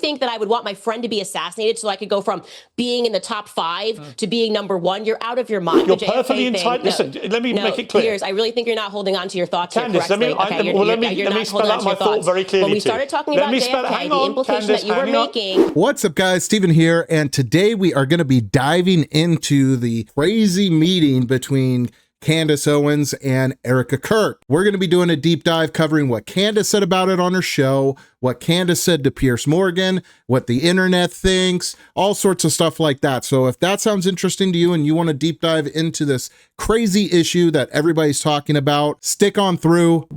think that I would want my friend to be assassinated so I could go from being in the top 5 to being #1? You're out of your mind. You're perfectly entitled. Listen, let me make it clear. Piers, I really think you're not holding on to your thoughts Candace, here correctly. let me spell out my thought very clearly. When we started talking about JFK, the implication that you were making. What's up, guys? Steven here, and today we are going to be diving into the crazy meeting between Candace Owens and Erica Kirk. We're going to be doing a deep dive covering what Candace said about it on her show, what Candace said to Piers Morgan, what the internet thinks, all sorts of stuff like that. So if that sounds interesting to you and you want to deep dive into this crazy issue that everybody's talking about, stick on through.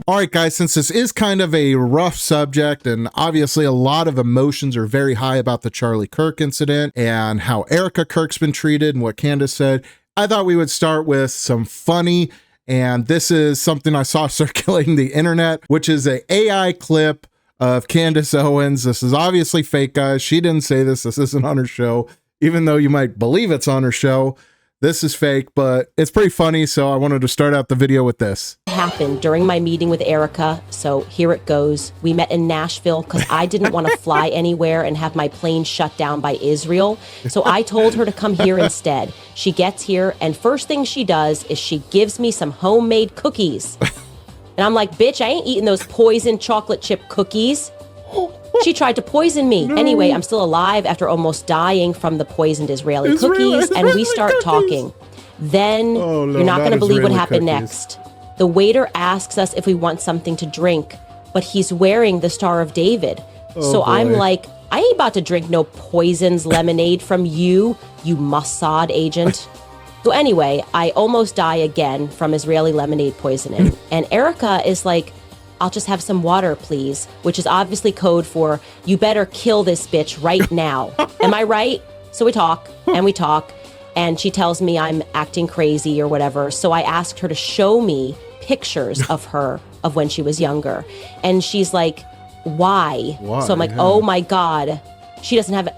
All right, guys, since this is kind of a rough subject and obviously a lot of emotions are very high about the Charlie Kirk incident and how Erica Kirk's been treated and what Candace said, I thought we would start with some funny, and this is something I saw circulating the internet, which is an AI clip of Candace Owens. This is obviously fake, guys. She didn't say this. This isn't on her show, even though you might believe it's on her show. This is fake, but it's pretty funny, so I wanted to start out the video with this. Happened during my meeting with Erica, so here it goes. We met in Nashville because I didn't want to fly anywhere and have my plane shut down by Israel, so I told her to come here instead. She gets here, and first thing she does is she gives me some homemade cookies. And I'm like, bitch, I ain't eating those poisoned chocolate chip cookies. She tried to poison me. No. Anyway, I'm still alive after almost dying from the poisoned Israeli cookies, and we start talking. Then you're not going to believe what happened next. The waiter asks us if we want something to drink, but he's wearing the Star of David. So I'm like, I ain't about to drink no poisons lemonade from you, you Mossad agent. So anyway, I almost die again from Israeli lemonade poisoning. And Erica is like, I'll just have some water, please, which is obviously code for, you better kill this bitch right now. Am I right? So we talk, and she tells me I'm acting crazy or whatever. So I asked her to show me pictures of her, of when she was younger. And she's like, why? So I'm like, oh my God, she doesn't have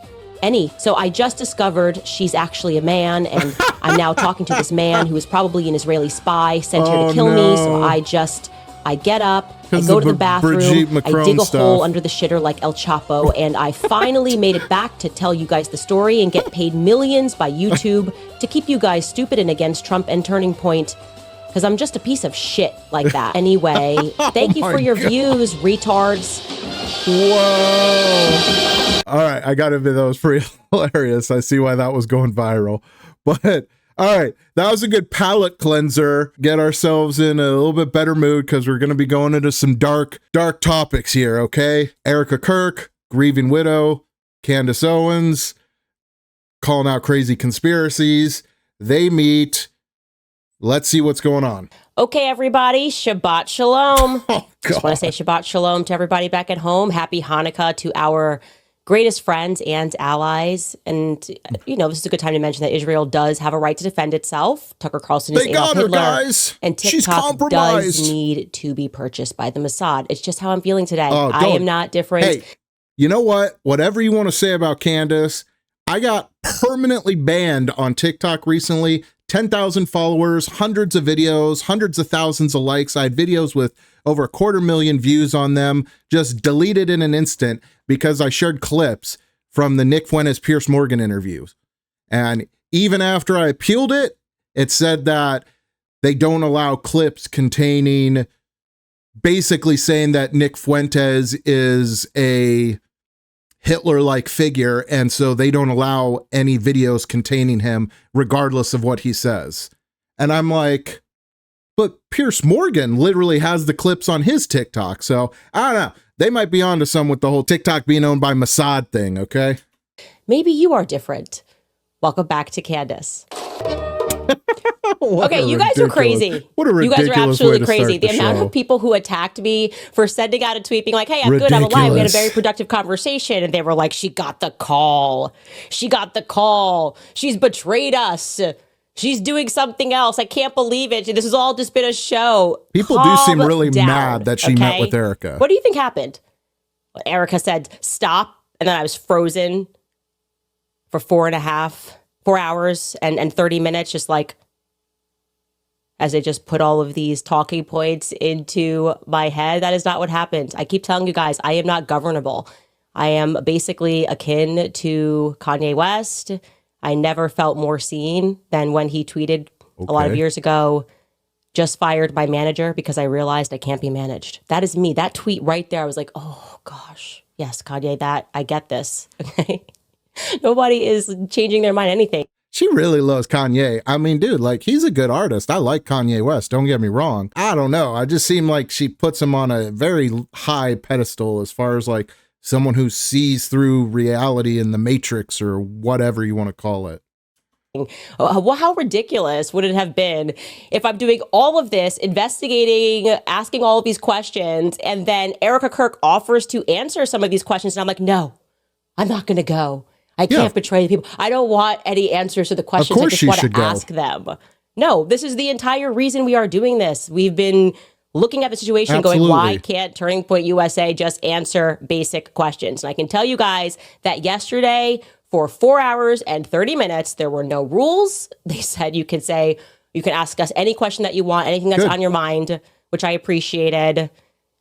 any. So I just discovered she's actually a man, and I'm now talking to this man who is probably an Israeli spy, sent here to kill me. So I get up, I go to the bathroom, I dig a hole under the shitter like El Chapo, and I finally made it back to tell you guys the story and get paid millions by YouTube to keep you guys stupid and against Trump and Turning Point, because I'm just a piece of shit like that. Anyway, thank you for your views, retards. Whoa. All right, I gotta admit, that was pretty hilarious. I see why that was going viral. But all right, that was a good palate cleanser. Get ourselves in a little bit better mood because we're going to be going into some dark topics here, okay? Erica Kirk, grieving widow, Candace Owens, calling out crazy conspiracies. They meet. Let's see what's going on. Okay, everybody, Shabbat Shalom. Just want to say Shabbat Shalom to everybody back at home. Happy Hanukkah to our greatest friends and allies. And, you know, this is a good time to mention that Israel does have a right to defend itself. Tucker Carlson is Adolf Hitler. Guys. And TikTok does need to be purchased by the Mossad. It's just how I'm feeling today. I am not different. Hey, you know what? Whatever you want to say about Candace, I got permanently banned on TikTok recently. 10,000 followers, hundreds of videos, hundreds of thousands of likes. I had videos with over 250,000 views on them, just deleted in an instant because I shared clips from the Nick Fuentes Piers Morgan interviews. And even after I appealed it, it said that they don't allow clips containing, basically saying that Nick Fuentes is a Hitler-like figure, and so they don't allow any videos containing him regardless of what he says. And I'm like, but Piers Morgan literally has the clips on his TikTok, so I don't know. They might be onto some with the whole TikTok being owned by Mossad thing, okay? Maybe you are different. Welcome back to Candace. Okay, you guys are crazy. What a ridiculous You guys are absolutely crazy. The amount show. of people who attacked me for sending out a tweet being like, hey, I'm good, I'm alive. We had a very productive conversation. And they were like, she got the call. She got the call. She's betrayed us. She's doing something else. I can't believe it. This has all just been a show. People do seem really mad that she met with Erica. What do you think happened? Well, Erica said, stop. And then I was frozen for 4 hours and 30 minutes, just like, as they just put all of these talking points into my head. That is not what happened. I keep telling you guys, I am not governable. I am basically akin to Kanye West. I never felt more seen than when he tweeted a lot of years ago, just fired my manager because I realized I can't be managed. That is me. That tweet right there, I was like, oh gosh, yes, Kanye, that I get this. Okay. Nobody is changing their mind anything. She really loves Kanye. I mean, dude, like, he's a good artist. I like Kanye West. Don't get me wrong. I don't know. I just seem like she puts him on a very high pedestal as far as like someone who sees through reality in the Matrix or whatever you want to call it. Well, how ridiculous would it have been if I'm doing all of this, investigating, asking all of these questions, and then Erica Kirk offers to answer some of these questions, and I'm like, no, I'm not going to go. I can't betray the people. I don't want any answers to the questions. I just want to ask them. No, this is the entire reason we are doing this. We've been looking at the situation going, why can't Turning Point USA just answer basic questions? And I can tell you guys that yesterday, for 4 hours and 30 minutes, there were no rules. They said you can ask us any question that you want, anything that's on your mind, which I appreciated.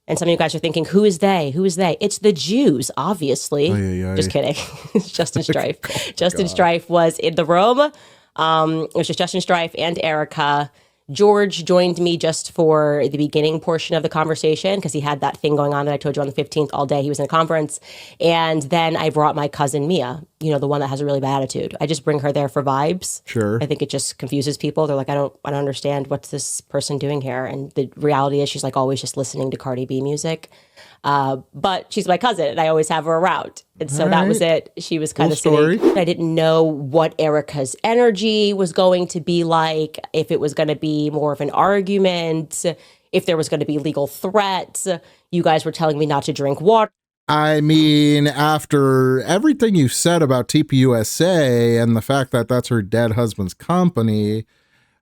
And some of you guys are thinking, who is they? Who is they? It's the Jews, obviously. Just kidding. It's Justin Strife. Justin Strife was in the room. It was just Justin Strife and Erica. George joined me just for the beginning portion of the conversation because he had that thing going on that I told you on the 15th all day. He was in a conference. And then I brought my cousin Mia, you know, the one that has a really bad attitude. I just bring her there for vibes. Sure. I think it just confuses people. They're like, I don't understand what's this person doing here. And the reality is she's like always just listening to Cardi B music. But she's my cousin and I always have her around. And so that was it. She was kind of sitting. I didn't know what Erica's energy was going to be like, if it was going to be more of an argument, if there was going to be legal threats. You guys were telling me not to drink water. I mean, after everything you said about TPUSA and the fact that that's her dead husband's company,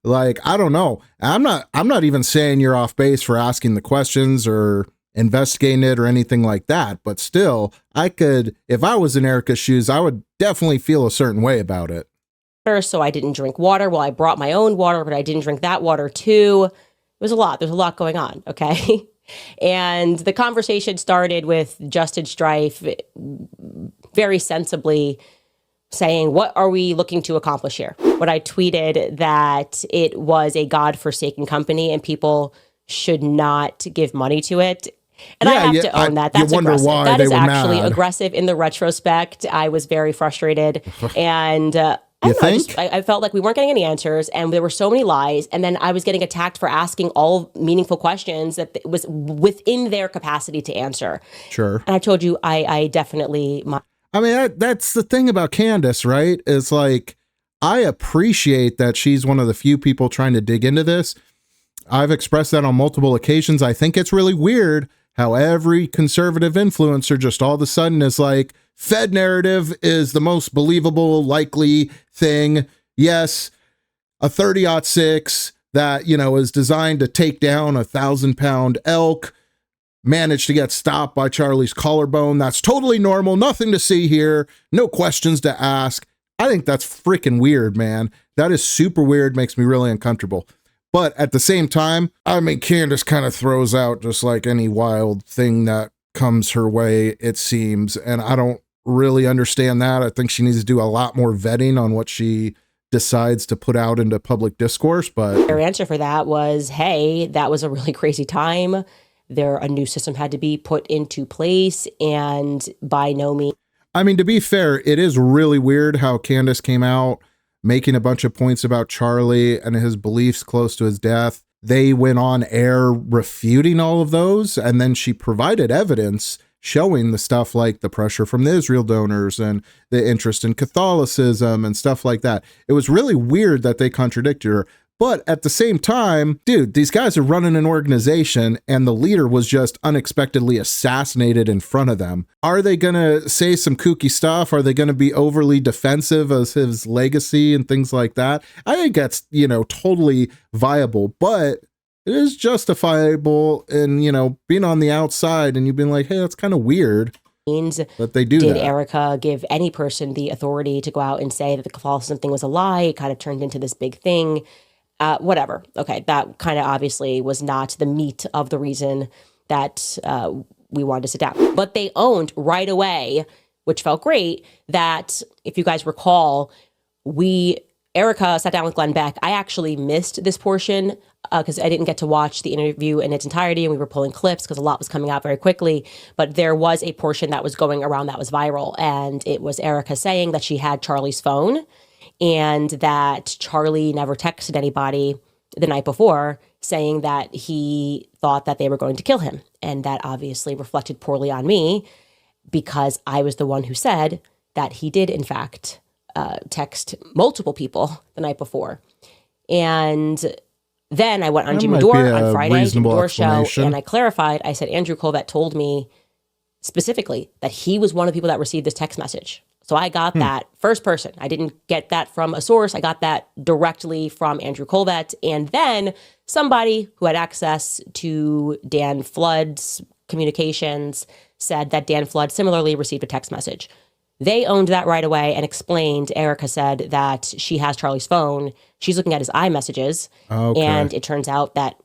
like, I don't know. I'm not even saying you're off base for asking the questions or investigating it or anything like that. But still, if I was in Erica's shoes, I would definitely feel a certain way about it. So I didn't drink water. Well, I brought my own water, but I didn't drink that water too. It was a lot. There's a lot going on. Okay. And the conversation started with Justin Strife very sensibly saying, what are we looking to accomplish here? When I tweeted that it was a God-forsaken company and people should not give money to it. And I have to own that. That's aggressive. That is actually aggressive in the retrospect. I was very frustrated. And I felt like we weren't getting any answers and there were so many lies. And then I was getting attacked for asking all meaningful questions that was within their capacity to answer. Sure. And I told you, I definitely... I mean, that's the thing about Candace, right? Is like, I appreciate that she's one of the few people trying to dig into this. I've expressed that on multiple occasions. I think it's really weird how every conservative influencer just all of a sudden is like, Fed narrative is the most believable, likely thing. Yes, a 30-06 that, you know, is designed to take down a 1,000-pound elk managed to get stopped by Charlie's collarbone. That's totally normal. Nothing to see here. No questions to ask. I think that's freaking weird, man. That is super weird. Makes me really uncomfortable. But at the same time, I mean, Candace kind of throws out just like any wild thing that comes her way, it seems. And I don't really understand that. I think she needs to do a lot more vetting on what she decides to put out into public discourse. But their answer for that was, hey, that was a really crazy time. A new system had to be put into place, and by no means. I mean, to be fair, it is really weird how Candace came out making a bunch of points about Charlie and his beliefs close to his death. They went on air refuting all of those, and then she provided evidence showing the stuff like the pressure from the Israel donors and the interest in Catholicism and stuff like that. It was really weird that they contradicted her. But at the same time, dude, these guys are running an organization and the leader was just unexpectedly assassinated in front of them. Are they going to say some kooky stuff? Are they going to be overly defensive of his legacy and things like that? I think that's, you know, totally viable, but it is justifiable in, you know, being on the outside and you've been like, hey, that's kind of weird. But they do. Did that. Erica give any person the authority to go out and say that the Catholicism thing was a lie? It kind of turned into this big thing. Whatever. Okay, that kind of obviously was not the meat of the reason that we wanted to sit down. But they owned right away, which felt great, that if you guys recall, Erica sat down with Glenn Beck. I actually missed this portion because I didn't get to watch the interview in its entirety, and we were pulling clips because a lot was coming out very quickly. But there was a portion that was going around that was viral, and it was Erica saying that she had Charlie's phone and that Charlie never texted anybody the night before saying that he thought that they were going to kill him. And that obviously reflected poorly on me because I was the one who said that he did, in fact, text multiple people the night before. And then I went on Jimmy Dore on Friday, Jimmy Dore show, and I clarified. I said, Andrew Colvett told me specifically that he was one of the people that received this text message. So I got that first person. I didn't get that from a source. I got that directly from Andrew Colvett. And then somebody who had access to Dan Flood's communications said that Dan Flood similarly received a text message. They owned that right away and explained, Erica said that she has Charlie's phone. She's looking at his iMessages. Okay. And it turns out that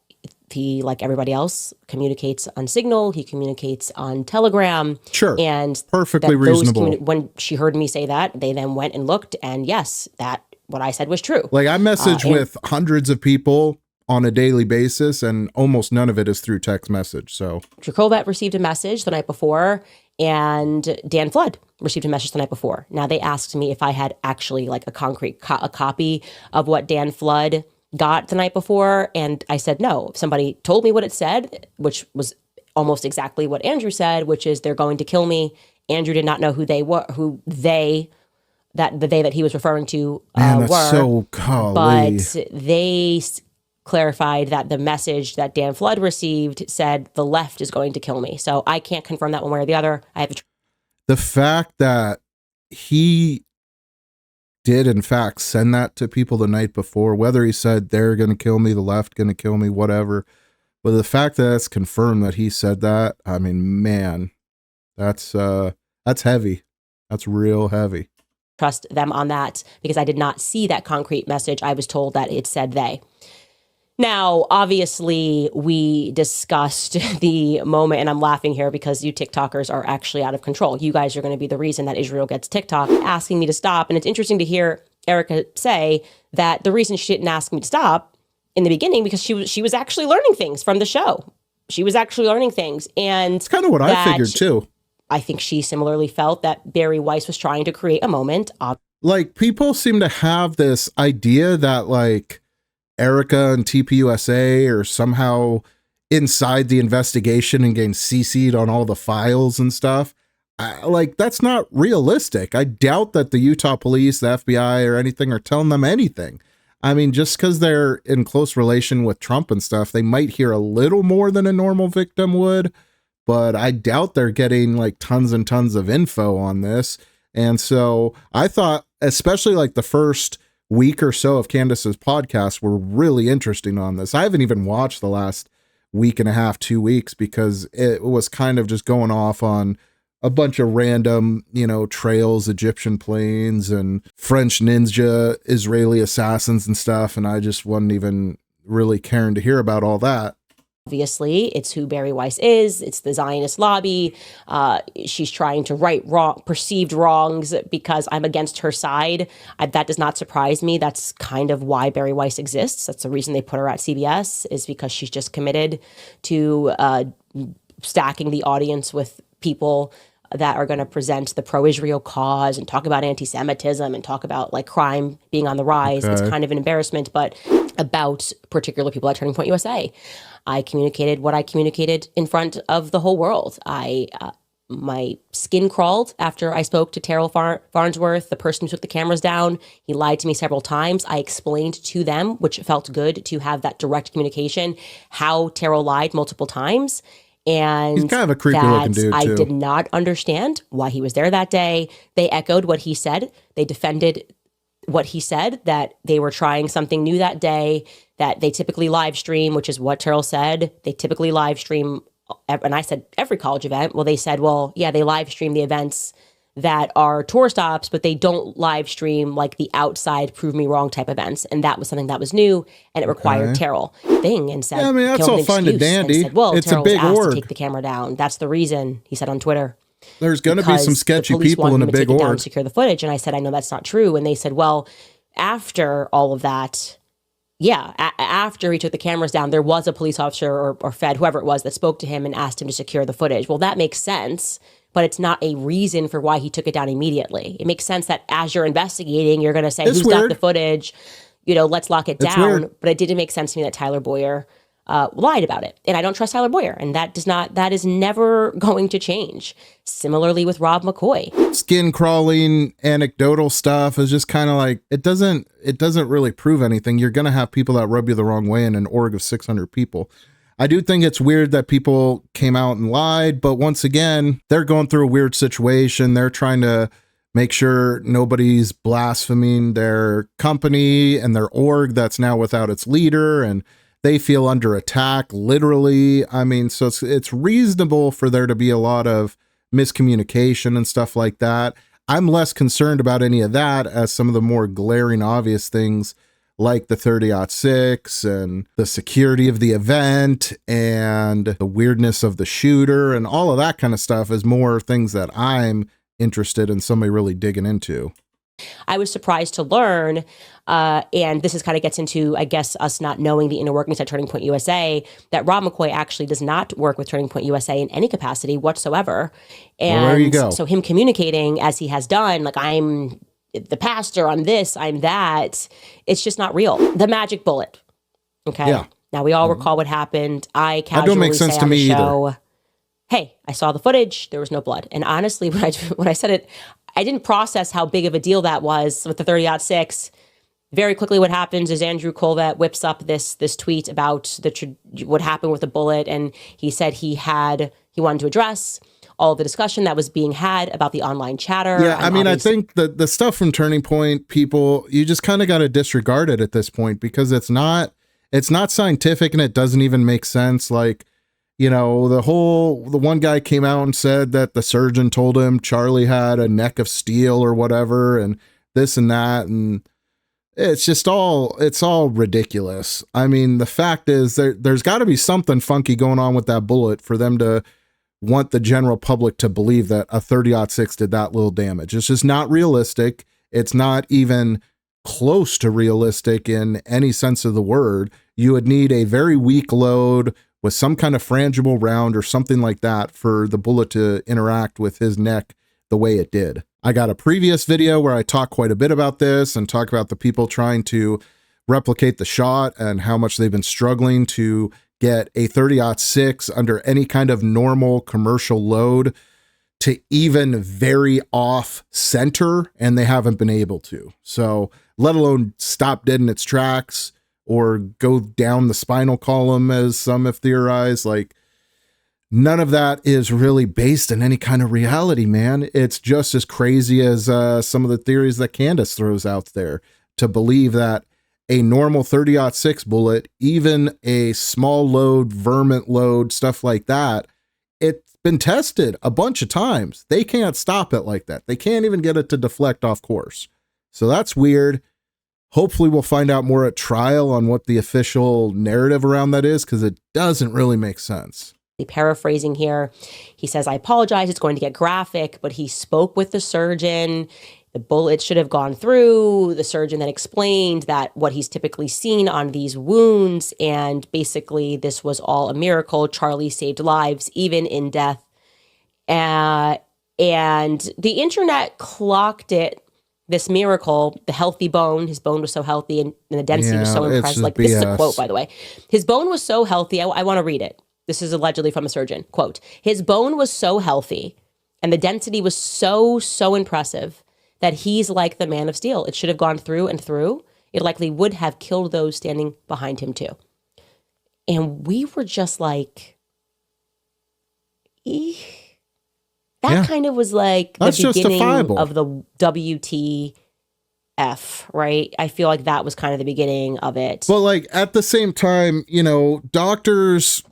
he, like everybody else, communicates on Signal. He communicates on Telegram. Sure. And perfectly reasonable. When she heard me say that, they then went and looked. And yes, that what I said was true. Like I message with hundreds of people on a daily basis, and almost none of it is through text message. So Colvett received a message the night before, and Dan Flood received a message the night before. Now they asked me if I had actually like a concrete a copy of what Dan Flood got the night before, and I said no. Somebody told me what it said, which was almost exactly what Andrew said, which is they're going to kill me. Andrew did not know who they were, that the they that he was referring to that's were. So golly. But they clarified that the message that Dan Flood received said the left is going to kill me. So I can't confirm that one way or the other. I have the fact that he did in fact send that to people the night before, whether he said they're going to kill me, the left going to kill me, whatever. But the fact that it's confirmed that he said that, I mean, man, that's heavy. That's real heavy. Trust them on that because I did not see that concrete message. I was told that it said they. Now, obviously, we discussed the moment, and I'm laughing here because you TikTokers are actually out of control. You guys are going to be the reason that Israel gets TikTok, asking me to stop. And it's interesting to hear Erica say that the reason she didn't ask me to stop in the beginning because she was actually learning things from the show. She was actually learning things. And it's kind of what I figured, too. I think she similarly felt that Barry Weiss was trying to create a moment. Like, people seem to have this idea that, like, Erica and TPUSA are somehow inside the investigation and getting CC'd on all the files and stuff. Like, that's not realistic. I doubt that the Utah police, the FBI, or anything are telling them anything. I mean, just because they're in close relation with Trump and stuff, they might hear a little more than a normal victim would, but I doubt they're getting like tons and tons of info on this. And so I thought, especially like the first week or so of Candace's podcast were really interesting on this. I haven't even watched the last week and a half, 2 weeks, because it was kind of just going off on a bunch of random, trails, Egyptian planes and French ninja, Israeli assassins and stuff. And I just wasn't even really caring to hear about all that. Obviously, it's who Barry Weiss is. It's the Zionist lobby. She's trying to right perceived wrongs because I'm against her side. That does not surprise me. That's kind of why Barry Weiss exists. That's the reason they put her at CBS, is because she's just committed to stacking the audience with people that are going to present the pro-Israel cause and talk about anti-Semitism and talk about like crime being on the rise. Okay. It's kind of an embarrassment, but about particular people at Turning Point USA. I communicated what I communicated in front of the whole world. My skin crawled after I spoke to Terrell Farnsworth, the person who took the cameras down. He lied to me several times. I explained to them, which felt good to have that direct communication, how Terrell lied multiple times. And he's kind of a creepy looking dude, too. I did not understand why he was there that day. They echoed what he said. They defended what he said, that they were trying something new that day, that they typically live stream, which is what Terrell said. They typically live stream, and I said every college event. Well, they said, well, yeah, they live stream the events that are tour stops, but they don't live stream like the outside prove me wrong type events. And that was something that was new, and it required Terrell thing and said, yeah, I mean, that's all fine and dandy. Said, well, it's Terrell a big was asked org. to take the camera down. That's the reason, he said on Twitter. There's going to be some sketchy people in a big org. Down, secure the footage. And I said, I know that's not true. And they said, well, after all of that, after he took the cameras down, there was a police officer or Fed, whoever it was, that spoke to him and asked him to secure the footage. Well, that makes sense, but it's not a reason for why he took it down immediately. It makes sense that as you're investigating, you're going to say, who's got the footage? Let's lock it down. But it didn't make sense to me that Tyler Boyer lied about it. And I don't trust Tyler Boyer. And that is never going to change. Similarly with Rob McCoy. Skin crawling, anecdotal stuff is just kind of like, it doesn't really prove anything. You're going to have people that rub you the wrong way in an org of 600 people. I do think it's weird that people came out and lied, but once again, they're going through a weird situation. They're trying to make sure nobody's blaspheming their company and their org that's now without its leader, and they feel under attack, literally. I mean, so it's reasonable for there to be a lot of miscommunication and stuff like that. I'm less concerned about any of that as some of the more glaring, obvious things like the 30-06 and the security of the event and the weirdness of the shooter and all of that kind of stuff is more things that I'm interested in somebody really digging into. I was surprised to learn, and this is kind of gets into, I guess, us not knowing the inner workings at Turning Point USA, that Rob McCoy actually does not work with Turning Point USA in any capacity whatsoever. And well, there you go. So him communicating as he has done, like, I'm the pastor, I'm this, I'm that, it's just not real. The magic bullet. Okay. Yeah. Now we all recall what happened. I casually don't make sense say to on me the show, either. Hey, I saw the footage. There was no blood. And honestly, when I said it, I didn't process how big of a deal that was with the 30-06. Very quickly, what happens is Andrew Colvett whips up this tweet about what happened with the bullet, and he said he wanted to address all of the discussion that was being had about the online chatter. Yeah, I mean, I think the stuff from Turning Point, people, you just kind of got to disregard it at this point because it's not scientific and it doesn't even make sense. Like, the one guy came out and said that the surgeon told him Charlie had a neck of steel or whatever, and this and that, and it's all ridiculous. I mean, the fact is there's got to be something funky going on with that bullet for them to want the general public to believe that a 30-06 did that little damage. It's just not realistic. It's not even close to realistic in any sense of the word. You would need a very weak load with some kind of frangible round or something like that for the bullet to interact with his neck the way it did. I got a previous video where I talk quite a bit about this and talk about the people trying to replicate the shot and how much they've been struggling to get a 30-06 under any kind of normal commercial load to even very off center, and they haven't been able to. So let alone stop dead in its tracks or go down the spinal column, as some have theorized. Like, none of that is really based in any kind of reality, man. It's just as crazy as some of the theories that Candace throws out there, to believe that a normal 30-06 bullet, even a small load, vermint load, stuff like that, it's been tested a bunch of times. They can't stop it like that. They can't even get it to deflect off course. So that's weird. Hopefully we'll find out more at trial on what the official narrative around that is, because it doesn't really make sense. Paraphrasing here, he says, I apologize, it's going to get graphic, but he spoke with the surgeon. The bullet should have gone through. The surgeon then explained that what he's typically seen on these wounds, and basically this was all a miracle. Charlie saved lives, even in death. And the internet clocked it, this miracle, the healthy bone. His bone was so healthy, and the density was so impressive. Like, this is a quote, by the way. His bone was so healthy. I want to read it. This is allegedly from a surgeon. Quote, his bone was so healthy and the density was so impressive that he's like the man of steel. It should have gone through and through. It likely would have killed those standing behind him too. And we were just like, that kind of was like that's the beginning justifiable. Of the WTF, right? I feel like that was kind of the beginning of it. Well, like, at the same time, doctors,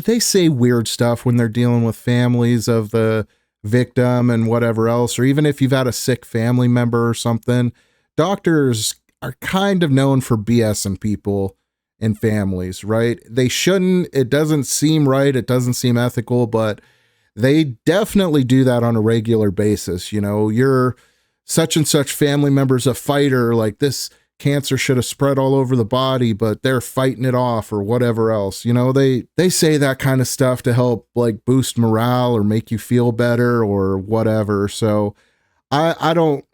they say weird stuff when they're dealing with families of the victim and whatever else, or even if you've had a sick family member or something, doctors are kind of known for BSing people and families, right? They shouldn't. It doesn't seem right. It doesn't seem ethical, but they definitely do that on a regular basis. You know, your such and such family member's a fighter, like this cancer should have spread all over the body, but they're fighting it off or whatever else. You know, they say that kind of stuff to help like boost morale or make you feel better or whatever. So I don't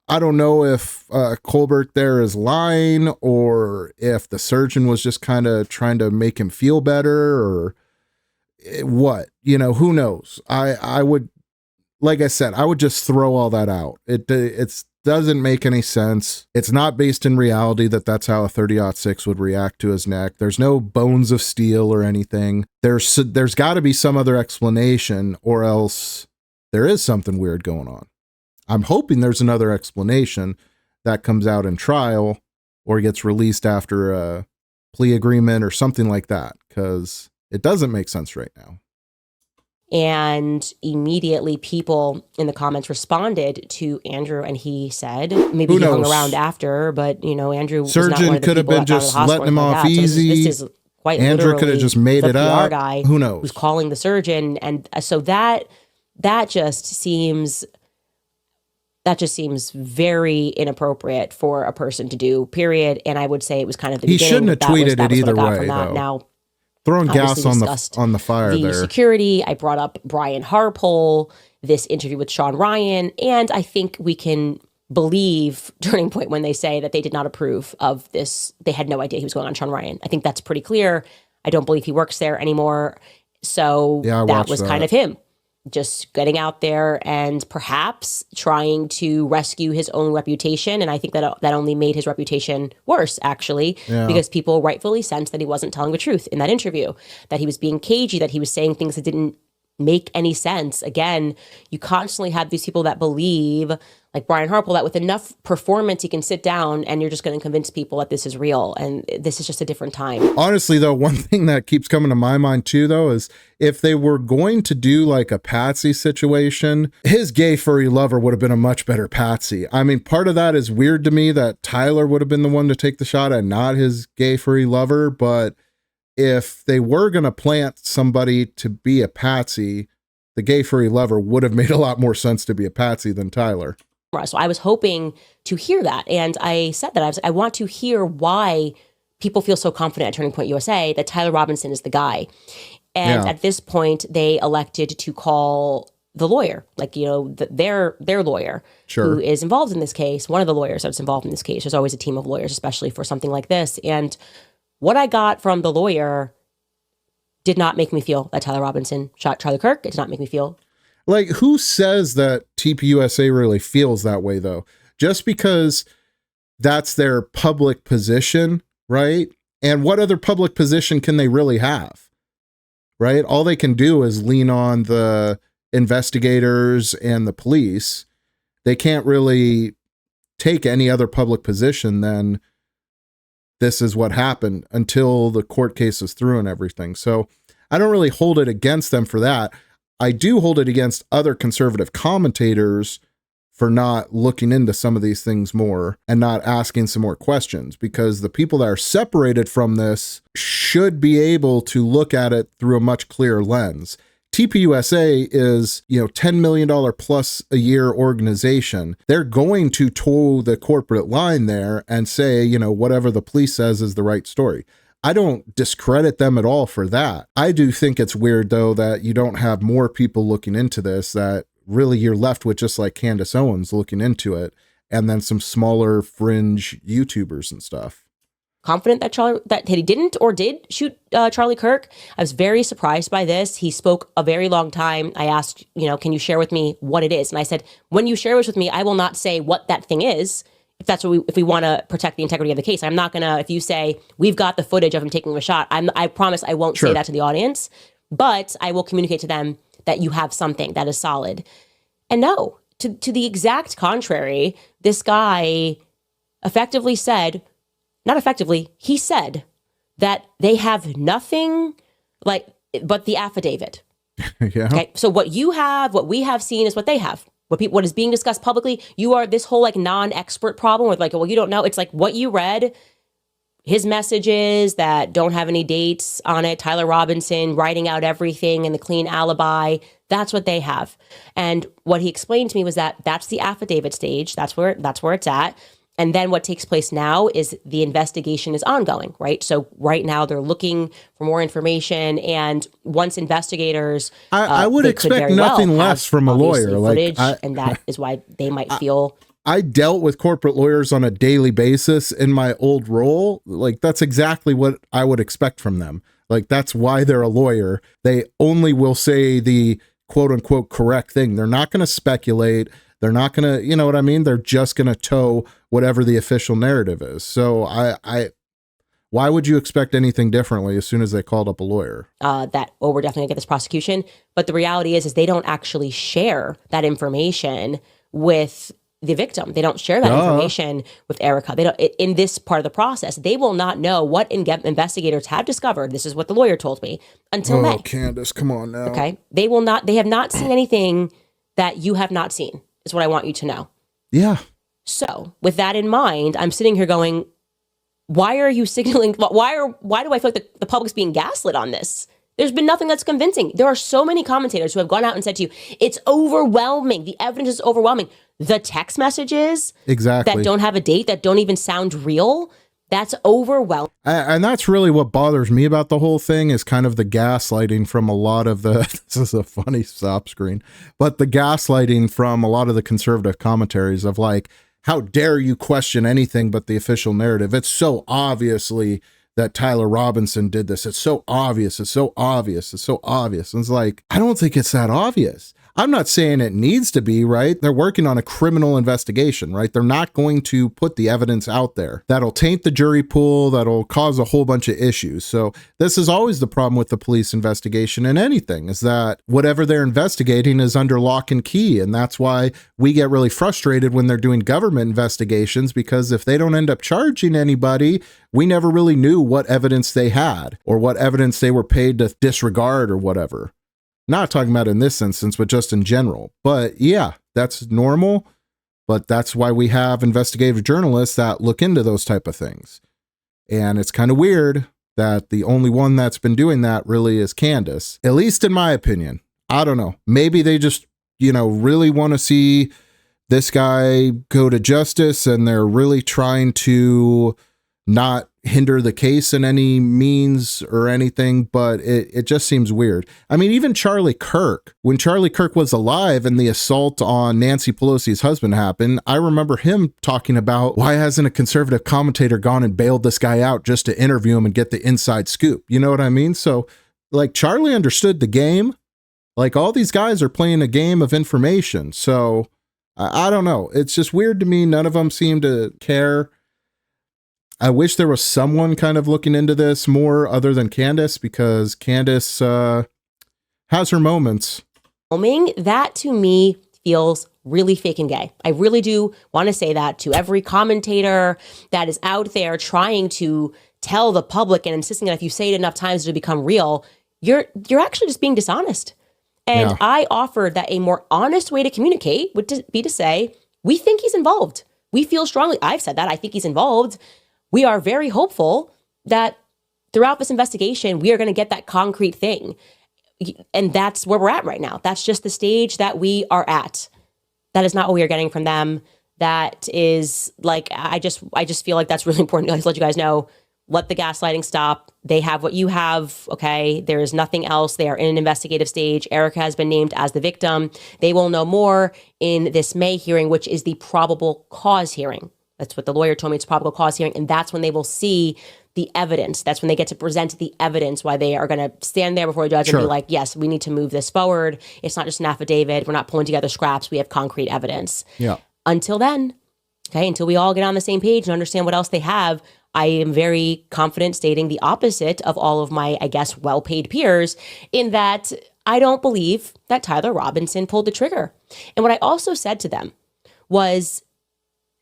know if Colbert there is lying or if the surgeon was just kind of trying to make him feel better or what, you know, who knows? I would, like I said, I would just throw all that out. It doesn't make any sense. It's not based in reality that's how a 30-06 would react to his neck. There's no bones of steel or anything. There's got to be some other explanation, or else there is something weird going on. I'm hoping there's another explanation that comes out in trial or gets released after a plea agreement or something like that, because it doesn't make sense right now. And immediately people in the comments responded to Andrew, and he said, maybe he hung around after, but you know, Andrew was not one Surgeon of the could have people been that got just out of the letting him hospital off like that. easy. So this is quite Andrew could have just made the it PR up. guy Who knows? who's calling the surgeon, and so that just seems very inappropriate for a person to do. Period. And I would say it was kind of the beginning. He shouldn't have tweeted it either way, though. Now, throwing gas on the fire the there. Security. I brought up Brian Harpole, this interview with Sean Ryan, and I think we can believe Turning Point when they say that they did not approve of this. They had no idea he was going on Sean Ryan. I think that's pretty clear. I don't believe he works there anymore. So that was kind of him just getting out there and perhaps trying to rescue his own reputation. And I think that only made his reputation worse, actually, because people rightfully sensed that he wasn't telling the truth in that interview, that he was being cagey, that he was saying things that didn't make any sense. Again, you constantly have these people that believe, like Brian Harpole, that with enough performance, he can sit down and you're just going to convince people that this is real. And this is just a different time. Honestly, though, one thing that keeps coming to my mind, too, though, is if they were going to do like a Patsy situation, his gay furry lover would have been a much better Patsy. I mean, part of that is weird to me that Tyler would have been the one to take the shot and not his gay furry lover. But if they were going to plant somebody to be a Patsy, the gay furry lover would have made a lot more sense to be a Patsy than Tyler. So I was hoping to hear that. And I said that I want to hear why people feel so confident at Turning Point USA that Tyler Robinson is the guy. And at this point, they elected to call the lawyer, like, you know, their lawyer who is involved in this case, one of the lawyers that's involved in this case. There's always a team of lawyers, especially for something like this. And what I got from the lawyer did not make me feel that Tyler Robinson shot Charlie Kirk. It did not make me feel. Like, who says that TPUSA really feels that way, though? Just because that's their public position, right? And what other public position can they really have, right? All they can do is lean on the investigators and the police. They can't really take any other public position than this is what happened until the court case is through and everything. So I don't really hold it against them for that. I do hold it against other conservative commentators for not looking into some of these things more and not asking some more questions, because the people that are separated from this should be able to look at it through a much clearer lens. TPUSA is, you know, $10 million plus a year organization. They're going to toe the corporate line there and say, you know, whatever the police says is the right story. I don't discredit them at all for that. I do think it's weird, though, that you don't have more people looking into this, that really you're left with just like Candace Owens looking into it, and then some smaller fringe YouTubers and stuff. Confident that he didn't or did shoot Charlie Kirk. I was very surprised by this. He spoke a very long time. I asked, you know, can you share with me what it is? And I said, when you share this with me, I will not say what that thing is. If that's what if we want to protect the integrity of the case, I'm not gonna. If you say we've got the footage of him taking a shot, I promise I won't say that to the audience. But I will communicate to them that you have something that is solid. And no, to the exact contrary, this guy effectively said, not effectively, he said that they have nothing but the affidavit. Yeah. Okay. So what we have seen is what they have. What is being discussed publicly. You are this whole like non-expert problem with like, well, you don't know. It's like what you read, his messages that don't have any dates on it, Tyler Robinson writing out everything and the clean alibi. That's what they have. And what he explained to me was that that's the affidavit stage. That's where it's at. And then what takes place now is the investigation is ongoing, right? So right now they're looking for more information, and once investigators, I would expect nothing less from a lawyer, footage, and that is why they might feel. I dealt with corporate lawyers on a daily basis in my old role. Like, that's exactly what I would expect from them. Like, that's why they're a lawyer. They only will say the quote unquote correct thing. They're not going to speculate. They're not going to, you know what I mean? They're just going to toe whatever the official narrative is. So why would you expect anything differently as soon as they called up a lawyer? We're definitely gonna get this prosecution. But the reality is they don't actually share that information with the victim. They don't share that information with Erica. They don't, in this part of the process, they will not know what investigators have discovered. This is what the lawyer told me until May. Candace, come on now. Okay. They have not seen anything that you have not seen, is what I want you to know. Yeah. So with that in mind, I'm sitting here going, why are you signaling? Why do I feel like the public's being gaslit on this? There's been nothing that's convincing. There are so many commentators who have gone out and said to you, it's overwhelming. The evidence is overwhelming. The text messages that don't have a date, that don't even sound real, that's overwhelming. And that's really what bothers me about the whole thing, is kind of the gaslighting from a lot of the, this is a funny stop screen, but the gaslighting from a lot of the conservative commentaries of like, how dare you question anything but the official narrative? It's so obviously that Tyler Robinson did this. It's so obvious. It's so obvious. It's so obvious. And it's like, I don't think it's that obvious. I'm not saying it needs to be, right? They're working on a criminal investigation, right? They're not going to put the evidence out there. That'll taint the jury pool. That'll cause a whole bunch of issues. So this is always the problem with the police investigation in anything, is that whatever they're investigating is under lock and key. And that's why we get really frustrated when they're doing government investigations, because if they don't end up charging anybody, we never really knew what evidence they had or what evidence they were paid to disregard or whatever. Not talking about in this instance, but just in general. But yeah, that's normal. But that's why we have investigative journalists that look into those type of things. And it's kind of weird that the only one that's been doing that really is Candace, at least in my opinion. I don't know. Maybe they just, really want to see this guy go to justice, and they're really trying to not hinder the case in any means or anything, but it just seems weird. I mean, even Charlie Kirk, when Charlie Kirk was alive and the assault on Nancy Pelosi's husband happened, I remember him talking about, why hasn't a conservative commentator gone and bailed this guy out just to interview him and get the inside scoop? You know what I mean? So like, Charlie understood the game. Like, all these guys are playing a game of information. So I don't know. It's just weird to me. None of them seem to care. I wish there was someone kind of looking into this more other than Candace, because Candace has her moments. That to me feels really fake and gay. I really do want to say that to every commentator that is out there trying to tell the public and insisting that if you say it enough times it'll become real, you're actually just being dishonest. And yeah. I offered that a more honest way to communicate would be to say, we think he's involved. We feel strongly. I've said that. I think he's involved. We are very hopeful that throughout this investigation, we are going to get that concrete thing. And that's where we're at right now. That's just the stage that we are at. That is not what we are getting from them. That is like, I just feel like that's really important to let you guys know. Let the gaslighting stop. They have what you have. Okay. There is nothing else. They are in an investigative stage. Erica has been named as the victim. They will know more in this May hearing, which is the probable cause hearing. That's what the lawyer told me. It's a probable cause hearing. And that's when they will see the evidence. That's when they get to present the evidence, why they are going to stand there before a judge and be like, yes, we need to move this forward. It's not just an affidavit. We're not pulling together scraps. We have concrete evidence. Yeah. Until then, okay, until we all get on the same page and understand what else they have, I am very confident stating the opposite of all of my, I guess, well-paid peers, in that I don't believe that Tyler Robinson pulled the trigger. And what I also said to them was,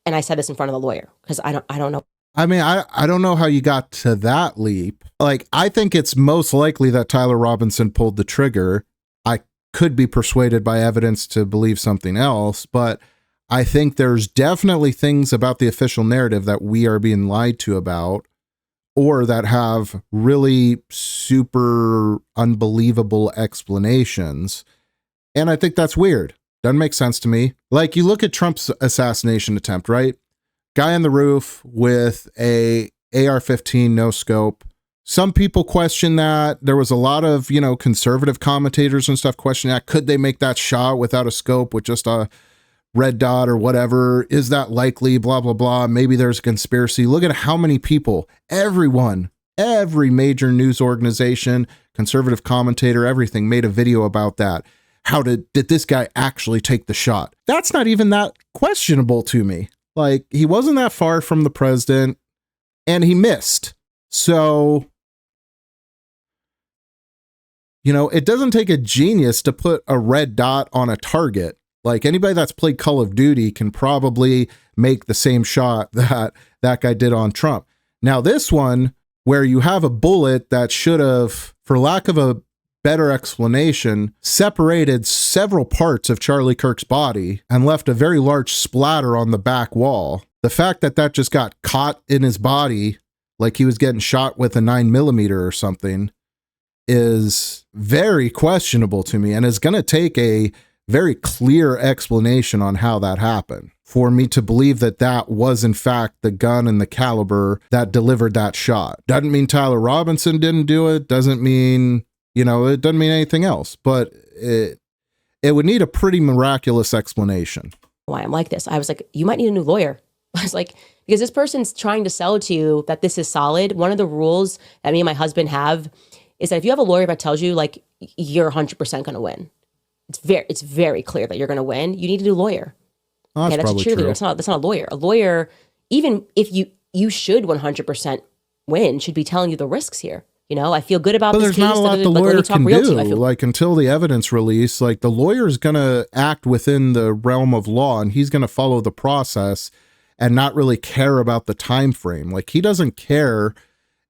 and I said this in front of the lawyer, because I don't know. I mean, I don't know how you got to that leap. Like, I think it's most likely that Tyler Robinson pulled the trigger. I could be persuaded by evidence to believe something else, but I think there's definitely things about the official narrative that we are being lied to about, or that have really super unbelievable explanations. And I think that's weird. Doesn't make sense to me. Like, you look at Trump's assassination attempt, right? Guy on the roof with a AR-15 no scope. Some people question that. There was a lot of, conservative commentators and stuff questioning that. Could they make that shot without a scope with just a red dot or whatever? Is that likely? Blah, blah, blah. Maybe there's a conspiracy. Look at how many people, everyone, every major news organization, conservative commentator, everything made a video about that. Did this guy actually take the shot? That's not even that questionable to me. Like, he wasn't that far from the president and he missed. So, it doesn't take a genius to put a red dot on a target. Like, anybody that's played Call of Duty can probably make the same shot that guy did on Trump. Now, this one, where you have a bullet that should have, for lack of a better explanation, separated several parts of Charlie Kirk's body and left a very large splatter on the back wall. The fact that just got caught in his body, like he was getting shot with a 9mm or something, is very questionable to me, and is going to take a very clear explanation on how that happened for me to believe that was in fact the gun and the caliber that delivered that shot. Doesn't mean Tyler Robinson didn't do it. Doesn't mean, it doesn't mean anything else, but it would need a pretty miraculous explanation. Why I'm like this. I was like, you might need a new lawyer. I was like, because this person's trying to sell to you that this is solid. One of the rules that me and my husband have is that if you have a lawyer that tells you like you're 100% going to win, it's very clear that you're going to win, you need a new lawyer. Oh, that's that's a cheerleader. That's not a lawyer. A lawyer, even if you should 100% win, should be telling you the risks here. I feel good about this case. But there's not a lot the lawyer can do. Like, until the evidence release, like, the lawyer's going to act within the realm of law, and he's going to follow the process and not really care about the time frame. Like, he doesn't care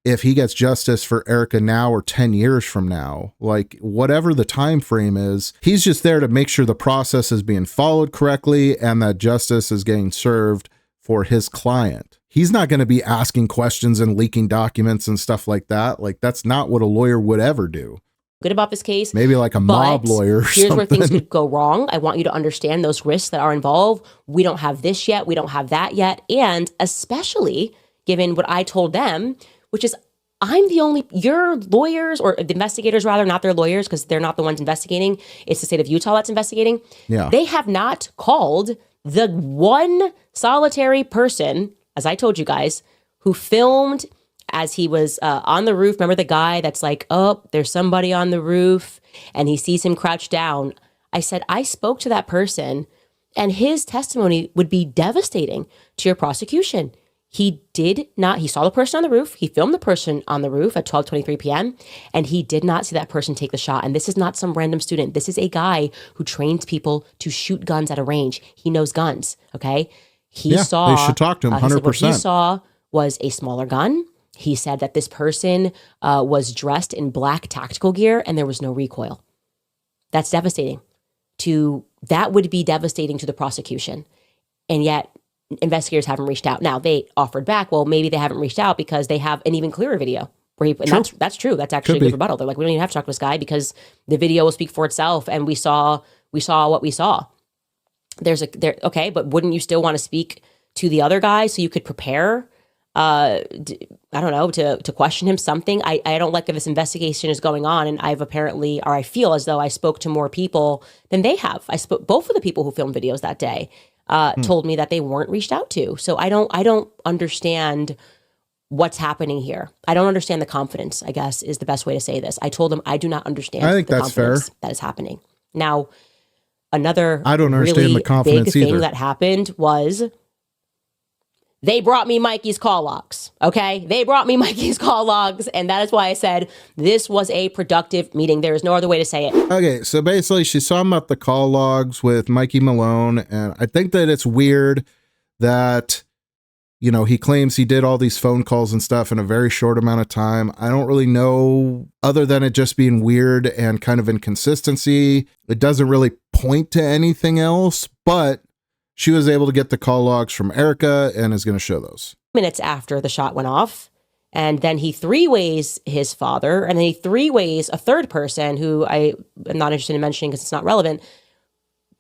if he gets justice for Erica now or 10 years from now. Like, whatever the time frame is, he's just there to make sure the process is being followed correctly and that justice is getting served for his client. He's not going to be asking questions and leaking documents and stuff like that. Like, that's not what a lawyer would ever do. Good about this case. Maybe like a mob lawyer or here's something. Where things could go wrong. I want you to understand those risks that are involved. We don't have this yet. We don't have that yet. And especially given what I told them, which is your lawyers, or the investigators rather, not their lawyers, because they're not the ones investigating. It's the state of Utah that's investigating. Yeah. They have not called the one solitary person, as I told you guys, who filmed as he was on the roof. Remember the guy that's like, oh, there's somebody on the roof, and he sees him crouch down. I said, I spoke to that person, and his testimony would be devastating to your prosecution. He saw the person on the roof. He filmed the person on the roof at 12:23 p.m. and he did not see that person take the shot. And this is not some random student. This is a guy who trains people to shoot guns at a range. He knows guns, okay? They should talk to him 100%. What he saw was a smaller gun. He said that this person was dressed in black tactical gear and there was no recoil. That's devastating. That would be devastating to the prosecution. And yet, investigators haven't reached out. Now, they offered back, well, maybe they haven't reached out because they have an even clearer video. That's true. That's actually a good rebuttal. They're like, we don't even have to talk to this guy because the video will speak for itself, and we saw what we saw. Okay, but wouldn't you still want to speak to the other guy so you could prepare? I don't know, to question him something. I don't like that this investigation is going on, and I feel as though I spoke to more people than they have. Both of the people who filmed videos that day told me that they weren't reached out to. So I don't understand what's happening here. I don't understand the confidence, I guess, is the best way to say this. I told them I do not understand the confidence that is happening. Now, another I don't understand really the confidence big thing either. that happened was they brought me Mikey's call logs, okay? They brought me Mikey's call logs, and that is why I said this was a productive meeting. There is no other way to say it. Okay, so basically she's talking about the call logs with Mikey Malone, and I think that it's weird that he claims he did all these phone calls and stuff in a very short amount of time. I don't really know, other than it just being weird and kind of inconsistency. It doesn't really point to anything else, but she was able to get the call logs from Erica and is going to show those. Minutes after the shot went off. And then he three-ways his father, and then he three-ways a third person who I am not interested in mentioning because it's not relevant.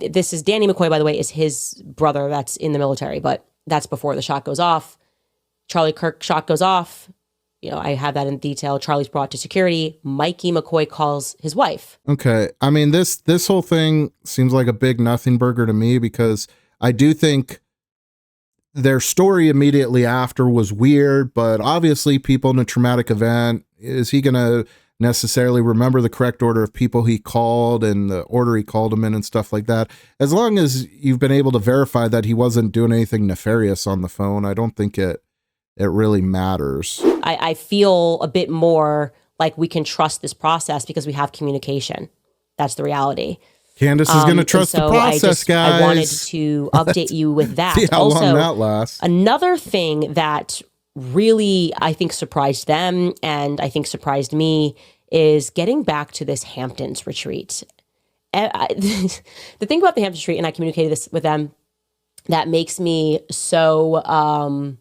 This is Danny McCoy, by the way, is his brother that's in the military, but that's before the shot goes off. Charlie Kirk shot goes off. I have that in detail. Charlie's brought to security. Mikey McCoy calls his wife. Okay. I mean, this whole thing seems like a big nothing burger to me, because I do think their story immediately after was weird, but obviously people in a traumatic event, is he going to necessarily remember the correct order of people he called and the order he called them in and stuff like that? As long as you've been able to verify that he wasn't doing anything nefarious on the phone, I don't think it really matters. I feel a bit more like we can trust this process because we have communication. That's the reality. Candace is going to trust the process, guys. I wanted to update you with that. See how long that lasts. Another thing that really, I think, surprised them and I think surprised me is getting back to this Hamptons retreat. The thing about the Hamptons retreat, and I communicated this with them, that makes me so...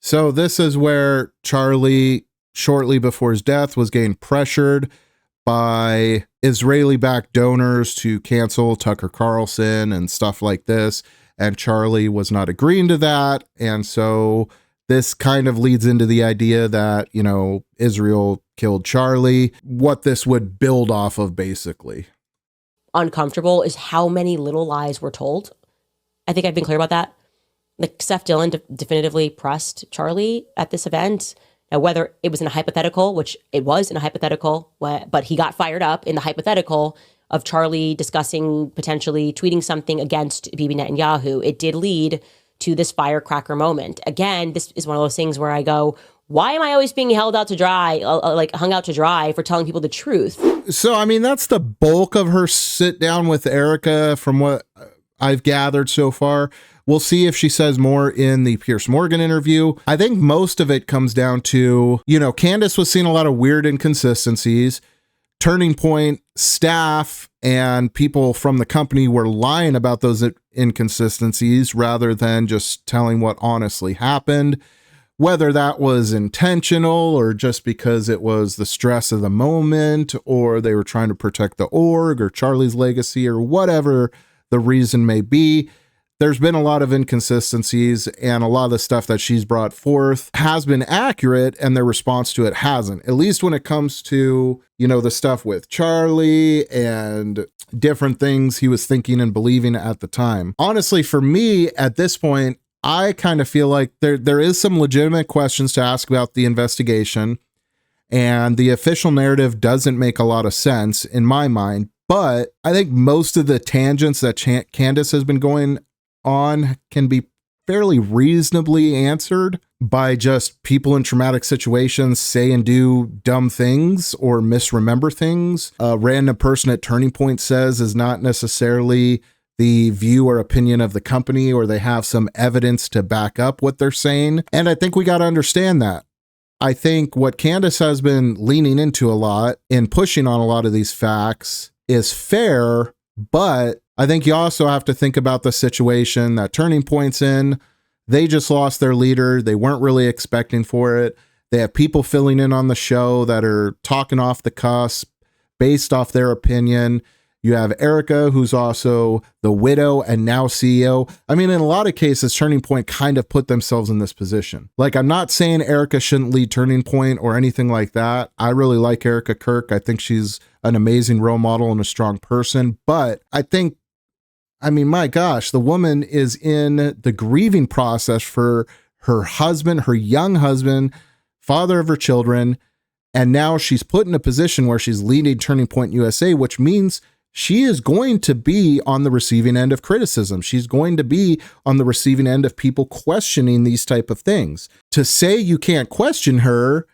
So this is where Charlie, shortly before his death, was getting pressured by Israeli-backed donors to cancel Tucker Carlson and stuff like this. And Charlie was not agreeing to that. And so this kind of leads into the idea that, Israel killed Charlie. What this would build off of, basically. Uncomfortable is how many little lies were told. I think I've been clear about that. Like, Seth Dillon definitively pressed Charlie at this event. Now, whether it was in a hypothetical, which it was in a hypothetical, but he got fired up in the hypothetical of Charlie discussing potentially tweeting something against Bibi Netanyahu, it did lead to this firecracker moment. Again, this is one of those things where I go, why am I always being hung out to dry for telling people the truth? So, I mean, that's the bulk of her sit down with Erica from what I've gathered so far. We'll see if she says more in the Piers Morgan interview. I think most of it comes down to, Candace was seeing a lot of weird inconsistencies. Turning Point staff and people from the company were lying about those inconsistencies rather than just telling what honestly happened. Whether that was intentional or just because it was the stress of the moment, or they were trying to protect the org or Charlie's legacy, or whatever the reason may be. There's been a lot of inconsistencies, and a lot of the stuff that she's brought forth has been accurate, and their response to it hasn't. At least when it comes to, the stuff with Charlie and different things he was thinking and believing at the time. Honestly, for me, at this point, I kind of feel like there is some legitimate questions to ask about the investigation, and the official narrative doesn't make a lot of sense in my mind. But I think most of the tangents that Candace has been going on can be fairly reasonably answered by just people in traumatic situations say and do dumb things or misremember things. A random person at Turning Point says is not necessarily the view or opinion of the company, or they have some evidence to back up what they're saying. And I think we got to understand that. I think what Candace has been leaning into a lot in pushing on a lot of these facts is fair, but I think you also have to think about the situation that Turning Point's in. They just lost their leader. They weren't really expecting for it. They have people filling in on the show that are talking off the cusp based off their opinion. You have Erica, who's also the widow and now CEO. I mean, in a lot of cases, Turning Point kind of put themselves in this position. Like, I'm not saying Erica shouldn't lead Turning Point or anything like that. I really like Erica Kirk. I think she's an amazing role model and a strong person. But I mean, my gosh, the woman is in the grieving process for her husband, her young husband, father of her children. And now she's put in a position where she's leading Turning Point USA, which means she is going to be on the receiving end of criticism. She's going to be on the receiving end of people questioning these type of things. To say you can't question her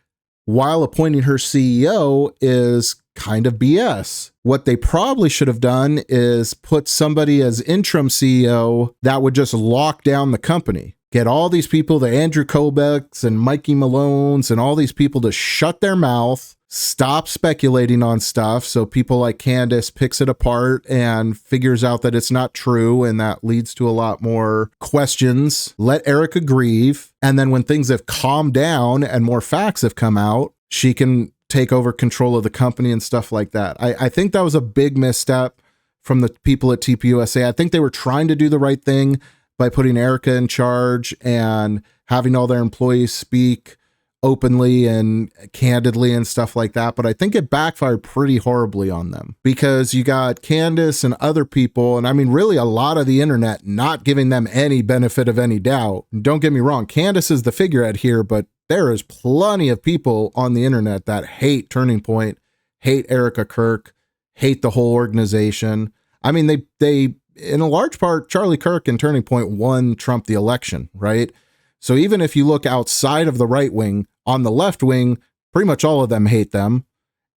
while appointing her CEO is kind of BS. What they probably should have done is put somebody as interim CEO that would just lock down the company. get all these people, the Andrew Kobecks and Mikey Malones and all these people to shut their mouth, stop speculating on stuff. So people like Candace picks it apart and figures out that it's not true. And that leads to a lot more questions. Let Erica grieve. And then when things have calmed down and more facts have come out, she can take over control of the company and stuff like that. I think that was a big misstep from the people at TPUSA. I think they were trying to do the right thing by putting Erica in charge and having all their employees speak openly and candidly and stuff like that. But I think it backfired pretty horribly on them because you got Candace and other people, and I mean, really a lot of the internet not giving them any benefit of any doubt. Don't get me wrong, Candace is the figurehead here, but there is plenty of people on the internet that hate Turning Point, hate Erica Kirk, hate the whole organization. I mean, they in a large part, Charlie Kirk and Turning Point won Trump the election, right? So even if you look outside of the right wing, on the left wing, pretty much all of them hate them.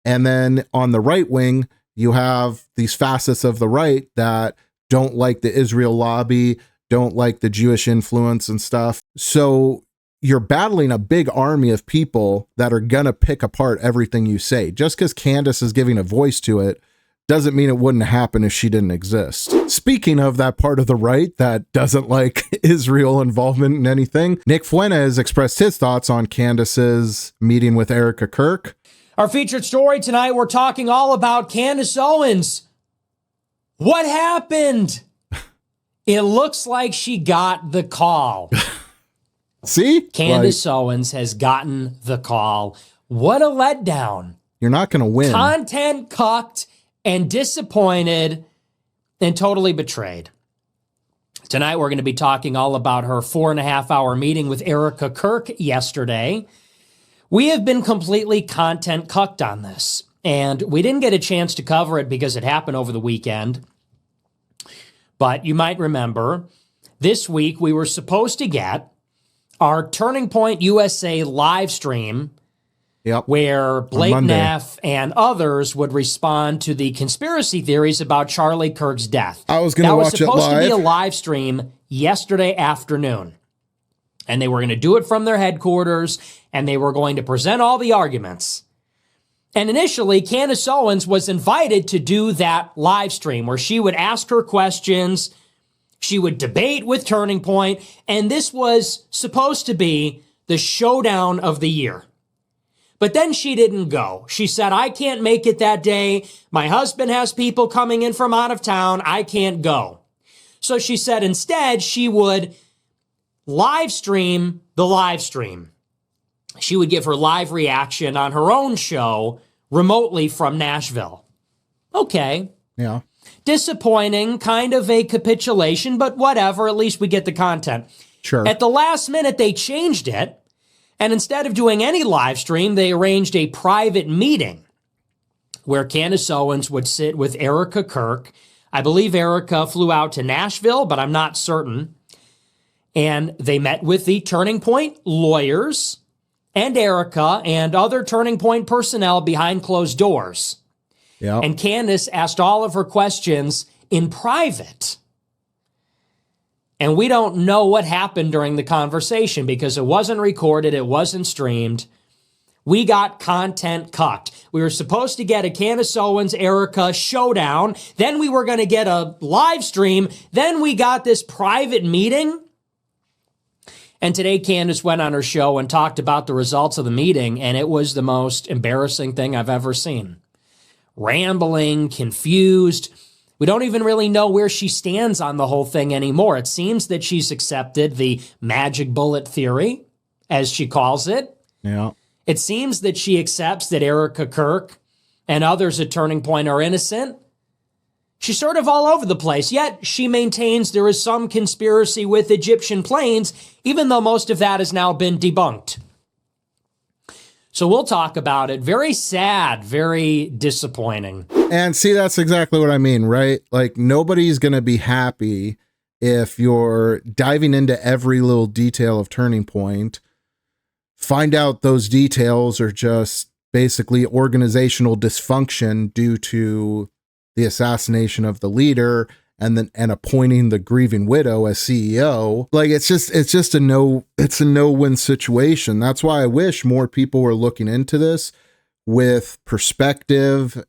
And then on the right wing, you have these facets of the right that don't like the Israel lobby, don't like the Jewish influence and stuff. So you're battling a big army of people that are going to pick apart everything you say. Just because Candace is giving a voice to it doesn't mean it wouldn't happen if she didn't exist. Speaking of that part of the right that doesn't like Israel involvement in anything, Nick Fuentes expressed his thoughts on Candace's meeting with Erica Kirk. Our featured story tonight, we're talking all about Candace Owens. What happened? It looks like she got the call. See? Candace Owens has gotten the call. What a letdown. You're not going to win. Content cucked and disappointed and totally betrayed. Tonight, we're going to be talking all about her 4.5-hour meeting with Erica Kirk yesterday. We have been completely content cucked on this, and we didn't get a chance to cover it because it happened over the weekend. But you might remember, this week we were supposed to get our Turning Point USA live stream. Yep. Where Blake Neff and others would respond to the conspiracy theories about Charlie Kirk's death. I was going to watch it live. That was supposed to be a live stream yesterday afternoon. And they were going to do it from their headquarters, and they were going to present all the arguments. And initially, Candace Owens was invited to do that live stream where she would ask her questions, she would debate with Turning Point, and this was supposed to be the showdown of the year. But then she didn't go. She said, I can't make it that day. My husband has people coming in from out of town. I can't go. So she said instead she would live stream the live stream. She would give her live reaction on her own show remotely from Nashville. Okay. Yeah. Disappointing, kind of a capitulation, but whatever. At least we get the content. Sure. At the last minute, they changed it. And instead of doing any live stream, they arranged a private meeting where Candace Owens would sit with Erica Kirk. I believe Erica flew out to Nashville, but I'm not certain. And they met with the Turning Point lawyers and Erica and other Turning Point personnel behind closed doors. Yeah. And Candace asked all of her questions in private. And we don't know what happened during the conversation because it wasn't recorded, it wasn't streamed. We got content cucked. We were supposed to get a Candace Owens, Erica showdown. Then we were going to get a live stream. Then we got this private meeting. And today Candace went on her show and talked about the results of the meeting, and it was the most embarrassing thing I've ever seen. Rambling, confused. We don't even really know where she stands on the whole thing anymore. It seems that she's accepted the magic bullet theory, as she calls it. Yeah. It seems that she accepts that Erica Kirk and others at Turning Point are innocent. She's sort of all over the place, yet she maintains there is some conspiracy with Egyptian planes, even though most of that has now been debunked. So we'll talk about it. Very sad, very disappointing. And see, that's exactly what I mean, right? Like, nobody's going to be happy if you're diving into every little detail of Turning Point, find out those details are just basically organizational dysfunction due to the assassination of the leader, and appointing the grieving widow as CEO. Like, it's a no-win situation. That's why I wish more people were looking into this with perspective.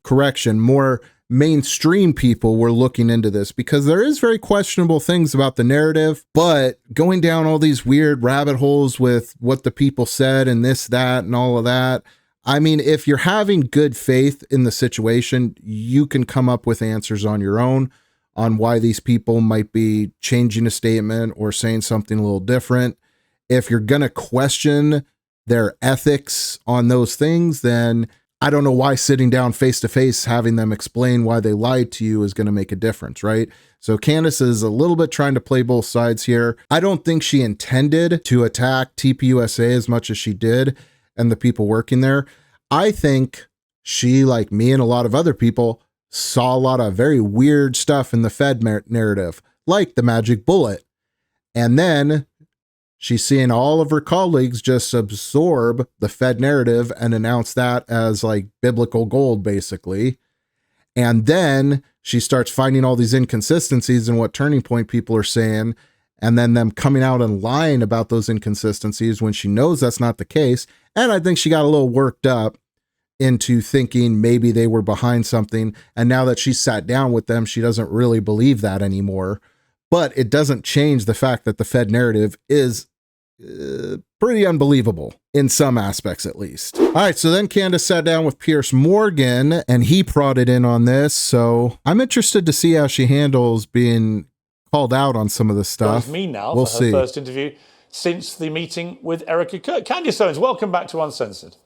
More mainstream people were looking into this, because there is very questionable things about the narrative, but going down all these weird rabbit holes with what the people said and this, that, and all of that. I mean, if you're having good faith in the situation, you can come up with answers on your own on why these people might be changing a statement or saying something a little different. If you're going to question their ethics on those things, then I don't know why sitting down face to face, having them explain why they lied to you is going to make a difference, right? So Candace is a little bit trying to play both sides here. I don't think she intended to attack TPUSA as much as she did and the people working there. I think she, like me and a lot of other people, saw a lot of very weird stuff in the Fed narrative, like the magic bullet. And then she's seeing all of her colleagues just absorb the Fed narrative and announce that as like biblical gold, basically. And then she starts finding all these inconsistencies in what Turning Point people are saying, and then them coming out and lying about those inconsistencies when she knows that's not the case. And I think she got a little worked up into thinking maybe they were behind something. And now that she's sat down with them, she doesn't really believe that anymore. But it doesn't change the fact that the Fed narrative is pretty unbelievable in some aspects, at least. All right, so then Candace sat down with Piers Morgan and he prodded in on this. So I'm interested to see how she handles being called out on some of this stuff. It's me now we'll for her see. First interview since the meeting with Erica Kirk. Candace Owens, welcome back to Uncensored.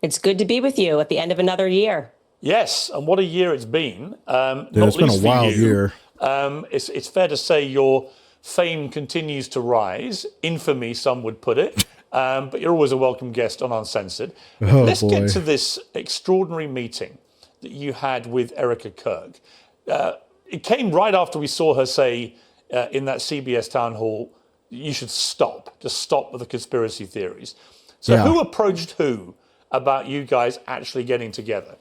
It's good to be with you at the end of another year. Yes, and what a year it's been. It's been a wild year. It's fair to say your fame continues to rise. Infamy, some would put it. But you're always a welcome guest on Uncensored. Let's get to this extraordinary meeting that you had with Erica Kirk. It came right after we saw her say in that CBS town hall, you should just stop with the conspiracy theories. So who approached who about you guys actually getting together?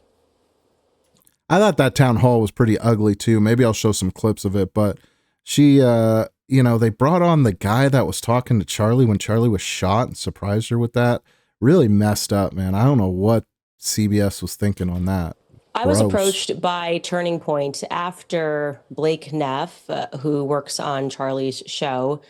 I thought that town hall was pretty ugly too. Maybe I'll show some clips of it, but she, they brought on the guy that was talking to Charlie when Charlie was shot and surprised her with that. Really messed up, man. I don't know what CBS was thinking on that. I was approached by Turning Point after Blake Neff, who works on Charlie's show,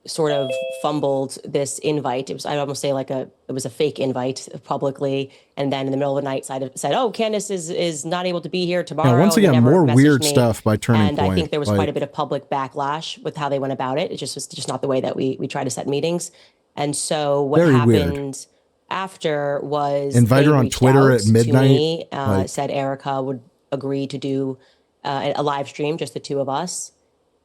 sort of fumbled this invite. It was, I'd almost say it was a fake invite publicly. And then in the middle of the night said, oh, Candace is not able to be here tomorrow. Now, once again, more weird stuff by Turning Point. And I think there was quite a bit of public backlash with how they went about it. It just was just not the way that we try to set meetings. And so what happened after was invite her on Twitter at midnight. Me, said Erica would agree to do a live stream, just the two of us.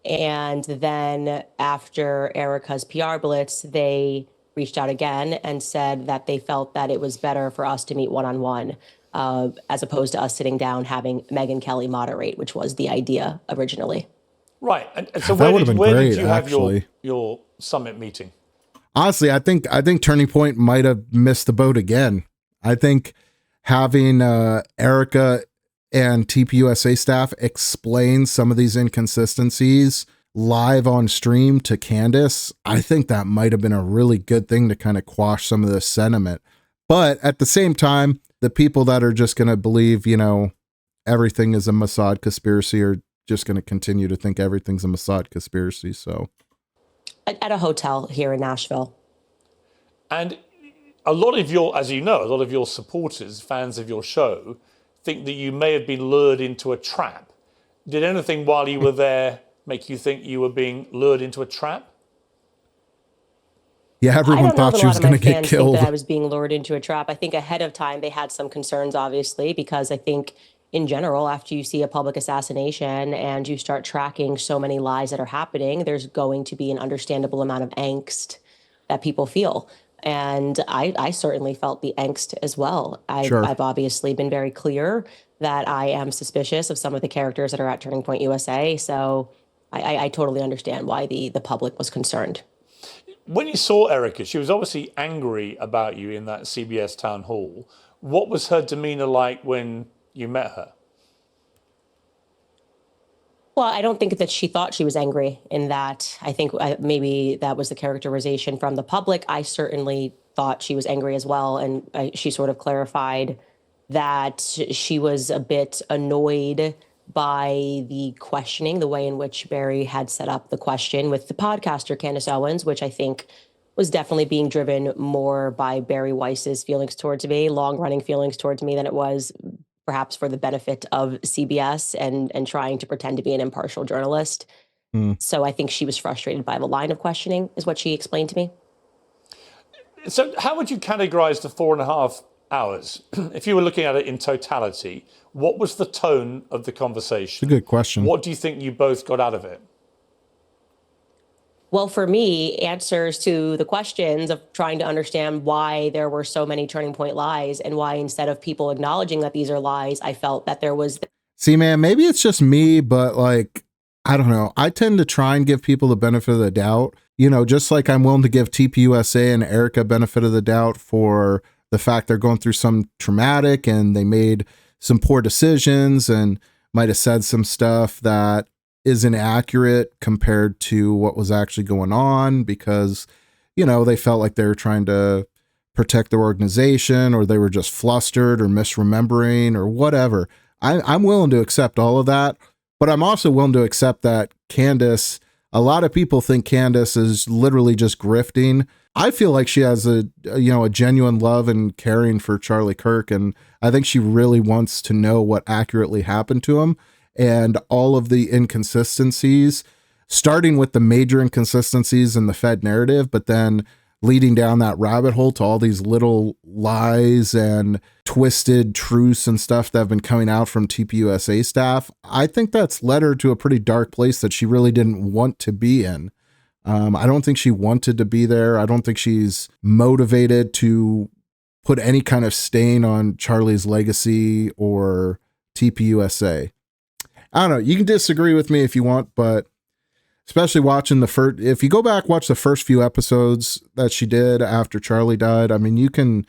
And then after Erica's PR blitz, they reached out again and said that they felt that it was better for us to meet one-on-one as opposed to us sitting down having Megyn Kelly moderate, which was the idea originally. Right. And so where did you have your summit meeting? Honestly, I think Turning Point might have missed the boat again. I think having Erica and TPUSA staff explain some of these inconsistencies live on stream to Candace, I think that might have been a really good thing to kind of quash some of this sentiment. But at the same time, the people that are just going to believe, everything is a Mossad conspiracy are just going to continue to think everything's a Mossad conspiracy. So at a hotel here in Nashville. And a lot of your supporters, fans of your show, think that you may have been lured into a trap. Did anything while you were there make you think you were being lured into a trap? Yeah, everyone thought she was going to get killed. That I was being lured into a trap. I think ahead of time they had some concerns, obviously, because I think in general, after you see a public assassination and you start tracking so many lies that are happening, there's going to be an understandable amount of angst that people feel. And I certainly felt the angst as well. I've obviously been very clear that I am suspicious of some of the characters that are at Turning Point USA. So I totally understand why the public was concerned. When you saw Erica, she was obviously angry about you in that CBS town hall. What was her demeanor like when you met her? Well, I don't think that she thought she was angry in that. I think maybe that was the characterization from the public. I certainly thought she was angry as well. And she sort of clarified that she was a bit annoyed by the questioning, the way in which Barry had set up the question with the podcaster, Candace Owens, which I think was definitely being driven more by Barry Weiss's feelings towards me, long-running feelings towards me, than it was perhaps for the benefit of CBS and trying to pretend to be an impartial journalist. So I think she was frustrated by the line of questioning, is what she explained to me. So how would you categorize the 4.5 hours? If you were looking at it in totality, what was the tone of the conversation? It's a good question. What do you think you both got out of it? Well, for me, answers to the questions of trying to understand why there were so many turning point lies and why instead of people acknowledging that these are lies, I felt that there was... See, man, maybe it's just me, but like, I don't know. I tend to try and give people the benefit of the doubt, you know, just like I'm willing to give TPUSA and Erica benefit of the doubt for the fact they're going through some traumatic and they made some poor decisions and might have said some stuff that isn't accurate compared to what was actually going on because, you know, they felt like they were trying to protect their organization or they were just flustered or misremembering or whatever. I'm willing to accept all of that, but I'm also willing to accept that Candace, a lot of people think Candace is literally just grifting. I feel like she has a genuine love and caring for Charlie Kirk. And I think she really wants to know what accurately happened to him. And all of the inconsistencies, starting with the major inconsistencies in the Fed narrative, but then leading down that rabbit hole to all these little lies and twisted truths and stuff that have been coming out from TPUSA staff. I think that's led her to a pretty dark place that she really didn't want to be in. I don't think she wanted to be there. I don't think she's motivated to put any kind of stain on Charlie's legacy or TPUSA. I don't know. You can disagree with me if you want, but especially watching the first, if you go back, watch the first few episodes that she did after Charlie died. I mean, you can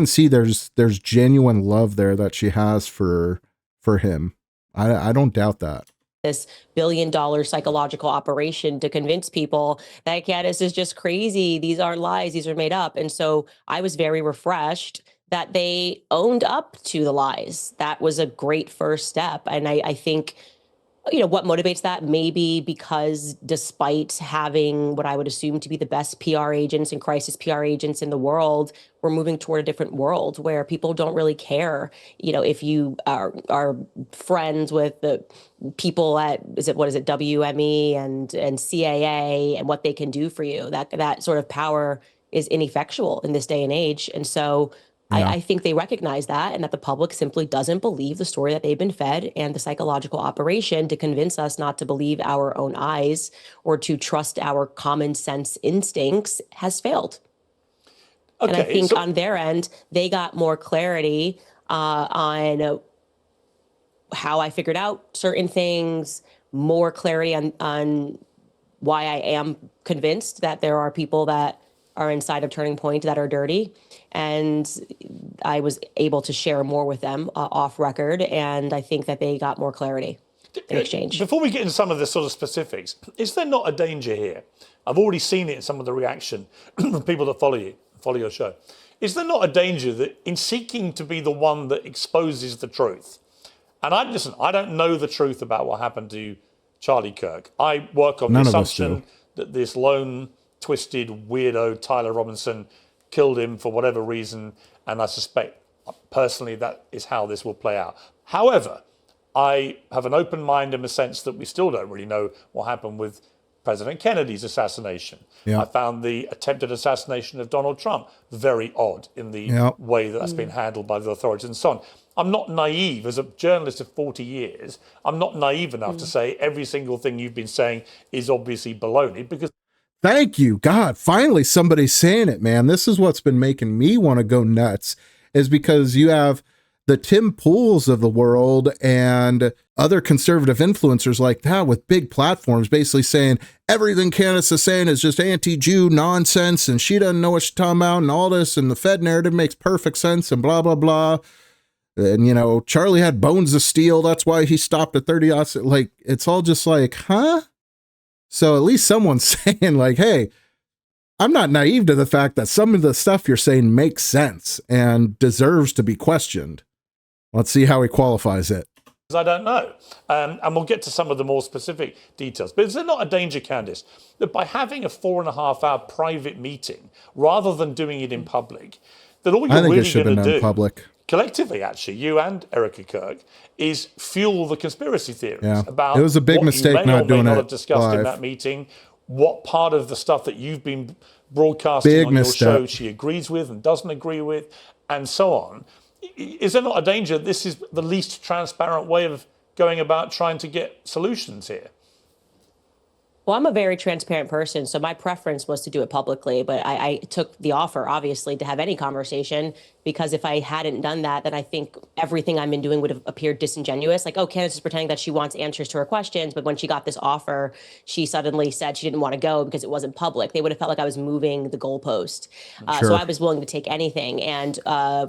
see there's genuine love there that she has for him. I don't doubt that. This $1 billion psychological operation to convince people that Candace is just crazy. These aren't lies. These are made up. And so I was very refreshed that they owned up to the lies. That was a great first step. And I think, you know, what motivates that? Maybe because despite having what I would assume to be the best PR agents and crisis PR agents in the world, we're moving toward a different world where people don't really care, you know, if you are friends with the people at, WME and CAA and what they can do for you. That sort of power is ineffectual in this day and age. And so yeah. I think they recognize that and that the public simply doesn't believe the story that they've been fed, and the psychological operation to convince us not to believe our own eyes or to trust our common sense instincts has failed. Okay, and I think on their end, they got more clarity on how I figured out certain things, more clarity on why I am convinced that there are people that are inside of Turning Point that are dirty. And I was able to share more with them off record. And I think that they got more clarity in exchange. Before we get into some of the sort of specifics, is there not a danger here? I've already seen it in some of the reaction from people that follow your show. Is there not a danger that in seeking to be the one that exposes the truth, and I don't know the truth about what happened to Charlie Kirk. I work on the assumption that this lone, twisted weirdo Tyler Robinson killed him for whatever reason, and I suspect personally that is how this will play out. However, I have an open mind in the sense that we still don't really know what happened with President Kennedy's assassination. Yeah. I found the attempted assassination of Donald Trump very odd in the way that that's been handled by the authorities and so on. I'm not naive. As a journalist of 40 years, I'm not naive enough to say every single thing you've been saying is obviously baloney, because... Thank you, God. Finally, somebody's saying it, man. This is what's been making me want to go nuts, is because you have the Tim Pools of the world and other conservative influencers like that with big platforms basically saying everything Candace is saying is just anti-Jew nonsense and she doesn't know what she's talking about and all this, and the Fed narrative makes perfect sense and blah, blah, blah. And, Charlie had bones of steel. That's why he stopped at 30. Like, it's all just like, huh? So at least someone's saying like, hey, I'm not naive to the fact that some of the stuff you're saying makes sense and deserves to be questioned. Let's see how he qualifies it. I don't know. And we'll get to some of the more specific details. But is there not a danger, Candace, that by having a 4.5-hour private meeting, rather than doing it in public, that all you're really going to do, public. collectively actually, you and Erica Kirk, is fuel the conspiracy theories about it was a big mistake not doing it have discussed live. in that meeting, what part of the stuff that you've been broadcasting on your show she agrees with and doesn't agree with, and so on. Is there not a danger this is the least transparent way of going about trying to get solutions here? Well, I'm a very transparent person, so my preference was to do it publicly, but I took the offer, obviously, to have any conversation, because if I hadn't done that, then I think everything I've been doing would have appeared disingenuous. Like, oh, Candace is pretending that she wants answers to her questions, but when she got this offer, she suddenly said she didn't want to go because it wasn't public. They would have felt like I was moving the goalpost. Sure. So I was willing to take anything. And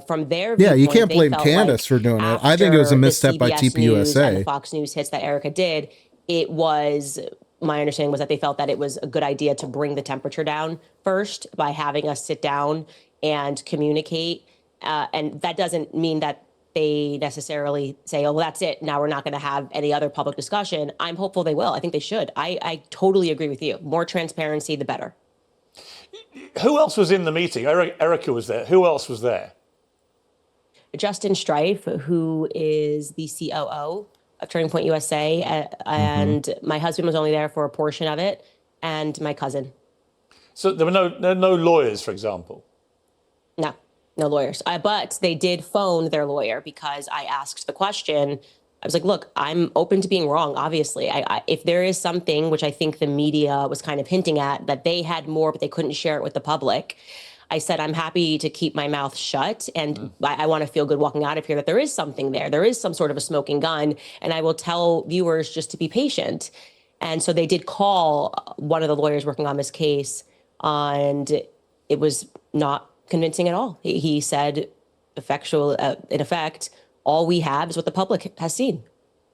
from their viewpoint, you can't blame Candace for doing it. I think it was a misstep by TPUSA. And the Fox News hits that Erica did, it was... My understanding was that they felt that it was a good idea to bring the temperature down first by having us sit down and communicate. And that doesn't mean that they necessarily say, oh, well, that's it. Now we're not going to have any other public discussion. I'm hopeful they will. I think they should. I totally agree with you. More transparency, the better. Who else was in the meeting? Erica was there. Who else was there? Justin Strife, who is the COO of Turning Point USA, and my husband was only there for a portion of it, and my cousin. So there were no lawyers, for example? No lawyers. But they did phone their lawyer because I asked the question. I was like, look, I'm open to being wrong, obviously. If there is something, which I think the media was kind of hinting at, that they had more, but they couldn't share it with the public, I said, I'm happy to keep my mouth shut, and I want to feel good walking out of here that there is something there. There is some sort of a smoking gun, and I will tell viewers just to be patient. And so they did call one of the lawyers working on this case, and it was not convincing at all. He said, in effect, all we have is what the public has seen,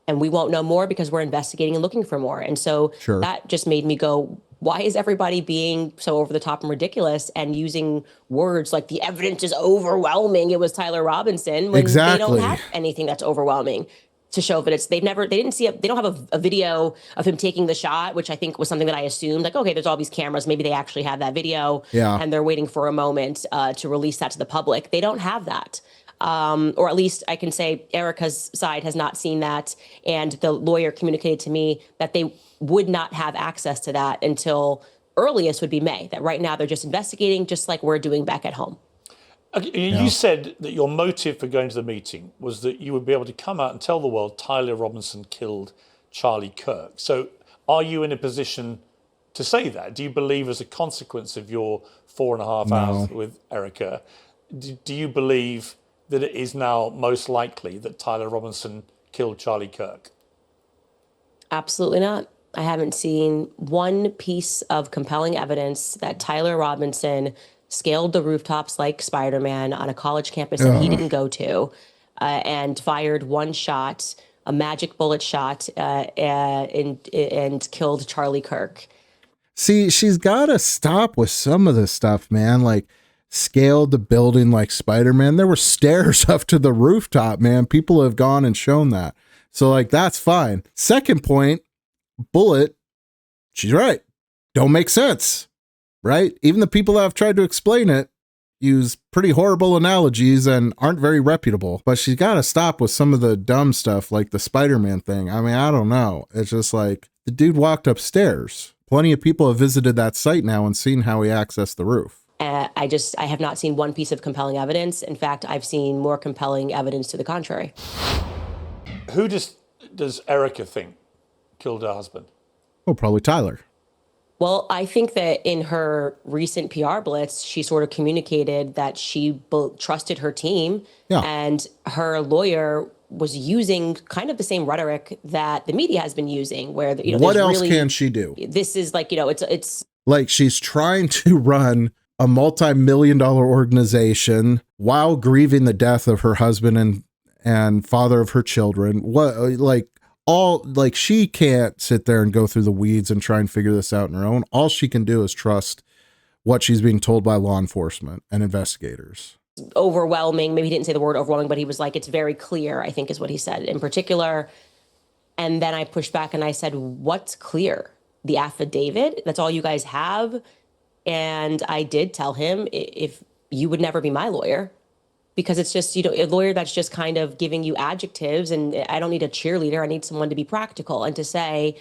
and we won't know more because we're investigating and looking for more. And so that just made me go, why is everybody being so over the top and ridiculous and using words like the evidence is overwhelming? It was Tyler Robinson, when they don't have anything that's overwhelming to show that they don't have a video of him taking the shot, which I think was something that I assumed, like, okay, there's all these cameras. Maybe they actually have that video and they're waiting for a moment to release that to the public. They don't have that. Or at least I can say Erica's side has not seen that. And the lawyer communicated to me that they would not have access to that until earliest would be May. That right now they're just investigating, just like we're doing back at home. Okay, you said that your motive for going to the meeting was that you would be able to come out and tell the world Tyler Robinson killed Charlie Kirk. So are you in a position to say that? Do you believe, as a consequence of your 4.5 hours with Erica, do you believe that it is now most likely that Tyler Robinson killed Charlie Kirk? Absolutely not. I haven't seen one piece of compelling evidence that Tyler Robinson scaled the rooftops like Spider-Man on a college campus that he didn't go to, and fired one shot, a magic bullet shot, and killed Charlie Kirk. See, she's got to stop with some of this stuff, man. Like, scaled the building like Spider-Man. There were stairs up to the rooftop, man. People have gone and shown that. So, like, that's fine. Second point, bullet, she's right. Don't make sense, right? Even the people that have tried to explain it use pretty horrible analogies and aren't very reputable. But she's got to stop with some of the dumb stuff like the Spider-Man thing. I mean, I don't know. It's just like, the dude walked upstairs. Plenty of people have visited that site now and seen how he accessed the roof. I have not seen one piece of compelling evidence. In fact, I've seen more compelling evidence to the contrary. Who does Erica think killed her husband? Oh, probably Tyler. Well, I think that in her recent PR blitz, she sort of communicated that she trusted her team, and her lawyer was using kind of the same rhetoric that the media has been using, where, what else can she do? This is like, it's like she's trying to run a multi-million-dollar organization while grieving the death of her husband and father of her children. What, like she can't sit there and go through the weeds and try and figure this out on her own. All she can do is trust what she's being told by law enforcement and investigators. Overwhelming. Maybe he didn't say the word overwhelming, but he was like, it's very clear, I think is what he said in particular. And then I pushed back and I said, what's clear? The affidavit? That's all you guys have? And I did tell him, if you would never be my lawyer, because it's just, a lawyer that's just kind of giving you adjectives, and I don't need a cheerleader. I need someone to be practical and to say,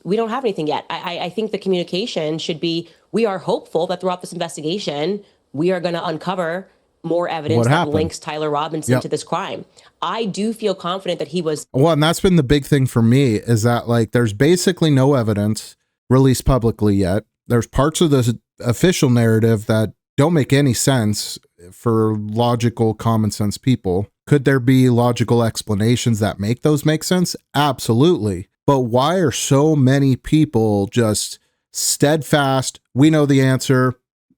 we don't have anything yet. I think the communication should be, we are hopeful that throughout this investigation, we are going to uncover more evidence that links Tyler Robinson to this crime. I do feel confident that he was. Well, and that's been the big thing for me, is that like there's basically no evidence released publicly yet. There's parts of the official narrative that don't make any sense for logical, common sense people. Could there be logical explanations that make those make sense? Absolutely. But why are so many people just steadfast? We know the answer.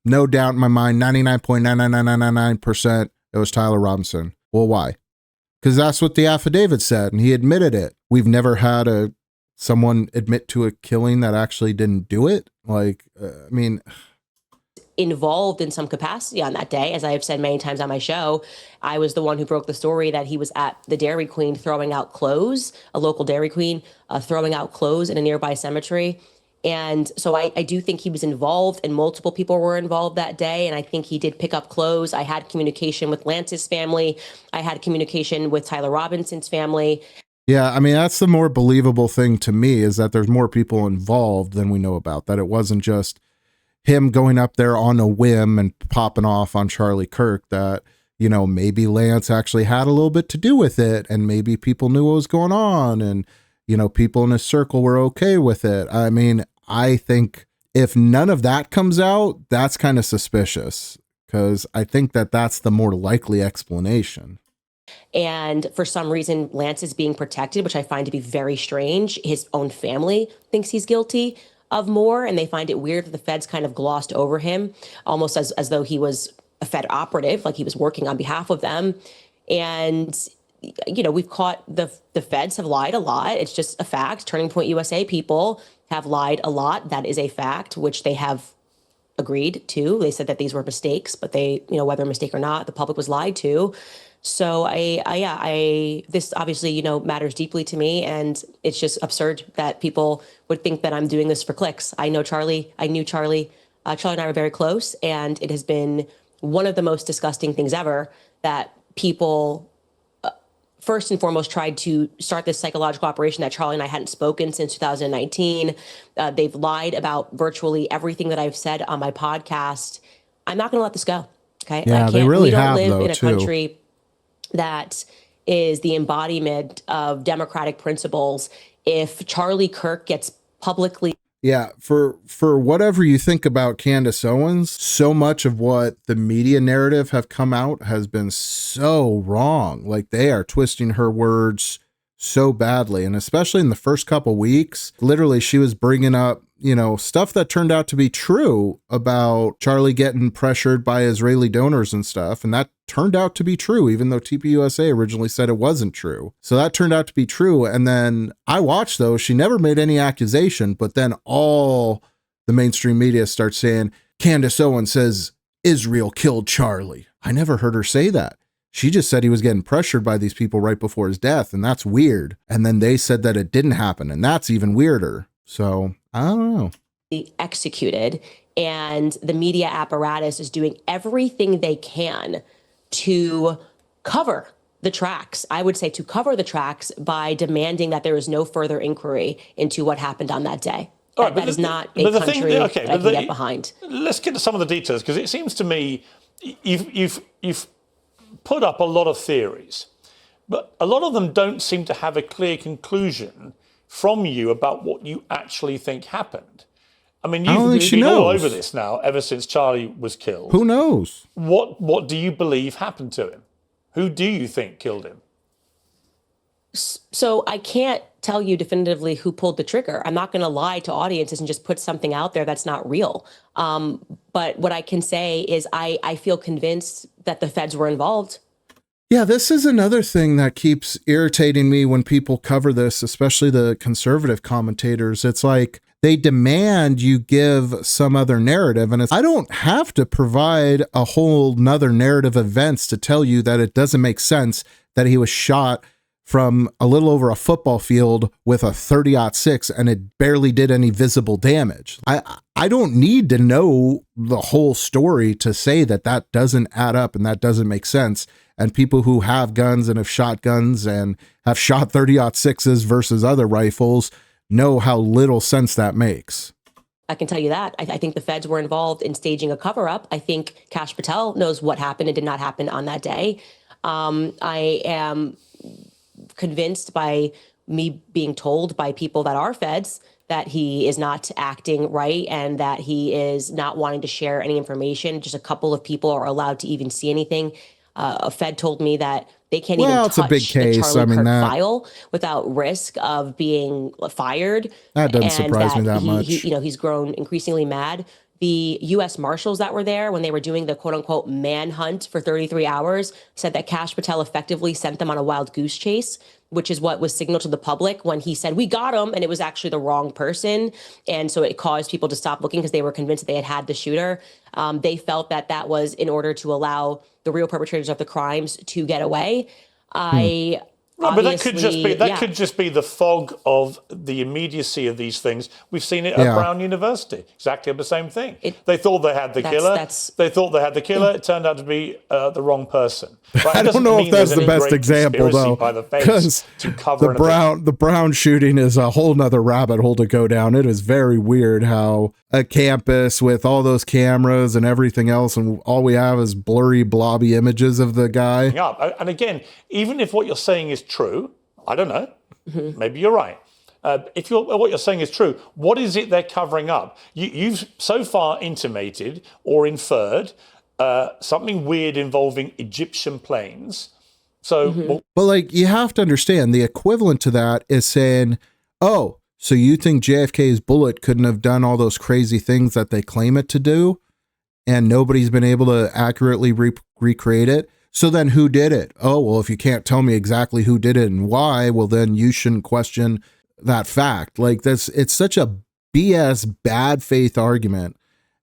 No doubt in my mind, 99.99999% it was Tyler Robinson. Well, why? Because that's what the affidavit said, and he admitted it. We've never had someone admit to a killing that actually didn't do it. Involved in some capacity on that day. As I have said many times on my show, I was the one who broke the story that he was at the Dairy Queen throwing out clothes, a local Dairy Queen, throwing out clothes in a nearby cemetery. And so I do think he was involved, and multiple people were involved that day. And I think he did pick up clothes. I had communication with Lance's family. I had communication with Tyler Robinson's family. Yeah, I mean, that's the more believable thing to me, is that there's more people involved than we know about, that it wasn't just him going up there on a whim and popping off on Charlie Kirk, that, maybe Lance actually had a little bit to do with it, and maybe people knew what was going on, and, people in his circle were okay with it. I mean, I think if none of that comes out, that's kind of suspicious, because I think that that's the more likely explanation. And for some reason, Lance is being protected, which I find to be very strange. His own family thinks he's guilty of more, and they find it weird that the feds kind of glossed over him, almost as though he was a Fed operative, like he was working on behalf of them. And, we've caught the feds have lied a lot. It's just a fact. Turning Point USA people have lied a lot. That is a fact, which they have agreed to. They said that these were mistakes, but they, whether a mistake or not, the public was lied to. So this obviously, matters deeply to me, and it's just absurd that people would think that I'm doing this for clicks. I know Charlie. I knew Charlie. Charlie and I were very close, and it has been one of the most disgusting things ever that people, first and foremost, tried to start this psychological operation that Charlie and I hadn't spoken since 2019. They've lied about virtually everything that I've said on my podcast. I'm not going to let this go. Okay. Yeah, they really have, we don't live in a too. country that is the embodiment of democratic principles. If Charlie Kirk gets publicly. Yeah, for whatever you think about Candace Owens, so much of what the media narrative have come out has been so wrong. Like, they are twisting her words so badly. And especially in the first couple weeks, literally she was bringing up, stuff that turned out to be true about Charlie getting pressured by Israeli donors and stuff. And that turned out to be true, even though TPUSA originally said it wasn't true. So that turned out to be true. And then I watched those. She never made any accusation, but then all the mainstream media starts saying, Candace Owens says Israel killed Charlie. I never heard her say that. She just said he was getting pressured by these people right before his death, and that's weird. And then they said that it didn't happen, and that's even weirder. So I don't know. Executed, and the media apparatus is doing everything they can to cover the tracks. I would say to cover the tracks by demanding that there is no further inquiry into what happened on that day. All right, that is not a country that I can get behind. Let's get to some of the details, because it seems to me you've put up a lot of theories, but a lot of them don't seem to have a clear conclusion from you about what you actually think happened. I mean, you've been all over this now ever since Charlie was killed. Who knows? What do you believe happened to him? Who do you think killed him? So I can't tell you definitively who pulled the trigger. I'm not going to lie to audiences and just put something out there that's not real. But what I can say is I feel convinced that the feds were involved. Yeah, this is another thing that keeps irritating me when people cover this, especially the conservative commentators. It's like they demand you give some other narrative, and I don't have to provide a whole nother narrative of events to tell you that it doesn't make sense that he was shot from a little over a football field with a 30-06 and it barely did any visible damage. I don't need to know the whole story to say that that doesn't add up and that doesn't make sense. And people who have guns and have shot guns and have shot 30-06s versus other rifles know how little sense that makes. I can tell you that. I think the feds were involved in staging a cover-up. I think Kash Patel knows what happened and did not happen on that day. I am convinced by me being told by people that are feds that he is not acting right and that he is not wanting to share any information. Just a couple of people are allowed to even see anything. A Fed told me that they can't even touch a big case. the Charlie Kirk file without risk of being fired. That doesn't surprise me that much. He's grown increasingly mad. The U.S. Marshals that were there when they were doing the quote-unquote manhunt for 33 hours said that Kash Patel effectively sent them on a wild goose chase, which is what was signaled to the public when he said, we got him, and it was actually the wrong person. And so it caused people to stop looking because they were convinced that they had the shooter. They felt that that was in order to allow the real perpetrators of the crimes to get away. No, but that could just be the fog of the immediacy of these things. We've seen it at Brown University. Exactly the same thing. They thought they had the killer. It turned out to be the wrong person. Right? I don't know if that's the best example, though, because the Brown shooting is a whole nother rabbit hole to go down. It is very weird how a campus with all those cameras and everything else, and all we have is blurry, blobby images of the guy. Yeah, and again, even if what you're saying is true, I don't know, maybe you're right. If what you're saying is true, what is it they're covering up? You've so far intimated or inferred something weird involving Egyptian planes. So, but like, you have to understand the equivalent to that is saying, oh, so you think JFK's bullet couldn't have done all those crazy things that they claim it to do, and nobody's been able to accurately recreate it? So then who did it? Oh, well, if you can't tell me exactly who did it and why, well, then you shouldn't question that fact. Like this, it's such a BS bad faith argument.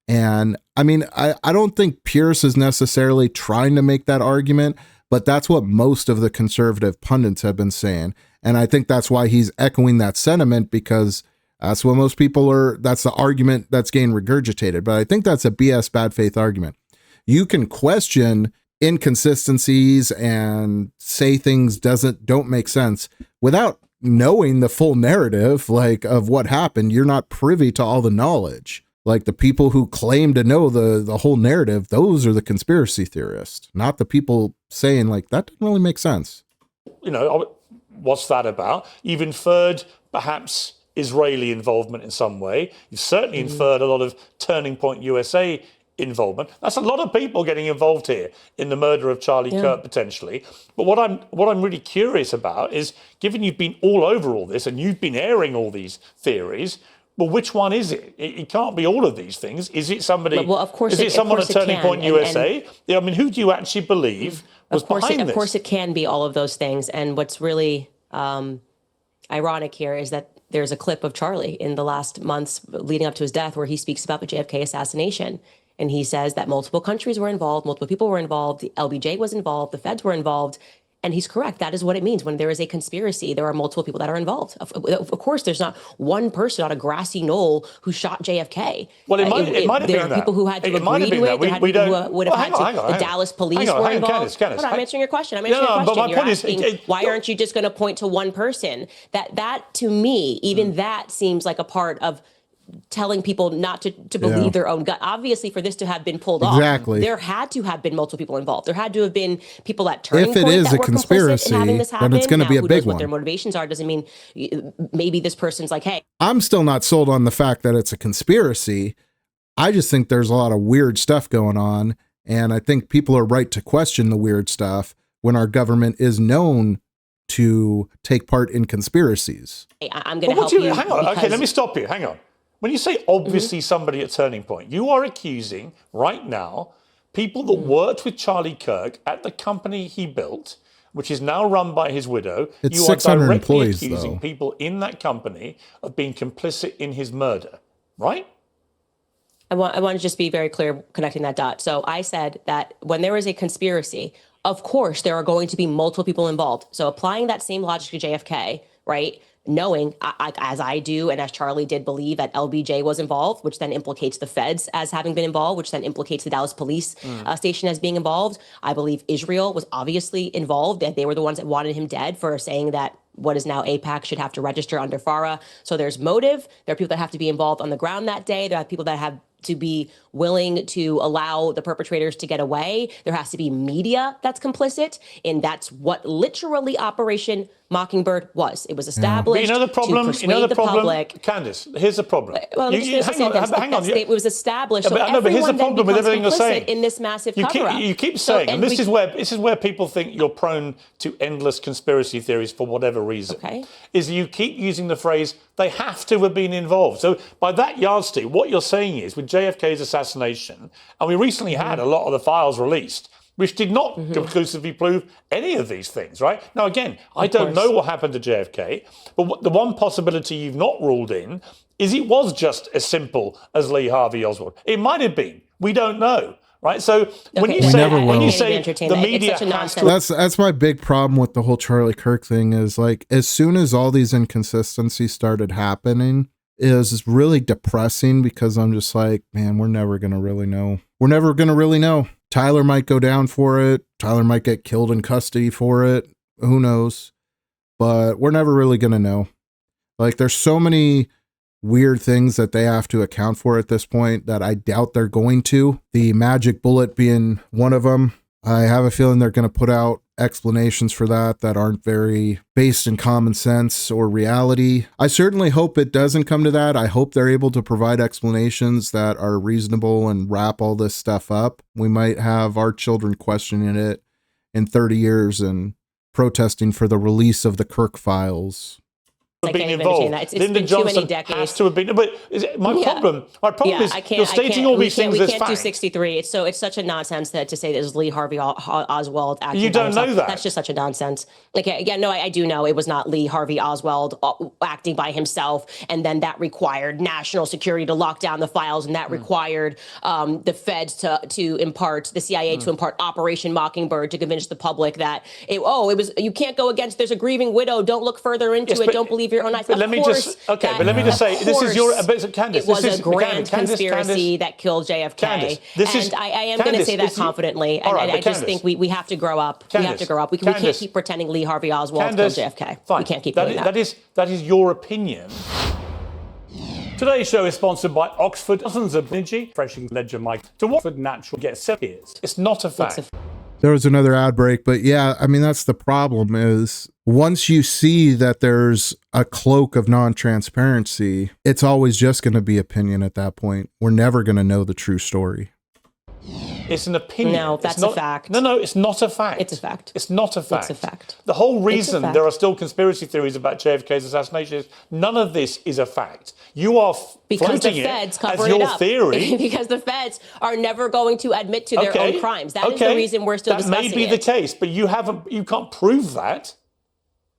And I mean, I don't think Pierce is necessarily trying to make that argument, but that's what most of the conservative pundits have been saying. And I think that's why he's echoing that sentiment, because that's what most people are, that's the argument that's getting regurgitated. But I think that's a BS bad faith argument. You can question inconsistencies and say things don't make sense without knowing the full narrative, like, of what happened. You're not privy to all the knowledge. Like, the people who claim to know the whole narrative, those are the conspiracy theorists, not the people saying, like, that doesn't really make sense. What's that about? You've inferred perhaps Israeli involvement in some way. You've certainly inferred a lot of Turning Point USA involvement. That's a lot of people getting involved here in the murder of Charlie Kirk, potentially. But what I'm really curious about is, given you've been all over all this and you've been airing all these theories, well, which one is it? It can't be all of these things. Is it somebody? Well, of course, is it someone at Turning Point USA? I mean, who do you actually believe was behind this? Of course, it can be all of those things. And what's really ironic here is that there's a clip of Charlie in the last months leading up to his death where he speaks about the JFK assassination. And he says that multiple countries were involved, multiple people were involved, the LBJ was involved, the feds were involved. And he's correct. That is what it means. When there is a conspiracy, there are multiple people that are involved. Of course, there's not one person on a grassy knoll who shot JFK. Well, it might have been that. There are people who had to agree to it. There had people who would have had to. The Dallas police were involved. Candace, I'm answering your question. I'm answering your question. But my point is, why aren't you just going to point to one person? That to me, even that seems like a part of telling people not to believe their own gut. Obviously, for this to have been pulled off, there had to have been multiple people involved. There had to have been people at Turning Point that were complicit in having this happen. Then it's going to be a big one. What their motivations are doesn't mean maybe this person's like, hey. I'm still not sold on the fact that it's a conspiracy. I just think there's a lot of weird stuff going on, and I think people are right to question the weird stuff when our government is known to take part in conspiracies. I'm going to help you. Hang on. Okay, let me stop you. Hang on. When you say obviously somebody at Turning Point, you are accusing right now people that worked with Charlie Kirk at the company he built, which is now run by his widow. It's you 600 are directly employees, accusing though. people in that company of being complicit in his murder, right? I want to just be very clear connecting that dot. So I said that when there is a conspiracy, of course, there are going to be multiple people involved. So applying that same logic to JFK, right? Knowing, as I do, and as Charlie did believe that LBJ was involved, which then implicates the feds as having been involved, which then implicates the Dallas police station as being involved. I believe Israel was obviously involved, that they were the ones that wanted him dead for saying that what is now AIPAC should have to register under FARA. So there's motive. There are people that have to be involved on the ground that day. There are people that have to be willing to allow the perpetrators to get away. There has to be media that's complicit, and that's what literally Operation Mockingbird was. It was established to persuade the public. Candace, here's the problem. Well, hang on. It was established. So but here's the problem with everything you're saying. In this massive cover-up. You keep saying, and this is where people think you're prone to endless conspiracy theories for whatever reason. Okay. Is you keep using the phrase they have to have been involved. So by that yardstick, what you're saying is with JFK's assassination, and we recently had a lot of the files released, which did not conclusively prove any of these things, right? Now, again, I don't know what happened to JFK, but the one possibility you've not ruled in is it was just as simple as Lee Harvey Oswald. It might have been. We don't know, right? So when you say the media has to... That's my big problem with the whole Charlie Kirk thing is, like, as soon as all these inconsistencies started happening, it was really depressing because I'm just like, man, we're never going to really know. We're never going to really know. Tyler might go down for it. Tyler might get killed in custody for it. Who knows? But we're never really going to know. Like, there's so many weird things that they have to account for at this point that I doubt they're going to. The magic bullet being one of them. I have a feeling they're going to put out explanations for that aren't very based in common sense or reality. I certainly hope it doesn't come to that. I hope they're able to provide explanations that are reasonable and wrap all this stuff up. We might have our children questioning it in 30 years and protesting for the release of the Kirk files. Been involved. It's Lyndon been Johnson too many decades. has to have been. But my problem is you're stating all these things as facts. We can't do 63. It's such a nonsense to say that it was Lee Harvey Oswald acting. You don't know that. That's just such a nonsense. I do know it was not Lee Harvey Oswald acting by himself, and then that required national security to lock down the files, and that required the feds to impart, the CIA to impart Operation Mockingbird to convince the public that it was, you can't go against, there's a grieving widow, don't look further into it, don't believe your own eyes. But let me just say, this is your, Candace. It was a grand conspiracy that killed JFK. I am going to say that confidently. And I just think we have to grow up. We have to grow up. We can't keep pretending Lee Harvey Oswald killed JFK. Fine. We can't keep doing that. That is your opinion. Today's show is sponsored by Oxford. Dozens of energy, freshing ledger mic to Oxford Natural get 7 years. It's not a fact. There was another ad break, but yeah, I mean, that's the problem is once you see that there's a cloak of non-transparency, it's always just going to be opinion at that point. We're never going to know the true story. It's an opinion. No, that's a fact. No, it's not a fact. It's a fact. It's not a fact. It's a fact. The whole reason there are still conspiracy theories about JFK's assassination is none of this is a fact. You are floating it as your theory. Because the feds are never going to admit to their own crimes. That is the reason we're still discussing it. That may be the case, but you can't prove that.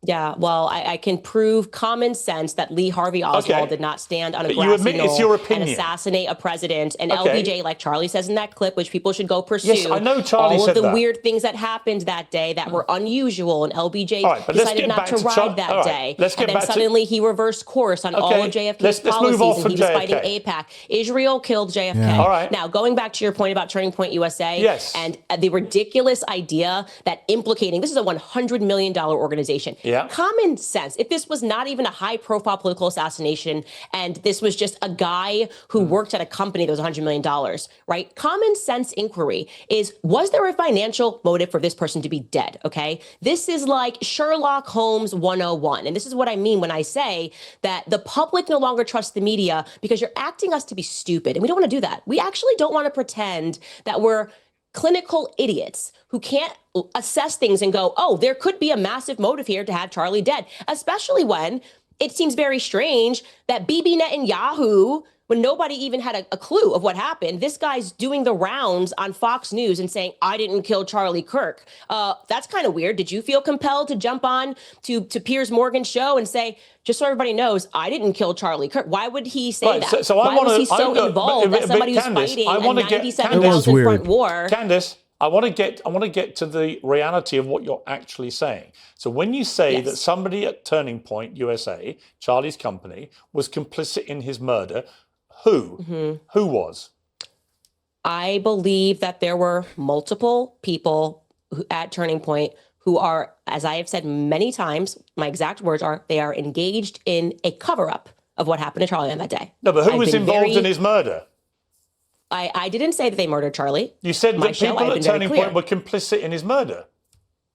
Yeah, well, I can prove common sense that Lee Harvey Oswald did not stand on a grassy knoll and assassinate a president. And LBJ, like Charlie says in that clip, which people should go pursue. Yes, I know Charlie all said of the that. weird things that happened that day that were unusual, and LBJ decided not to ride that day. And then suddenly he reversed course on all of JFK's policies, and he was fighting AIPAC. Israel killed JFK. Yeah. All right. Now, going back to your point about Turning Point USA and the ridiculous idea that implicating, this is a $100 million organization. Yeah. Common sense. If this was not even a high-profile political assassination and this was just a guy who worked at a company that was $100 million, right? Common sense inquiry is, was there a financial motive for this person to be dead, okay? This is like Sherlock Holmes 101. And this is what I mean when I say that the public no longer trusts the media because you're acting us to be stupid. And we don't want to do that. We actually don't want to pretend that we're clinical idiots who can't assess things and go, oh, there could be a massive motive here to have Charlie dead, especially when it seems very strange that Bibi Netanyahu, when nobody even had a clue of what happened. This guy's doing the rounds on Fox News and saying, I didn't kill Charlie Kirk. That's kind of weird. Did you feel compelled to jump on to Piers Morgan's show and say, just so everybody knows, I didn't kill Charlie Kirk? Why would he say that? So Why was he so involved as somebody who's fighting a 97,000 front war? Candace, I want to get to the reality of what you're actually saying. So when you say that somebody at Turning Point USA, Charlie's company, was complicit in his murder, who was? I believe that there were multiple people at Turning Point who are, as I have said many times, my exact words are, they are engaged in a cover-up of what happened to Charlie on that day. No, but who was involved in his murder? I didn't say that they murdered Charlie. You said that people at Turning Point were complicit in his murder.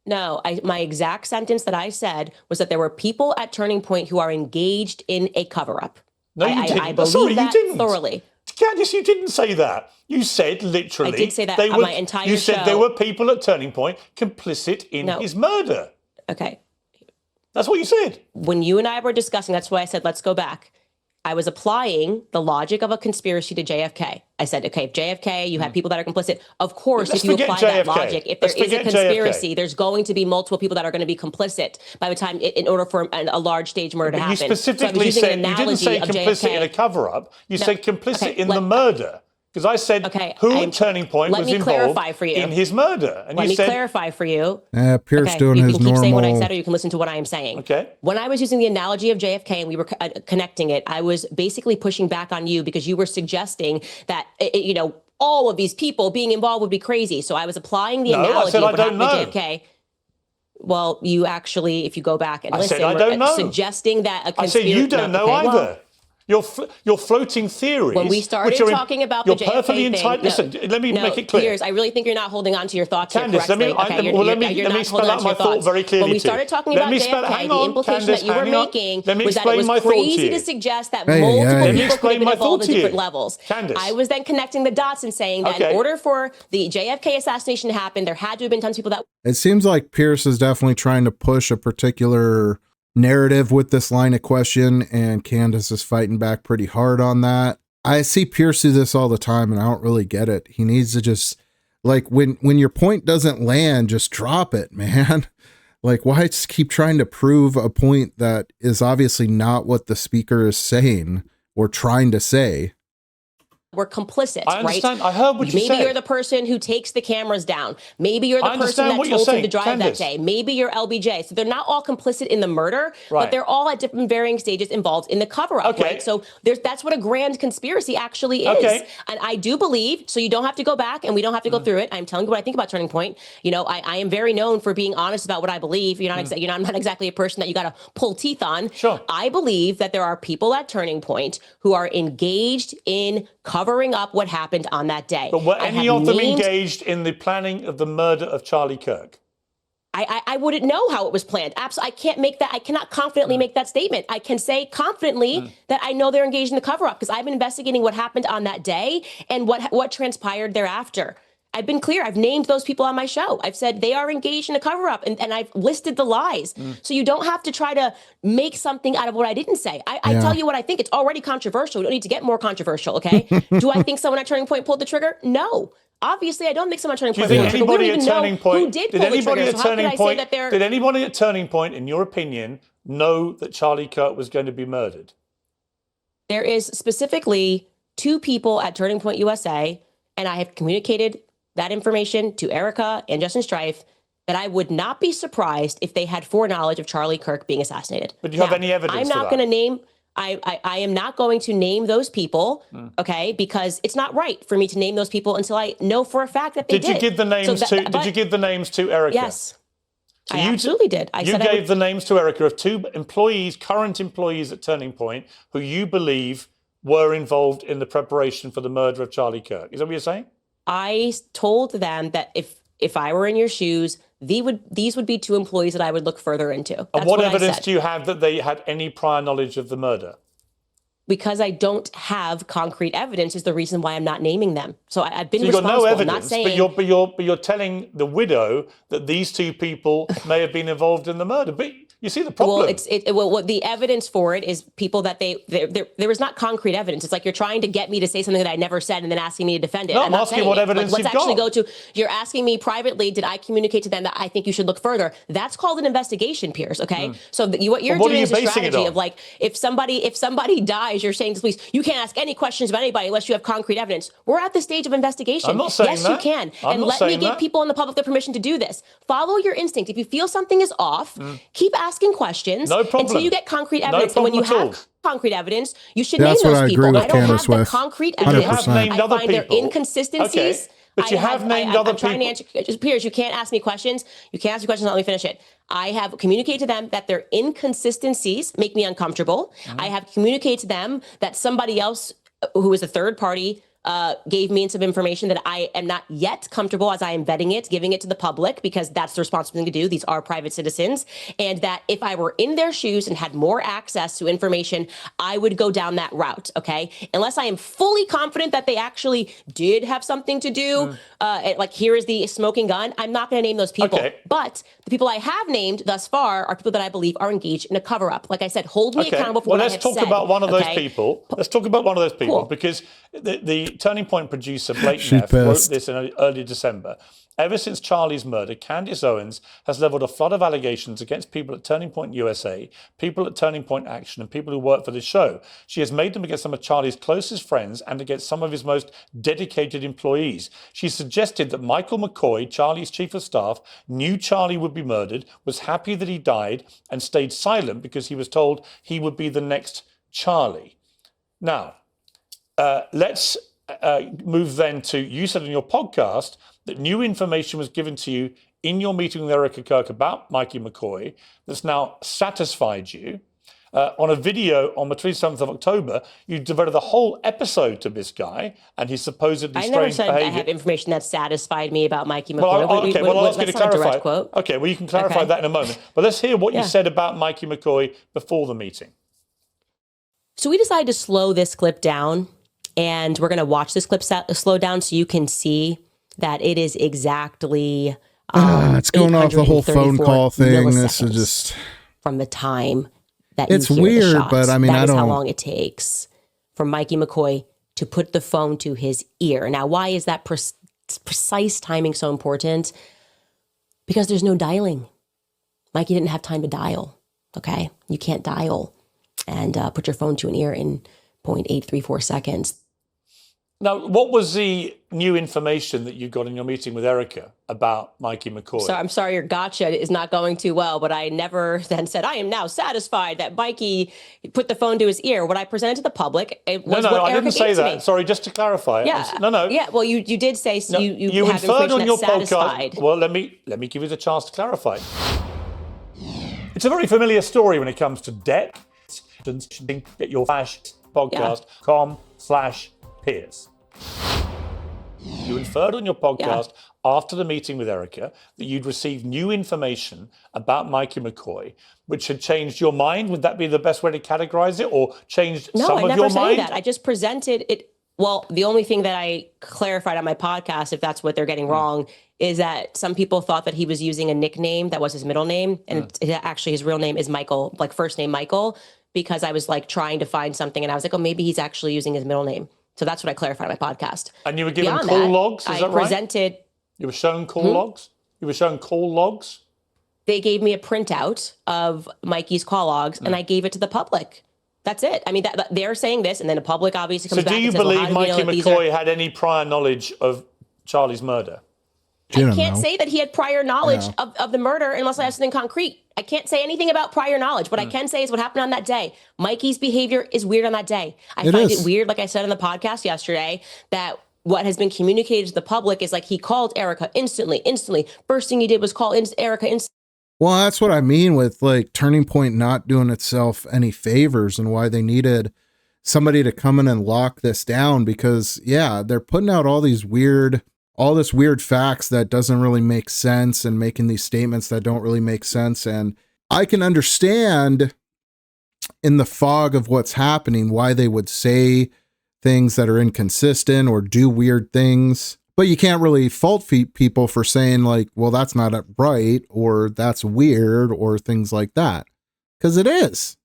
No, my exact sentence that I said was that there were people at Turning Point who are engaged in a cover-up. No, you didn't. I believe that thoroughly. Candace, you didn't say that. You said literally. I did say that on my entire show. You said there were people at Turning Point complicit in his murder. Okay. That's what you said. When you and I were discussing, that's why I said, let's go back. I was applying the logic of a conspiracy to JFK. I said, okay, if JFK, you have people that are complicit. Of course, if you apply that logic, if there is a conspiracy, there's going to be multiple people that are going to be complicit by the time, in order for a large stage murder to happen. You specifically said, you didn't say complicit in a cover-up. You said complicit in the murder. Because I said, who at Turning Point was involved in his murder? And let you me clarify for you. Pierce doing his normal. You can keep saying what I said, or you can listen to what I am saying. Okay. When I was using the analogy of JFK and we were connecting it, I was basically pushing back on you because you were suggesting that, all of these people being involved would be crazy. So I was applying the analogy of what happened to JFK. Well, you actually, if you go back and listen, were suggesting that a conspiracy. I said you don't know either. You're floating theories. When we started talking about the JFK thing, listen, let me make it clear. Piers, I really think you're not holding on to your thoughts Candace, here correctly. Let me spell out my thought very clearly. When we started talking about JFK, the implication that you were making was that it was crazy to suggest that multiple people could have been involved at different levels. I was then connecting the dots and saying that in order for the JFK assassination to happen, there had to have been tons of people that... It seems like Pierce is definitely trying to push a particular narrative with this line of question, and Candace is fighting back pretty hard on that. I see Pierce do this all the time, and I don't really get it. He needs to just, like, when your point doesn't land, just drop it, man. Like, why just keep trying to prove a point that is obviously not what the speaker is saying or trying to say? We're complicit, I understand. Right? I heard what you said. Maybe you're the person who takes the cameras down. Maybe you're the person that told him to drive that day. Maybe you're LBJ. So they're not all complicit in the murder, but they're all at different varying stages involved in the cover-up, right? So that's what a grand conspiracy actually is. And I do believe, so you don't have to go back and we don't have to go through it. I'm telling you what I think about Turning Point. I am very known for being honest about what I believe. I'm not exactly a person that you got to pull teeth on. Sure. I believe that there are people at Turning Point who are engaged in covering up what happened on that day. But were any of them engaged in the planning of the murder of Charlie Kirk? I wouldn't know how it was planned. Absolutely, I can't make that. I cannot confidently make that statement. I can say confidently that I know they're engaged in the cover-up because I've been investigating what happened on that day and what transpired thereafter. I've been clear. I've named those people on my show. I've said they are engaged in a cover-up, and I've listed the lies. So you don't have to try to make something out of what I didn't say. I tell you what I think. It's already controversial. We don't need to get more controversial, okay? Do I think someone at Turning Point pulled the trigger? No. Obviously, I don't think someone at Turning Point pulled the trigger. We don't even know who did pull the trigger. So how could I say that they're... Did anybody at Turning Point, in your opinion, know that Charlie Kirk was going to be murdered? There is specifically 2 people at Turning Point USA, and I have communicated that information to Erica and Justin Strife, that I would not be surprised if they had foreknowledge of Charlie Kirk being assassinated. But do you have any evidence I'm not going to name... I am not going to name those people, okay, because it's not right for me to name those people until I know for a fact that they did. Did you give the names Did you give the names to Erica? Yes, so I absolutely did. You gave the names to Erica of 2 employees, current employees at Turning Point, who you believe were involved in the preparation for the murder of Charlie Kirk. Is that what you're saying? I told them that if I were in your shoes, these would be 2 employees that I would look further into. That's and what evidence do you have that they had any prior knowledge of the murder? Because I don't have concrete evidence is the reason why I'm not naming them. So I've been responsible. You've got no evidence, I'm not saying... but you're telling the widow that these 2 people may have been involved in the murder. But You see the problem. Well, what the evidence for it is people that there is not concrete evidence. It's like you're trying to get me to say something that I never said and then asking me to defend it. No, I'm asking what evidence let's you've actually got. go to, you're asking me privately, did I communicate to them that I think you should look further? That's called an investigation, Piers, okay? So what you're doing is a strategy of like, if somebody dies, you're saying to the police, you can't ask any questions about anybody unless you have concrete evidence. We're at the stage of investigation. I'm not saying yes, that. you can. I'm and not let saying me give that. people in the public the permission to do this. Follow your instinct. If you feel something is off, keep asking questions. No problem. Until you get concrete evidence. And when you have concrete evidence, you should That's name what those I people. agree with I don't Candace have the with. concrete 100%. evidence. You have named I other find their people. inconsistencies. Okay. But you have named other I'm trying to people. answer, Piers, you can't ask me questions. You can't ask me questions. Let me finish it. I have communicated to them that their inconsistencies make me uncomfortable. I have communicated to them that somebody else who is a third party gave me some information that I am not yet comfortable as I am vetting it, giving it to the public, because that's the responsible thing to do. These are private citizens. And that if I were in their shoes and had more access to information, I would go down that route, okay? Unless I am fully confident that they actually did have something to do, like here is the smoking gun, I'm not going to name those people. Okay. But the people I have named thus far are people that I believe are engaged in a cover-up. Like I said, hold me accountable for what I have said. Let's talk about one of those people. Let's talk about one of those people, Cool. because the Turning Point producer, Blake Neff, wrote this in early December. Ever since Charlie's murder, Candace Owens has leveled a flood of allegations against people at Turning Point USA, people at Turning Point Action, and people who work for this show. She has made them against some of Charlie's closest friends and against some of his most dedicated employees. She suggested that Michael McCoy, Charlie's chief of staff, knew Charlie would be murdered, was happy that he died, and stayed silent because he was told he would be the next Charlie. Now, let's move then to, you said in your podcast that new information was given to you in your meeting with Erica Kirk about Mikey McCoy that's now satisfied you. On a video on the 27th of October, you devoted a whole episode to this guy and his supposedly strange behavior. I never said I have information that satisfied me about Mikey McCoy. I'll ask you to clarify. Quote. Okay, well, you can clarify that in a moment. But let's hear what you said about Mikey McCoy before the meeting. So we decided to slow this clip down, and we're going to watch this clip slow down so you can see that it is exactly it's going off the whole phone call thing. This is just from the time that it's you hear weird, the shots. but I mean, that I is don't. how long it takes for Mikey McCoy to put the phone to his ear. Now, why is that precise timing so important? Because there's no dialing. Mikey didn't have time to dial. Okay, you can't dial and put your phone to an ear in 0.834 seconds. Now, what was the new information that you got in your meeting with Erica about Mikey McCoy? So I'm sorry your gotcha is not going too well, but I never then said, I am now satisfied that Mikey put the phone to his ear. What I presented to the public was what Erica I didn't say that. Me. Sorry, just to clarify. Yeah. No. Yeah, well, you did say you have inferred on your satisfied. podcast. Well, let me give you the chance to clarify. It's a very familiar story when it comes to debt. Get your podcast.com/Piers. You inferred on your podcast after the meeting with Erica that you'd received new information about Mikey McCoy, which had changed your mind. Would that be the best way to categorize it, or changed some of your mind? No, I never said that. I just presented it. Well, the only thing that I clarified on my podcast, if that's what they're getting wrong, is that some people thought that he was using a nickname that was his middle name, and actually his real name is Michael, like first name Michael, because I was like trying to find something, and I was like, oh, maybe he's actually using his middle name. So that's what I clarified on my podcast. And you were given call logs, is that right? I presented. You were shown call logs? You were shown call logs? They gave me a printout of Mikey's call logs, and I gave it to the public. That's it. I mean, they're saying this, and then the public obviously comes back and says, So do you believe Mikey McCoy had any prior knowledge of Charlie's murder? I can't say that he had prior knowledge of the murder unless I have something concrete. I can't say anything about prior knowledge. What I can say is what happened on that day. Mikey's behavior is weird on that day. I find it weird, like I said on the podcast yesterday, that what has been communicated to the public is like he called Erica instantly. First thing he did was call Erica instantly. Well, that's what I mean with like Turning Point not doing itself any favors, and why they needed somebody to come in and lock this down, because they're putting out all this weird facts that doesn't really make sense, and making these statements that don't really make sense. And I can understand in the fog of what's happening why they would say things that are inconsistent or do weird things. But you can't really fault people for saying like, well, that's not right, or that's weird, or things like that. Because it is.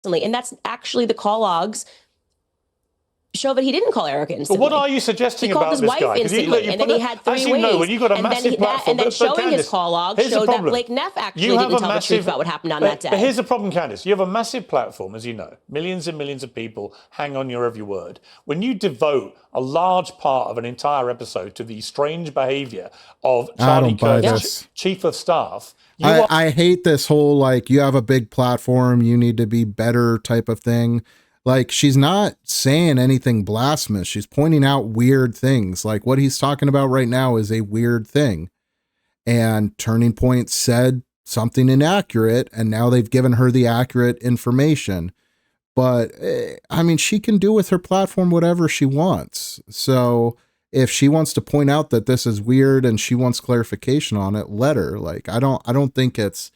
And that's actually the call logs show that he didn't call Erica instantly. But what are you suggesting about this guy? He called his wife instantly, and then he had 3 ways. As you know, when you've got a massive platform, and then showing his call logs showed that Blake Neff actually didn't tell the truth about what happened on that day. But here's the problem, Candace. You have a massive platform, as you know. Millions and millions of people hang on your every word. When you devote a large part of an entire episode to the strange behavior of Charlie Kirk's chief of staff, I hate this whole, like, you have a big platform, you need to be better type of thing. Like, she's not saying anything blasphemous. She's pointing out weird things. Like, what he's talking about right now is a weird thing. And Turning Point said something inaccurate, and now they've given her the accurate information. But, I mean, she can do with her platform whatever she wants. So if she wants to point out that this is weird and she wants clarification on it, let her. Like, I don't think it's,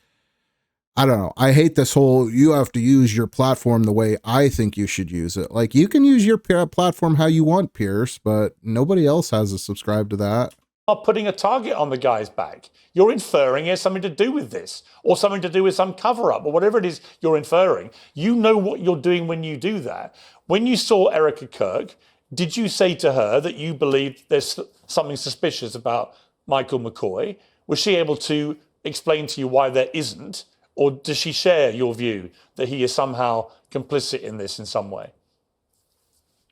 I don't know. I hate this whole, you have to use your platform the way I think you should use it. Like, you can use your platform how you want, Pierce, but nobody else has to subscribe to that. Are putting a target on the guy's back. You're inferring it has something to do with this, or something to do with some cover-up, or whatever it is you're inferring. You know what you're doing when you do that. When you saw Erica Kirk, did you say to her that you believed there's something suspicious about Michael McCoy? Was she able to explain to you why there isn't? Or does she share your view that he is somehow complicit in this in some way?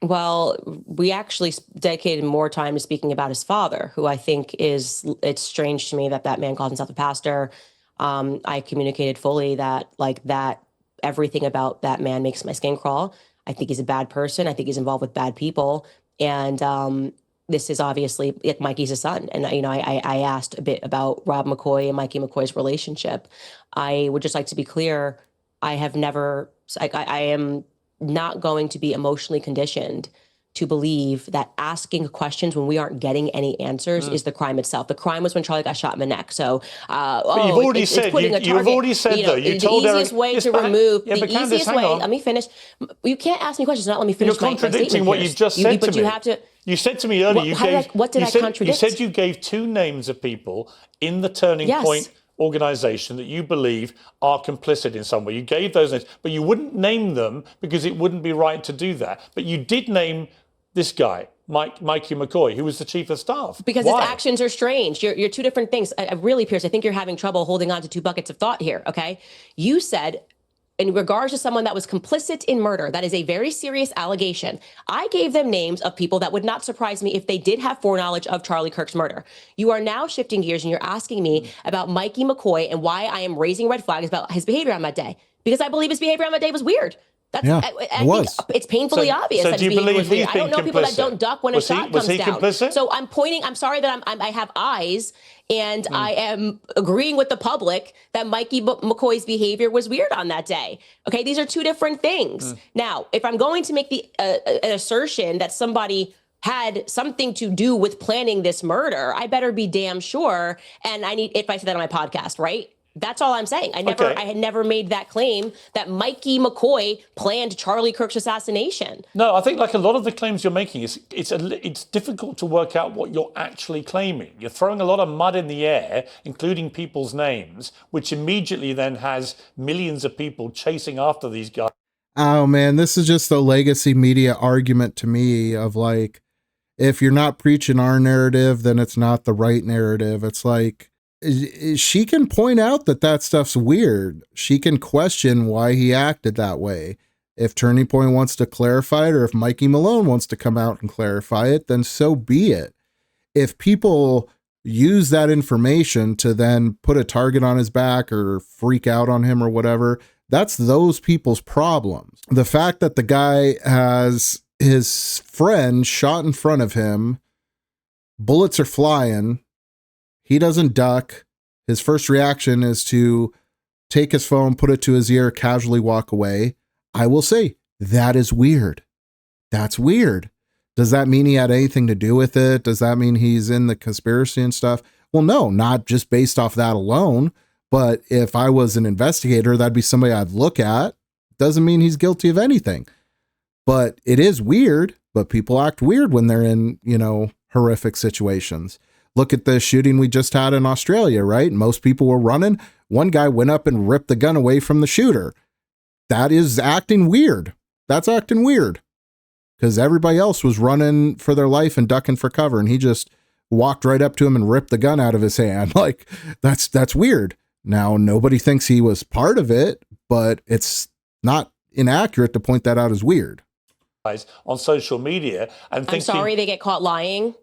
Well, we actually dedicated more time to speaking about his father, who I think it's strange to me that man calls himself a pastor. I communicated fully that everything about that man makes my skin crawl. I think he's a bad person. I think he's involved with bad people. And this is obviously, Mikey's a son. And, I asked a bit about Rob McCoy and Mikey McCoy's relationship. I would just like to be clear. I am not going to be emotionally conditioned to believe that asking questions when we aren't getting any answers is the crime itself. The crime was when Charlie got shot in the neck. So, but you've already said, you've already said though, you told the easiest way to remove, the easiest way, let me finish. You can't ask me questions, not let me finish. You're contradicting what you've just said to me. But you have to. You said to me earlier, what did I contradict? You said you gave 2 names of people in the Turning Point organization that you believe are complicit in some way. You gave those names, but you wouldn't name them because it wouldn't be right to do that. But you did name this guy, Mikey McCoy, who was the chief of staff. Because his actions are strange. You're 2 different things. I really, Piers, I think you're having trouble holding on to 2 buckets of thought here, okay? You said, in regards to someone that was complicit in murder, that is a very serious allegation. I gave them names of people that would not surprise me if they did have foreknowledge of Charlie Kirk's murder. You are now shifting gears and you're asking me about Mikey McCoy and why I am raising red flags about his behavior on that day. Because I believe his behavior on that day was weird. I think it's painfully obvious that his behavior was weird. I don't know people that don't duck when a shot comes down. Complicit? So I'm sorry that I have eyes, and I am agreeing with the public that Mikey McCoy's behavior was weird on that day. Okay, these are 2 different things. Now, if I'm going to make an assertion that somebody had something to do with planning this murder, I better be damn sure. And if I said that on my podcast, right? That's all I'm saying. I had never made that claim that Mikey McCoy planned Charlie Kirk's assassination. No, I think like a lot of the claims you're making, it's difficult to work out what you're actually claiming. You're throwing a lot of mud in the air, including people's names, which immediately then has millions of people chasing after these guys. Oh man, this is just the legacy media argument to me of like, if you're not preaching our narrative, then it's not the right narrative. It's like, she can point out that stuff's weird. She can question why he acted that way. If Turning Point wants to clarify it, or if Mikey Malone wants to come out and clarify it, then so be it. If people use that information to then put a target on his back or freak out on him or whatever, that's those people's problems. The fact that the guy has his friend shot in front of him, bullets are flying, he doesn't duck. His first reaction is to take his phone, put it to his ear, casually walk away. I will say, that is weird. That's weird. Does that mean he had anything to do with it? Does that mean he's in the conspiracy and stuff? Well, no, not just based off that alone. But if I was an investigator, that'd be somebody I'd look at. Doesn't mean he's guilty of anything. But it is weird. But people act weird when they're in, horrific situations. Look at the shooting we just had in Australia, right? Most people were running. One guy went up and ripped the gun away from the shooter. That is acting weird. That's acting weird. Because everybody else was running for their life and ducking for cover, and he just walked right up to him and ripped the gun out of his hand. Like, that's weird. Now, nobody thinks he was part of it, but it's not inaccurate to point that out as weird. On social media and thinking, I'm sorry they get caught lying.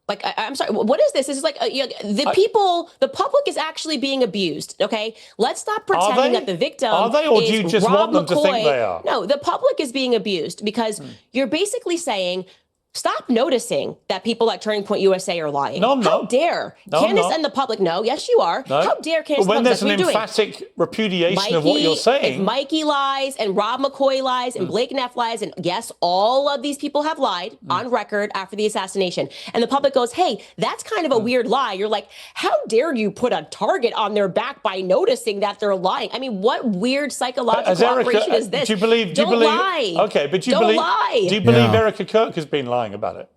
Like, I'm sorry, what is this? This is like the public is actually being abused, okay? Let's stop pretending that the victim are they, or do you is just Rob want them McCoy. to think they are? No, the public is being abused because you're basically saying, stop noticing that people at Turning Point USA are lying. No, I'm How not. dare No, I'm Candace not. and the public know? Yes, you are. No. How dare Candace? But when there's an that's what you're emphatic repudiation Mikey, of what you're saying. If Mikey lies and Rob McCoy lies and Blake Neff lies, and yes, all of these people have lied on record after the assassination, and the public goes, hey, that's kind of a weird lie. You're like, how dare you put a target on their back by noticing that they're lying? I mean, what weird psychological operation is this? Do you believe? Don't lie. Okay, but Don't lie. Do you believe Erica Kirk has been lying about it?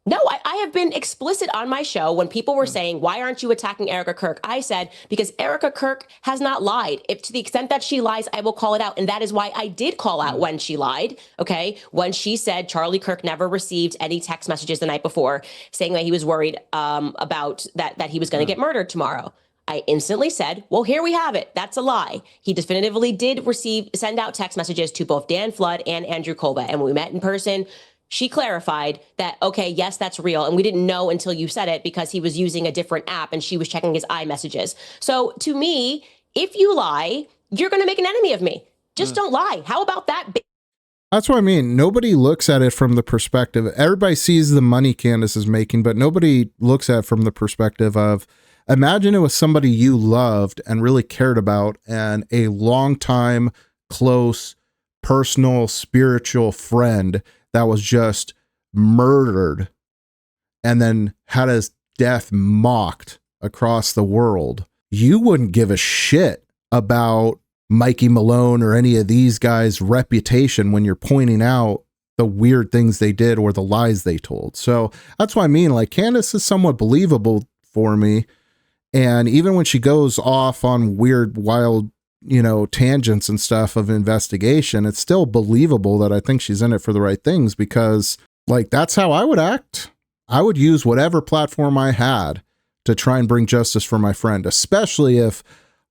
No, I have been explicit on my show when people were saying, why aren't you attacking Erica Kirk? I said, because Erica Kirk has not lied. If to the extent that she lies, I will call it out. And that is why I did call out when she lied, okay? When she said Charlie Kirk never received any text messages the night before saying that he was worried about that he was going to get murdered tomorrow. I instantly said, well, here we have it. That's a lie. He definitively did send out text messages to both Dan Flood and Andrew Kolba. And when we met in person, she clarified that, okay, yes, that's real. And we didn't know until you said it because he was using a different app and she was checking his iMessages. So to me, if you lie, you're going to make an enemy of me. Just don't lie. How about that? That's what I mean. Nobody looks at it from the perspective. Everybody sees the money Candace is making, but nobody looks at it from the perspective of, imagine it was somebody you loved and really cared about and a long-time, close, personal, spiritual friend that was just murdered and then had his death mocked across the world. You wouldn't give a shit about Mikey Malone or any of these guys' reputation when you're pointing out the weird things they did or the lies they told. So that's what I mean. Like, Candace is somewhat believable for me. And even when she goes off on weird, wild, tangents and stuff of investigation, it's still believable that I think she's in it for the right things, because like, that's how I would act. I would use whatever platform I had to try and bring justice for my friend, especially if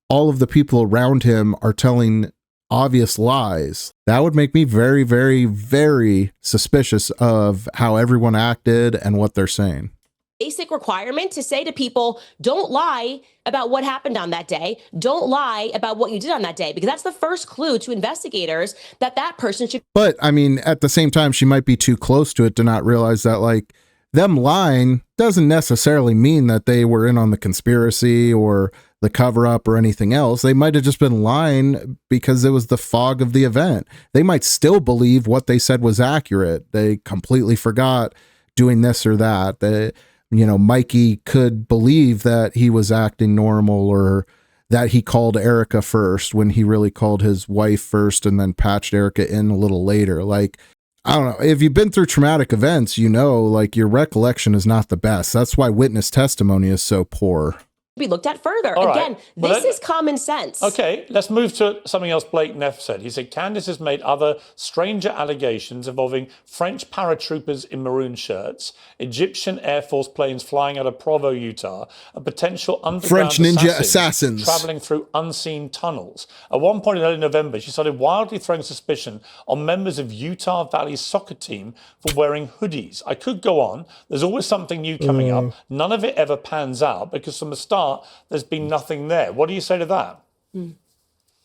all of the people around him are telling obvious lies. That would make me very, very, very suspicious of how everyone acted and what they're saying. Basic requirement to say to people, don't lie about what happened on that day. Don't lie about what you did on that day, because that's the first clue to investigators that person should. But I mean, at the same time, she might be too close to it to not realize that, like, them lying doesn't necessarily mean that they were in on the conspiracy or the cover up or anything else. They might have just been lying because it was the fog of the event. They might still believe what they said was accurate. They completely forgot doing this or that. Mikey could believe that he was acting normal, or that he called Erica first when he really called his wife first and then patched Erica in a little later. Like, I don't know. If you've been through traumatic events, like, your recollection is not the best. That's why witness testimony is so poor. Be looked at further. All Again, right. Well, this is common sense. Okay, let's move to something else Blake Neff said. He said Candace has made other stranger allegations involving French paratroopers in maroon shirts, Egyptian Air Force planes flying out of Provo, Utah, and potential underground French ninja assassins traveling through unseen tunnels. At one point in early November, she started wildly throwing suspicion on members of Utah Valley's soccer team for wearing hoodies. I could go on. There's always something new coming up. None of it ever pans out because from the start, there's been nothing there. What do you say to that?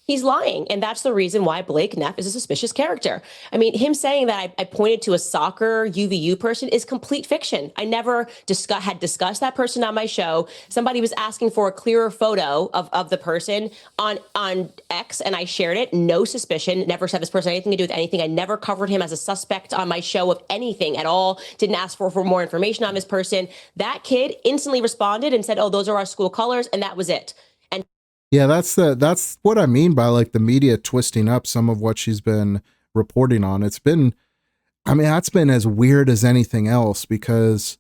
He's lying, and that's the reason why Blake Neff is a suspicious character. I mean, him saying that I pointed to a soccer UVU person is complete fiction. I never had discussed that person on my show. Somebody was asking for a clearer photo of the person on X, and I shared it. No suspicion. Never said this person had anything to do with anything. I never covered him as a suspect on my show of anything at all. Didn't ask for more information on this person. That kid instantly responded and said, oh, those are our school colors, and that was it. Yeah, that's what I mean by, like, the media twisting up some of what she's been reporting on. It's been I mean, that's been as weird as anything else because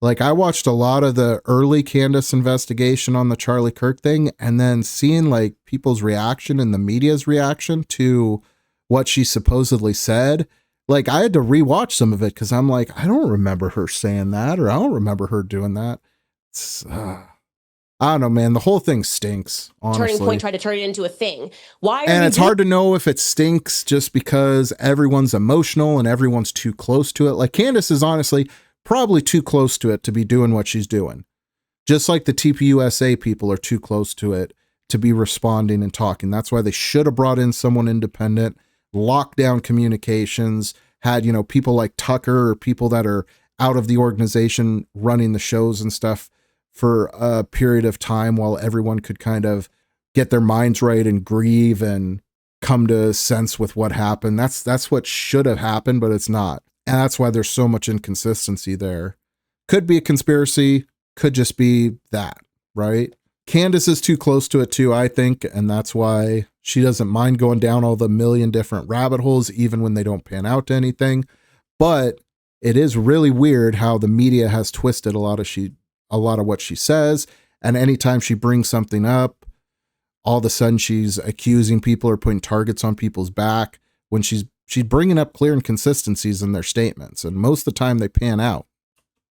like I watched a lot of the early Candace investigation on the Charlie Kirk thing and then seeing like people's reaction and the media's reaction to what she supposedly said. Like I had to rewatch some of it because I'm like, I don't remember her saying that or I don't remember her doing that. I don't know, man. The whole thing stinks, honestly. Turning Point tried to turn it into a thing. Why? And it's hard to know if it stinks just because everyone's emotional and everyone's too close to it. Like Candace is honestly probably too close to it to be doing what she's doing. Just like the TPUSA people are too close to it to be responding and talking. That's why they should have brought in someone independent, locked down communications, had, you know, people like Tucker or people that are out of the organization running the shows and stuff for a period of time while everyone could kind of get their minds right and grieve and come to sense with what happened. That's what should have happened, but it's not. And that's why there's so much inconsistency there. Could be a conspiracy, could just be that, right? Candace is too close to it too, I think, and that's why she doesn't mind going down all the million different rabbit holes, even when they don't pan out to anything. But it is really weird how the media has twisted a lot of what she says, and anytime she brings something up, all of a sudden she's accusing people or putting targets on people's back when she's bringing up clear inconsistencies in their statements, and most of the time they pan out.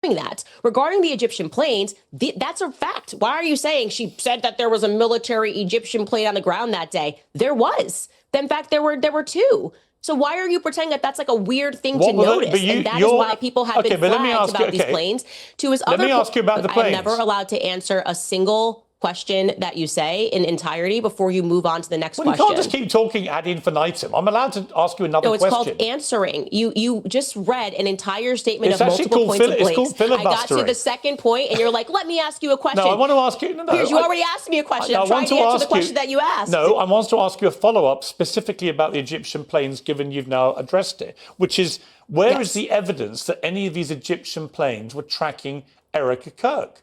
That regarding the Egyptian planes, that's a fact. Why are you saying she said that there was a military Egyptian plane on the ground that day? There was. In fact, there were two. So why are you pretending that that's like a weird thing to notice? And that is why people have been flagged about these planes. To his let me ask you about the planes. I'm never allowed to answer a single question that you say in entirety before you move on to the next question. You can't just keep talking ad infinitum. I'm allowed to ask you another question. No, it's called answering. You just read an entire statement of multiple points of blanks. It's called filibustering. I got to the second point, and you're like, let me ask you a question. No, I want to ask you... No, Piers, you already asked me a question. I'm trying to answer the question that you asked. No, I want to ask you a follow-up specifically about the Egyptian planes, given you've now addressed it, which is, where is the evidence that any of these Egyptian planes were tracking Erica Kirk?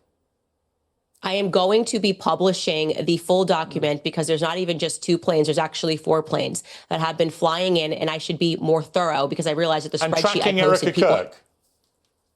I am going to be publishing the full document because there's not even just two planes. There's actually 4 planes that have been flying in, and I should be more thorough because I realize that the spreadsheet I posted, people,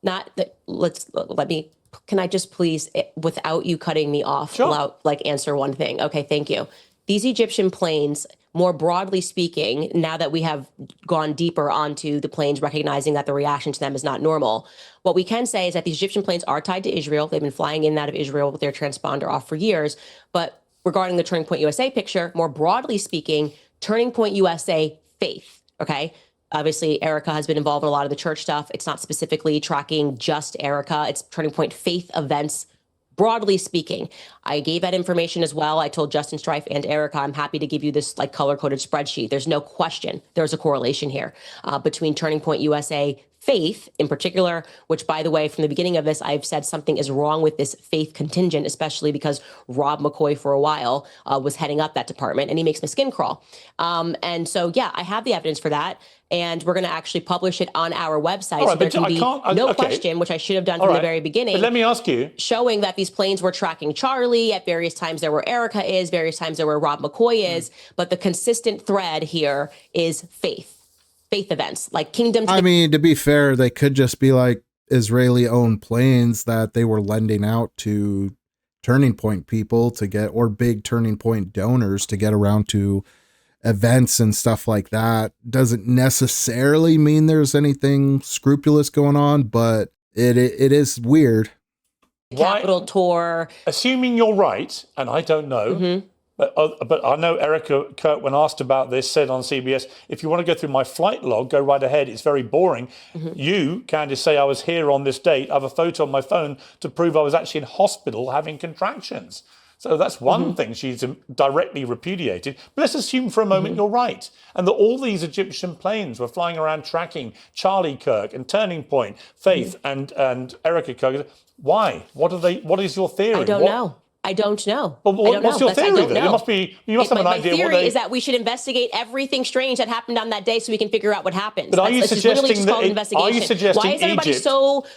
not that. Let me. Can I just please, without you cutting me off, answer one thing? Okay, thank you. These Egyptian planes, more broadly speaking, now that we have gone deeper onto the planes, recognizing that the reaction to them is not normal, what we can say is that these Egyptian planes are tied to Israel. They've been flying in and out of Israel with their transponder off for years. But regarding the Turning Point USA picture, more broadly speaking, Turning Point USA faith, okay? Obviously, Erica has been involved in a lot of the church stuff. It's not specifically tracking just Erica. It's Turning Point faith events. Broadly speaking, I gave that information as well. I told Justin Strife and Erica, I'm happy to give you this like color-coded spreadsheet. There's no question there's a correlation here between Turning Point USA faith in particular, which, by the way, from the beginning of this, I've said something is wrong with this faith contingent, especially because Rob McCoy for a while was heading up that department, and he makes my skin crawl. And so, yeah, I have the evidence for that. And we're going to actually publish it on our website. So there can be no question, which I should have done from the very beginning. But let me ask you. Showing that these planes were tracking Charlie at various times there where Erica is, various times there where Rob McCoy is. But the consistent thread here is faith events, like Kingdom. I mean, to be fair, they could just be like Israeli-owned planes that they were lending out to Turning Point people to get, or big Turning Point donors to get around to events and stuff like that. Doesn't necessarily mean there's anything scrupulous going on, but it is weird. Capital tour. Assuming you're right, and I don't know, but I know Erica Kirk, when asked about this, said on CBS, if you want to go through my flight log, go right ahead. It's very boring. You, Candace, say I was here on this date. I have a photo on my phone to prove I was actually in hospital having contractions. So that's one thing she's directly repudiated. But let's assume for a moment you're right, and that all these Egyptian planes were flying around tracking Charlie Kirk and Turning Point, Faith and Erica Kirk. Why? What is your theory? I don't know. I don't know. But what's your theory then? You must have an idea. My theory is that we should investigate everything strange that happened on that day so we can figure out what happened. But are you suggesting that? Are you suggesting why is everybody Egypt?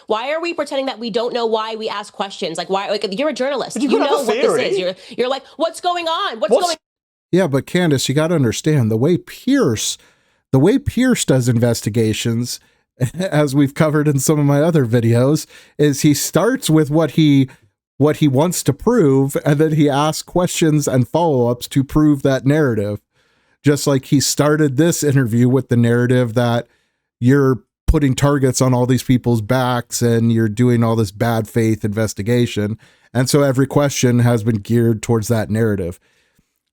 Why are we pretending that we don't know why we ask questions? Like why? Like you're a journalist. You know what this is. You're like, what's going on? What's going on? Yeah, but Candace, you got to understand the way Piers does investigations. as we've covered in some of my other videos, is he starts with what he wants to prove, and then he asks questions and follow-ups to prove that narrative. Just like he started this interview with the narrative that you're putting targets on all these people's backs and you're doing all this bad faith investigation. And so every question has been geared towards that narrative.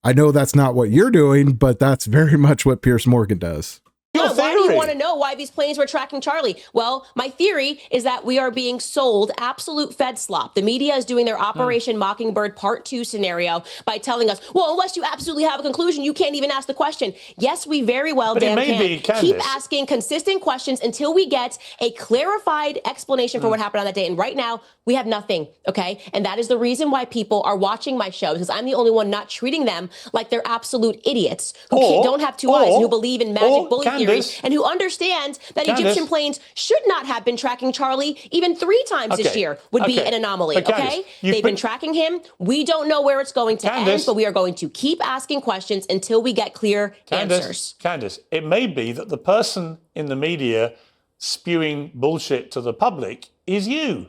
I know that's not what you're doing, but that's very much what Piers Morgan does. Why do you want to know why these planes were tracking Charlie? Well, my theory is that we are being sold absolute Fed slop. The media is doing their Operation Mockingbird Part 2 scenario by telling us, well, unless you absolutely have a conclusion, you can't even ask the question. Yes, we very well can. Keep asking consistent questions until we get a clarified explanation for what happened on that day. And right now, we have nothing, okay? And that is the reason why people are watching my shows, because I'm the only one not treating them like they're absolute idiots who don't have two eyes and who believe in magic bullet theory and who understand that Egyptian planes should not have been tracking Charlie even 3 times this year would be an anomaly, okay? They've been tracking him. We don't know where it's going to end, but we are going to keep asking questions until we get clear answers. Candace, it may be that the person in the media spewing bullshit to the public is you.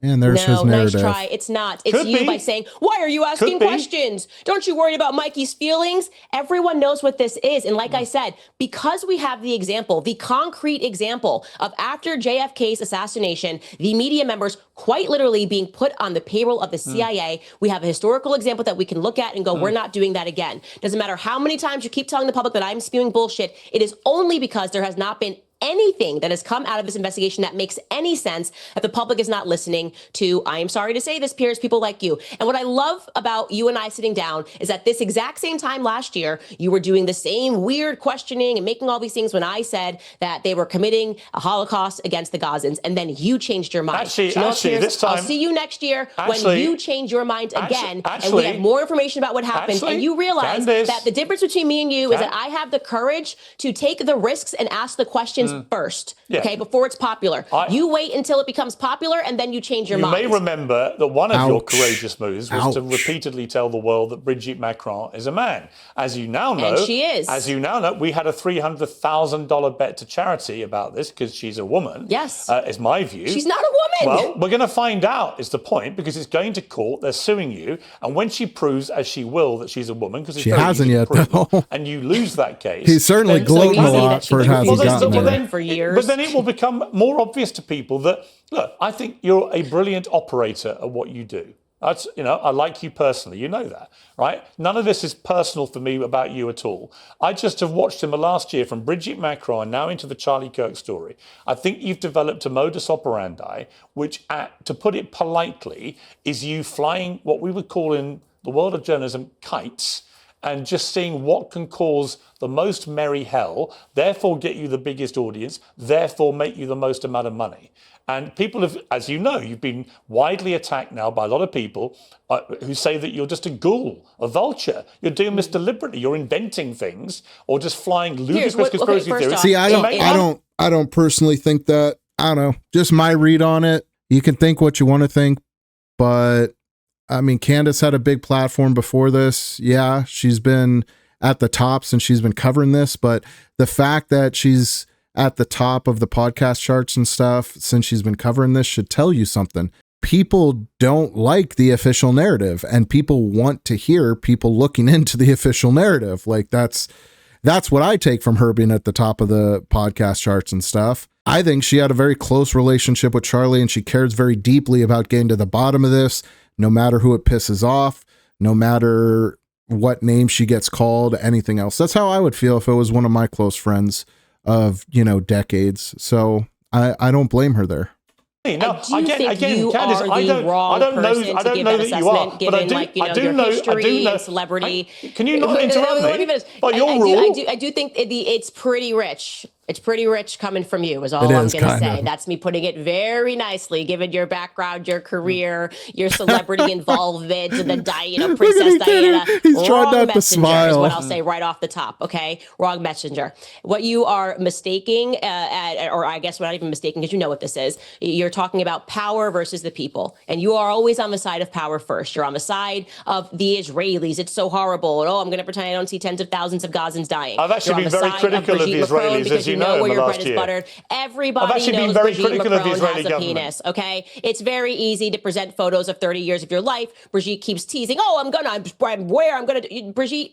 And there's his narrative. Nice try. It's not. It's you by saying, why are you asking questions? Don't you worry about Mikey's feelings? Everyone knows what this is. And like I said, because we have the example, the concrete example of after JFK's assassination, the media members quite literally being put on the payroll of the CIA, we have a historical example that we can look at and go, we're not doing that again. Doesn't matter how many times you keep telling the public that I'm spewing bullshit. It is only because there has not been anything that has come out of this investigation that makes any sense that the public is not listening to. I am sorry to say this, Piers, people like you. And what I love about you and I sitting down is that this exact same time last year, you were doing the same weird questioning and making all these things when I said that they were committing a Holocaust against the Gazans, and then you changed your mind. Actually, this time, I'll see you next year when you change your mind again, and we have more information about what happened, and you realize that the difference between me and you is that I have the courage to take the risks and ask the questions first, okay, before it's popular. You wait until it becomes popular and then you change your mind. You may remember that one of your courageous moves was to repeatedly tell the world that Brigitte Macron is a man. As you now know, and she is. As you now know, we had a $300,000 bet to charity about this because she's a woman. Yes. Is my view. She's not a woman. Well, we're going to find out is the point, because it's going to court. They're suing you. And when she proves, as she will, that she's a woman, because she hasn't yet, though, and you lose that case. He's certainly gloating a lot for it hasn't gotten there. For years. But then it will become more obvious to people that, look, I think you're a brilliant operator at what you do. That's, I like you personally. You know that, right? None of this is personal for me about you at all. I just have watched him last year from Brigitte Macron now into the Charlie Kirk story. I think you've developed a modus operandi, which, to put it politely, is you flying what we would call in the world of journalism kites, and just seeing what can cause the most merry hell, therefore get you the biggest audience, therefore make you the most amount of money. And people have, as you know, you've been widely attacked now by a lot of people who say that you're just a ghoul, a vulture. You're doing this deliberately. You're inventing things or just flying ludicrous conspiracy theories. See, I don't personally think that. I don't know. Just my read on it. You can think what you want to think, but I mean, Candace had a big platform before this. Yeah, she's been at the top since she's been covering this, but the fact that she's at the top of the podcast charts and stuff since she's been covering this should tell you something. People don't like the official narrative, and people want to hear people looking into the official narrative. Like that's what I take from her being at the top of the podcast charts and stuff. I think she had a very close relationship with Charlie, and she cares very deeply about getting to the bottom of this, no matter who it pisses off, no matter what name she gets called, anything else. That's how I would feel if it was one of my close friends of, decades. So I don't blame her there. No, again, Candace, I don't know that you are, but I do know celebrity. Can you not interrupt me? By your rule, I do think it's pretty rich. It's pretty rich coming from you is all I'm going to say. That's me putting it very nicely, given your background, your career, your celebrity involvement, the Diana, Princess Diana. He's trying not to smile. Is what I'll say right off the top, okay? Wrong messenger. What you are mistaking, or I guess we're not even mistaking because you know what this is. You're talking about power versus the people. And you are always on the side of power first. You're on the side of the Israelis. It's so horrible. And, I'm going to pretend I don't see tens of thousands of Gazans dying. I've actually been very critical of the Israelis, as you know where in the your last bread is year. buttered. Everybody I've actually been knows very Brigitte critical of the Macron Israeli has a government. penis, okay? It's very easy to present photos of 30 years of your life. Brigitte keeps teasing, I'm Brigitte,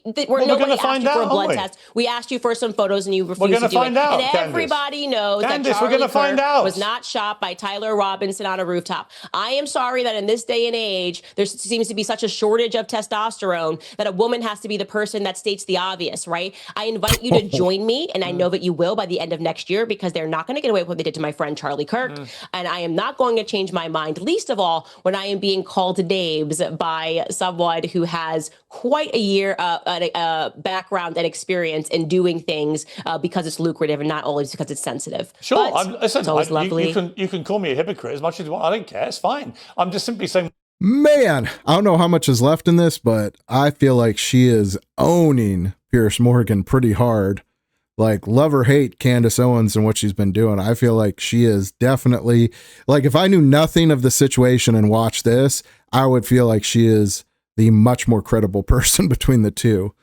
nobody asked you for a blood test. We asked you for some photos and you refused to do it. And everybody knows that Charlie Kirk was not shot by Tyler Robinson on a rooftop. I am sorry that in this day and age, there seems to be such a shortage of testosterone that a woman has to be the person that states the obvious, right? I invite you to join me, and I know that you will by the end of next year, because they're not going to get away with what they did to my friend Charlie Kirk. And I am not going to change my mind, least of all when I am being called names by someone who has quite a year background and experience in doing things because it's lucrative and not always because it's sensitive. Sure, it's always lovely. You can call me a hypocrite as much as you want. I don't care. It's fine. I'm just simply saying. Man, I don't know how much is left in this, but I feel like she is owning Piers Morgan pretty hard. Like, love or hate Candace Owens and what she's been doing. I feel like she is definitely, like, if I knew nothing of the situation and watched this, I would feel like she is the much more credible person between the two.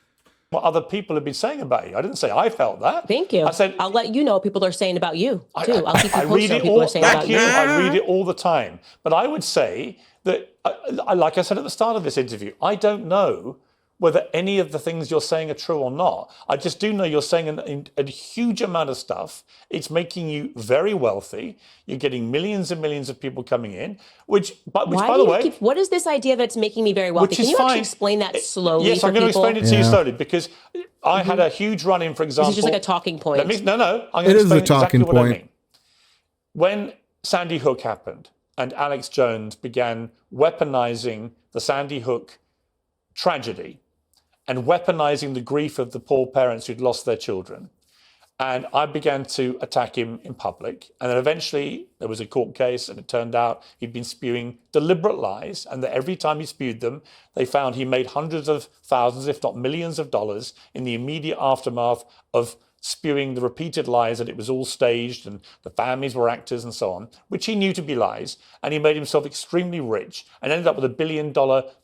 What other people have been saying about you. I didn't say I felt that. Thank you. I said, I'll let you know what people are saying about you, too. I'll keep you I posted read on it what people all. are saying Thank about you. you. I read it all the time. But I would say that, like I said at the start of this interview, I don't know whether any of the things you're saying are true or not. I just do know you're saying a huge amount of stuff. It's making you very wealthy. You're getting millions and millions of people coming in, which by the way... what is this idea that's making me very wealthy? Can you actually explain that slowly Yes, I'm going to explain it to you slowly, because I had a huge run-in, for example... This is just like a talking point. I'm going to explain exactly what I mean. When Sandy Hook happened and Alex Jones began weaponizing the Sandy Hook tragedy and weaponizing the grief of the poor parents who'd lost their children, and I began to attack him in public. And then eventually there was a court case, and it turned out he'd been spewing deliberate lies, and that every time he spewed them, they found he made hundreds of thousands, if not millions of dollars in the immediate aftermath of spewing the repeated lies that it was all staged and the families were actors and so on, which he knew to be lies. And he made himself extremely rich and ended up with $1 billion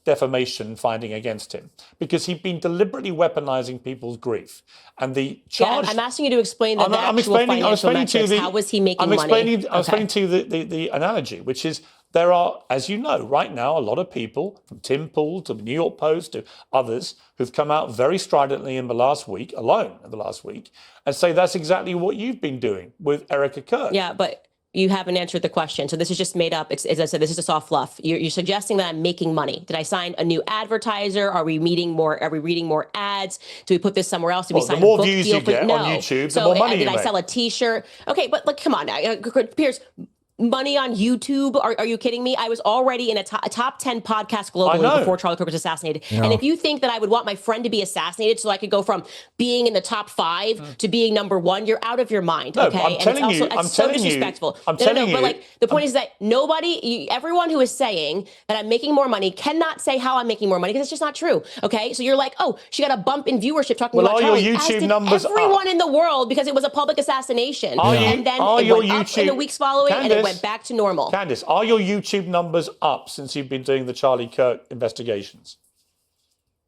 defamation finding against him because he'd been deliberately weaponizing people's grief. And the charge... I'm asking you to explain the actual financial metrics. How was he making money? I'm explaining to you the analogy, which is there are, as you know, right now, a lot of people, from Tim Pool to the New York Post to others, who've come out very stridently in the last week, and say that's exactly what you've been doing with Erica Kirk. Yeah, but you haven't answered the question. So this is just made up. As I said, this is just all fluff. You're suggesting that I'm making money. Did I sign a new advertiser? Are we reading more ads? Do we put this somewhere else? Do we sign a book deal? The more views you get on YouTube, the more money you make. Did I sell a T-shirt? Okay, but come on now, Piers. Money on YouTube? Are you kidding me? I was already in a top 10 podcast globally before Charlie Kirk was assassinated. Yeah. And if you think that I would want my friend to be assassinated so I could go from being in the top 5 to being number 1, you're out of your mind. No, okay, I'm telling you, it's so disrespectful. But like the point is that everyone who is saying that I'm making more money cannot say how I'm making more money because it's just not true. Okay, so you're like, oh, she got a bump in viewership talking about Charlie. Your YouTube numbers everyone in the world because it was a public assassination. And then it went up in the weeks following, and it went back to normal. Candace, are your YouTube numbers up since you've been doing the Charlie Kirk investigations?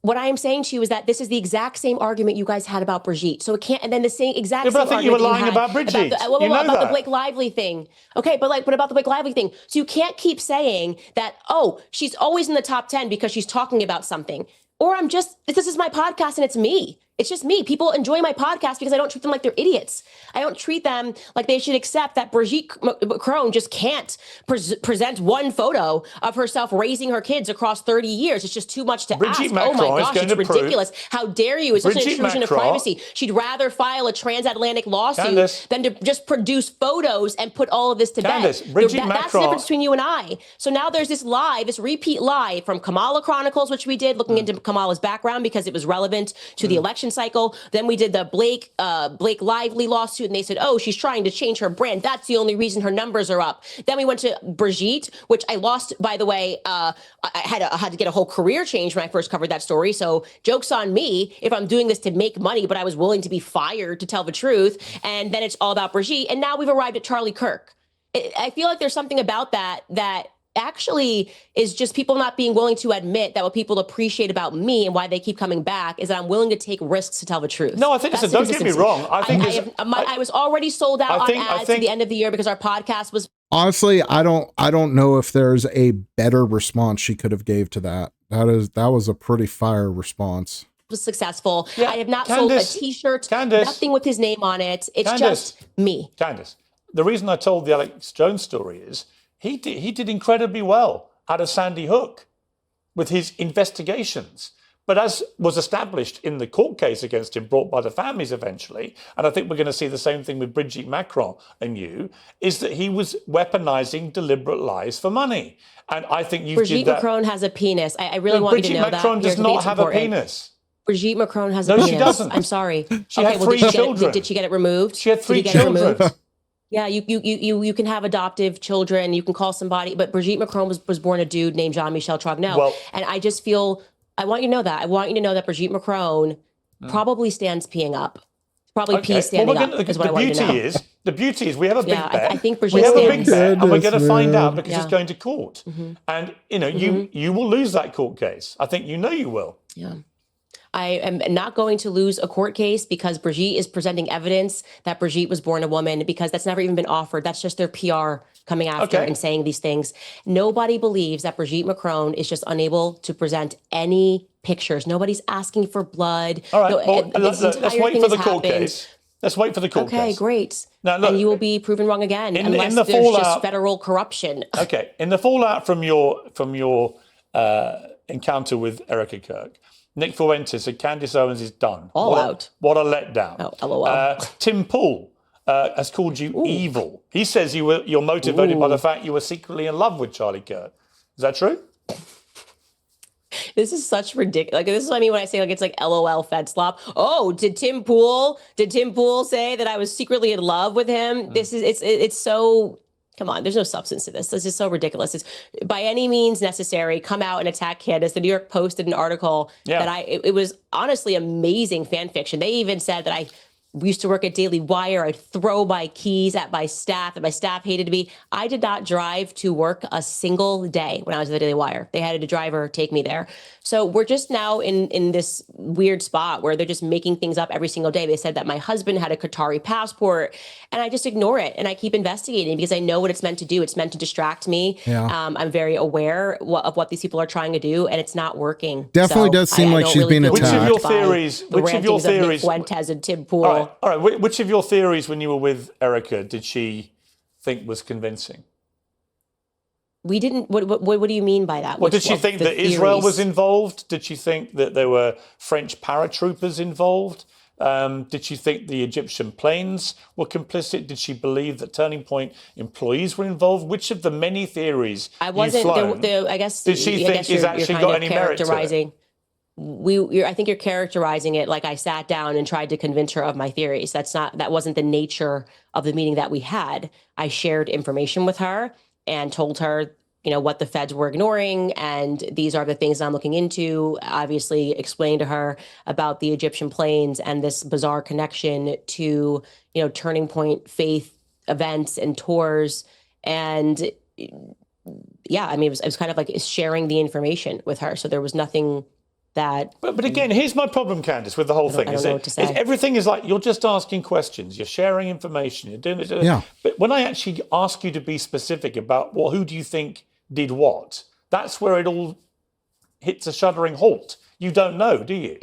What I am saying to you is that this is the exact same argument you guys had about Brigitte. So it can't, and then the same exact same argument. But I think you were lying about Brigitte. About the Blake Lively thing. Okay, but what about the Blake Lively thing? So you can't keep saying that, oh, she's always in the top 10 because she's talking about something. Or this is my podcast and it's me. It's just me. People enjoy my podcast because I don't treat them like they're idiots. I don't treat them like they should accept that Brigitte Macron just can't present one photo of herself raising her kids across 30 years. It's just too much to ask. Oh my gosh, it's ridiculous. How dare you? It's such an intrusion of privacy. She'd rather file a transatlantic lawsuit than to just produce photos and put all of this to bed. That's the difference between you and I. So now there's this repeat lie from Kamala Chronicles, which we did, looking into Kamala's background because it was relevant to the election cycle. Then we did the Blake Lively lawsuit, and they said, oh, she's trying to change her brand. That's the only reason her numbers are up. Then we went to Brigitte, which I lost, by the way. I had to get a whole career change when I first covered that story. So joke's on me if I'm doing this to make money, but I was willing to be fired to tell the truth. And then it's all about Brigitte. And now we've arrived at Charlie Kirk. I feel like there's something about that actually is just people not being willing to admit that what people appreciate about me and why they keep coming back is that I'm willing to take risks to tell the truth. No, I think That's don't get me wrong. I was already sold out on ads at the end of the year because our podcast was. Honestly, I don't know if there's a better response she could have gave to that. That was a pretty fire response. Was successful. Yeah, I have not Candace, sold a t-shirt, Candace, nothing with his name on it. It's Candace, just me. Candace, the reason I told the Alex Jones story is he did incredibly well out of Sandy Hook with his investigations. But as was established in the court case against him, brought by the families eventually, and I think we're going to see the same thing with Brigitte Macron and you, is that he was weaponizing deliberate lies for money. And I think you've Brigitte Macron has a penis. I really want you to know that. Brigitte Macron does not have a penis. Brigitte Macron has a penis. No, she doesn't. I'm sorry. She had 3 children. Did she get it removed? She had 3 children. Yeah, you can have adoptive children. You can call somebody, but Brigitte Macron was born a dude named Jean-Michel Trogneux. Well, and I just feel, I want you to know that. I want you to know that Brigitte Macron probably stands peeing up. Probably pee standing up is what I want you to know. The beauty is we have a big bet. I think Brigitte stands. And we're going to find out because it's going to court. And, you will lose that court case. I think you will. Yeah. I am not going to lose a court case because Brigitte is presenting evidence that Brigitte was born a woman, because that's never even been offered. That's just their PR coming after and saying these things. Nobody believes that Brigitte Macron is just unable to present any pictures. Nobody's asking for blood. All right, let's wait for the court case. Let's wait for the court case. Okay, great. Now, look, and you will be proven wrong again unless the there's just federal corruption. Okay, in the fallout from your encounter with Erica Kirk, Nick Fuentes said Candace Owens is done. Out. What a letdown. Oh, LOL. Tim Pool has called you evil. He says you're motivated by the fact you were secretly in love with Charlie Kirk. Is that true? This is such ridiculous. This is what I mean when I say it's like LOL Fed slop. Oh, did Tim Pool say that I was secretly in love with him? This is it's so. Come on, there's no substance to this. This is so ridiculous. It's by any means necessary. Come out and attack Candace. The New York Post did an article that it was honestly amazing fan fiction. They even said that we used to work at Daily Wire. I'd throw my keys at my staff, and my staff hated me. I did not drive to work a single day when I was at the Daily Wire. They had a driver take me there. So we're just now in this weird spot where they're just making things up every single day. They said that my husband had a Qatari passport, and I just ignore it. And I keep investigating because I know what it's meant to do. It's meant to distract me. Yeah. I'm very aware of what these people are trying to do, and it's not working. Definitely does seem like she's being attacked. Which of your theories? Nick Fuentes and Tim Pool. All right. Which of your theories when you were with Erica did she think was convincing? We didn't. What do you mean by that? Well, did she think that Israel was involved? Did she think that there were French paratroopers involved? Did she think the Egyptian planes were complicit? Did she believe that Turning Point employees were involved? Which of the many theories I wasn't. Flown, I guess. Did she think is actually got any merit to it? I think you're characterizing it like I sat down and tried to convince her of my theories. That wasn't the nature of the meeting that we had. I shared information with her and told her, what the feds were ignoring, and these are the things I'm looking into. Obviously, explained to her about the Egyptian planes and this bizarre connection to, Turning Point faith events and tours. And yeah, it was kind of like sharing the information with her. So there was nothing that. But again, here's my problem, Candace, with the whole thing. I don't know what to say. Everything is like you're just asking questions, you're sharing information, you're doing this. Yeah. But when I actually ask you to be specific about who do you think did what, that's where it all hits a shuddering halt. You don't know, do you?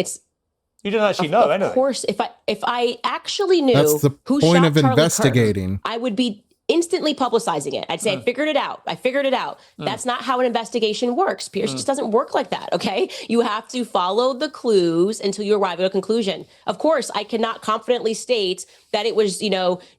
You don't actually know, anyway. Of course, if I actually knew that's the who point shot of Charlie investigating. Kirk, I would be instantly publicizing it. I'd say, I figured it out. That's not how an investigation works. Piers just doesn't work like that, okay? You have to follow the clues until you arrive at a conclusion. Of course, I cannot confidently state that it was,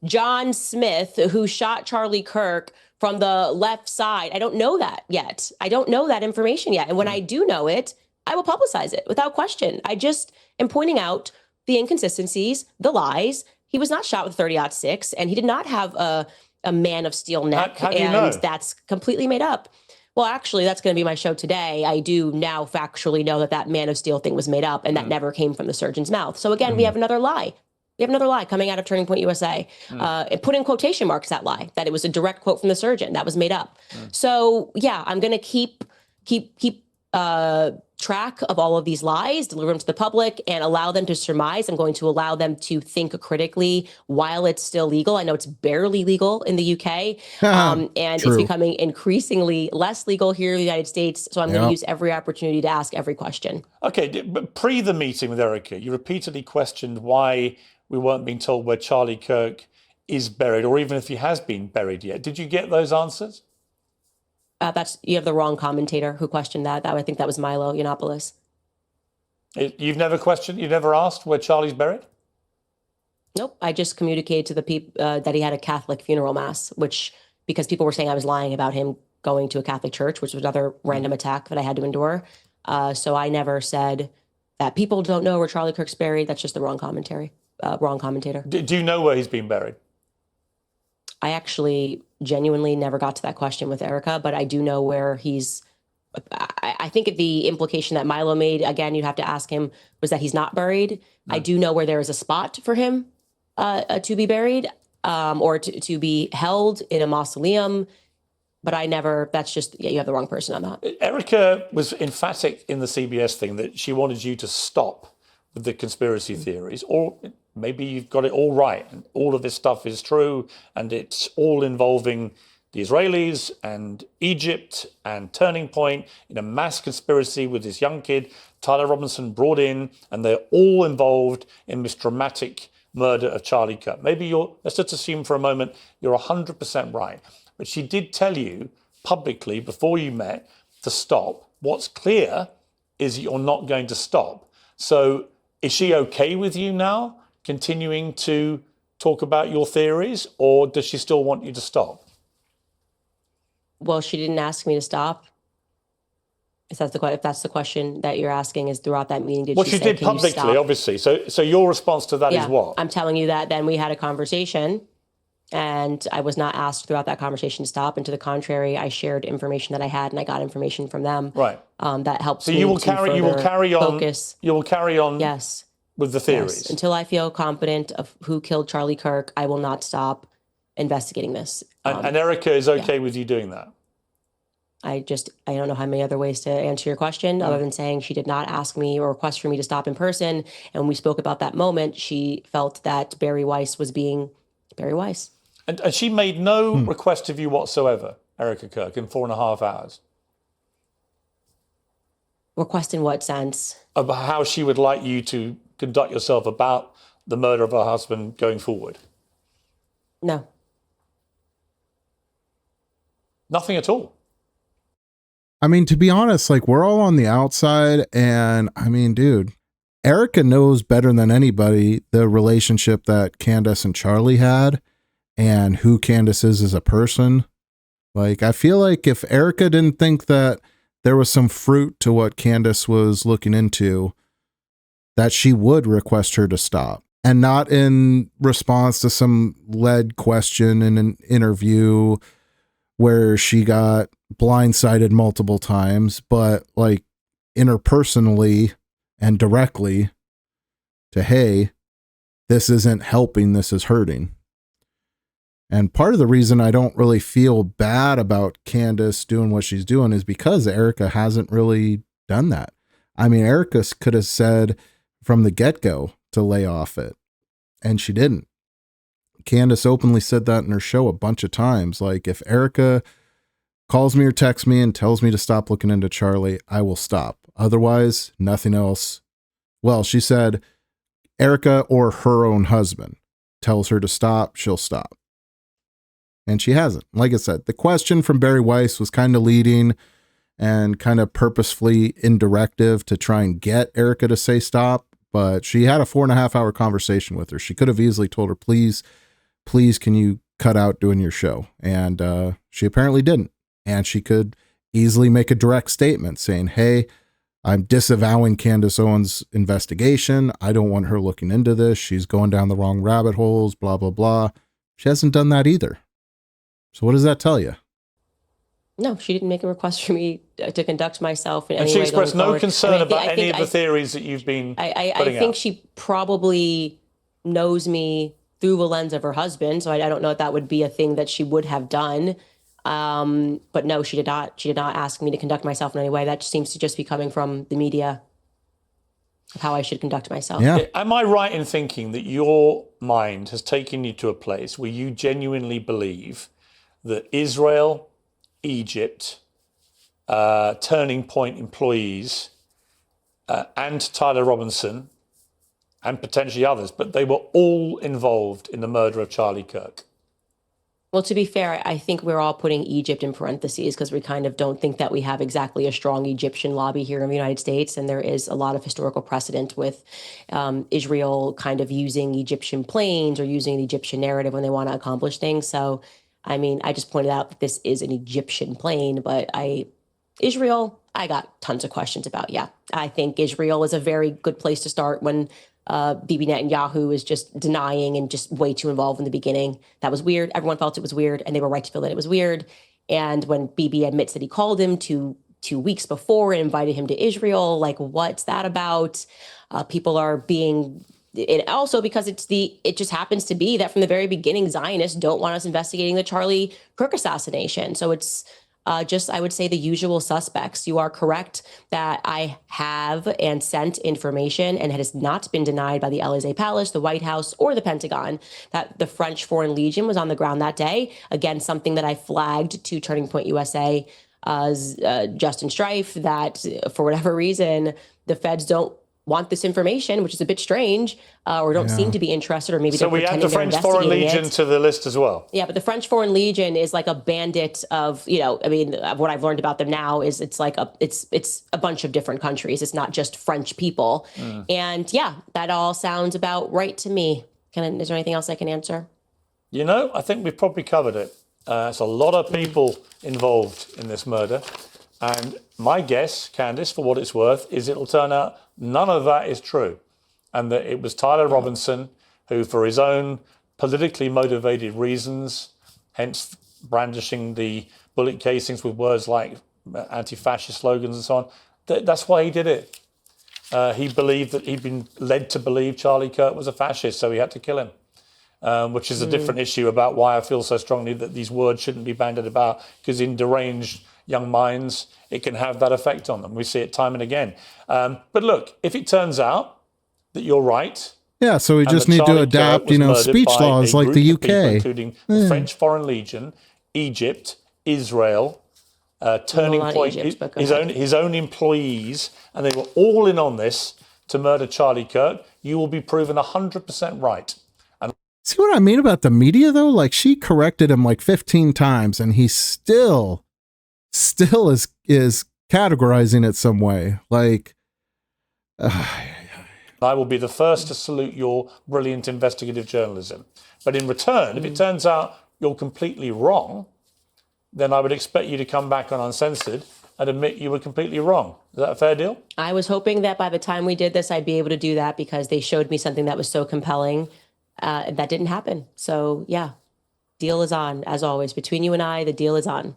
John Smith who shot Charlie Kirk from the left side. I don't know that yet. I don't know that information yet. And when I do know it, I will publicize it without question. I just am pointing out the inconsistencies, the lies. He was not shot with 30-06, and he did not have a Man of Steel neck. How do you know? That's completely made up. Well, actually, that's going to be my show today. I do now factually know that Man of Steel thing was made up, and that never came from the surgeon's mouth. So again, we have another lie. We have another lie coming out of Turning Point USA. It put in quotation marks that lie, that it was a direct quote from the surgeon that was made up. So yeah, I'm going to keep track of all of these lies, deliver them to the public, and allow them to surmise. I'm going to allow them to think critically while it's still legal. I know it's barely legal in the UK, and it's becoming increasingly less legal here in the United States. So I'm going to use every opportunity to ask every question. Okay, but pre the meeting with Erica, you repeatedly questioned why we weren't being told where Charlie Kirk is buried, or even if he has been buried yet. Did you get those answers? You have the wrong commentator who questioned that. I think that was Milo Yiannopoulos. You've never questioned, you've never asked where Charlie's buried? Nope. I just communicated to the people that he had a Catholic funeral mass, because people were saying I was lying about him going to a Catholic church, which was another random attack that I had to endure. So I never said that people don't know where Charlie Kirk's buried. That's just the wrong commentator. Do you know where he's been buried? I actually genuinely never got to that question with Erica, but I do know where he's. I think the implication that Milo made, again, you'd have to ask him, was that he's not buried. I do know where there is a spot for him to be buried or to be held in a mausoleum. But I never, you have the wrong person on that. Erica was emphatic in the CBS thing that she wanted you to stop with the conspiracy theories, or maybe you've got it all right and all of this stuff is true and it's all involving the Israelis and Egypt and Turning Point in a mass conspiracy with this young kid, Tyler Robinson, brought in, and they're all involved in this dramatic murder of Charlie Kirk. Maybe let's just assume for a moment you're 100% right. But she did tell you publicly before you met to stop. What's clear is you're not going to stop. So is she okay with you now continuing to talk about your theories, or does she still want you to stop? Well, she didn't ask me to stop. If that's the question that you're asking, is throughout that meeting, she did publicly, obviously. So your response to that is what? I'm telling you that then we had a conversation, and I was not asked throughout that conversation to stop. And to the contrary, I shared information that I had, and I got information from them. Right. That helps. So you will carry on. Focus. You will carry on. Yes. With the theories. Yes. Until I feel confident of who killed Charlie Kirk, I will not stop investigating this. And Erica is okay with you doing that? I don't know how many other ways to answer your question other than saying she did not ask me or request for me to stop in person. And when we spoke about that moment, she felt that Barry Weiss was being Barry Weiss. And she made no request of you whatsoever, Erica Kirk, in 4.5 hours? Request in what sense? About how she would like you to conduct yourself about the murder of her husband going forward? No. Nothing at all? I mean, to be honest, like, we're all on the outside, and I mean, dude, Erica knows better than anybody the relationship that Candace and Charlie had and who Candace is as a person. Like, I feel like if Erica didn't think that there was some fruit to what Candace was looking into, that she would request her to stop, and not in response to some led question in an interview where she got blindsided multiple times, but like interpersonally and directly to, hey, this isn't helping, this is hurting. And part of the reason I don't really feel bad about Candace doing what she's doing is because Erica hasn't really done that. I mean, Erica could have said from the get-go to lay off it, and she didn't. Candace openly said that in her show a bunch of times. Like, if Erica calls me or texts me and tells me to stop looking into Charlie, I will stop. Otherwise, nothing else. Well, she said Erica or her own husband tells her to stop, she'll stop. And she hasn't. Like I said, the question from Barry Weiss was kind of leading and kind of purposefully indirective to try and get Erica to say stop. But she had a 4.5-hour conversation with her. She could have easily told her, please, can you cut out doing your show? And she apparently didn't. And she could easily make a direct statement saying, hey, I'm disavowing Candace Owens' investigation. I don't want her looking into this. She's going down the wrong rabbit holes, blah, blah, blah. She hasn't done that either. So what does that tell you? No, she didn't make a request for me to conduct myself in any way. And she expressed no forward. concern about any of the theories that you've been putting I think out. she probably knows me through the lens of her husband, so I don't know if that would be a thing that she would have done. But no, she did not. She did not ask me to conduct myself in any way. That seems to just be coming from the media of how I should conduct myself. Yeah. Am I right in thinking that your mind has taken you to a place where you genuinely believe that Israel, Egypt, Turning Point employees, and Tyler Robinson, and potentially others, but they were all involved in the murder of Charlie Kirk? Well, to be fair, I think we're all putting Egypt in parentheses because we kind of don't think that we have exactly a strong Egyptian lobby here in the United States. And there is a lot of historical precedent with Israel kind of using Egyptian planes or using the Egyptian narrative when they want to accomplish things. So, I mean, I just pointed out that this is an Egyptian plane, but Israel, I got tons of questions about. Yeah, I think Israel is a very good place to start when Bibi Netanyahu is just denying and just way too involved in the beginning. That was weird. Everyone felt it was weird, and they were right to feel that it was weird. And when Bibi admits that he called him 2 weeks before and invited him to Israel, like, what's that about? People are being... And also because it just happens to be that from the very beginning, Zionists don't want us investigating the Charlie Kirk assassination. So it's just, I would say, the usual suspects. You are correct that I have and sent information, and it has not been denied by the Élysée Palace, the White House, or the Pentagon, that the French Foreign Legion was on the ground that day. Again, something that I flagged to Turning Point USA, Justin Strife, that for whatever reason, the feds don't want this information, which is a bit strange, or don't seem to be interested, or maybe so they're we add the pretending French Foreign Legion it. to the list as well. Yeah, but the French Foreign Legion is like a bandit of, I mean, what I've learned about them now is it's like it's a bunch of different countries. It's not just French people. And yeah, that all sounds about right to me. Is there anything else I can answer? I think we've probably covered it. It's a lot of people involved in this murder. And my guess, Candace, for what it's worth, is it'll turn out none of that is true. And that it was Tyler Robinson who, for his own politically motivated reasons, hence brandishing the bullet casings with words like anti-fascist slogans and so on, that's why he did it. He believed that he'd been led to believe Charlie Kirk was a fascist, so he had to kill him. Which is a different issue about why I feel so strongly that these words shouldn't be bandied about, because in deranged young minds, it can have that effect on them. We see it time and again. But look, if it turns out that you're right... Yeah, so we just need to adapt, speech laws like the UK. People, including the French Foreign Legion, Egypt, Israel, Turning Point, Egypt, his own employees, and they were all in on this to murder Charlie Kirk, you will be proven 100% right. See what I mean about the media, though? Like, she corrected him like 15 times, and he still is categorizing it some way. Like, I will be the first to salute your brilliant investigative journalism. But in return, if it turns out you're completely wrong, then I would expect you to come back on Uncensored and admit you were completely wrong. Is that a fair deal? I was hoping that by the time we did this, I'd be able to do that because they showed me something that was so compelling. That didn't happen. So, yeah, deal is on, as always. Between you and I, the deal is on.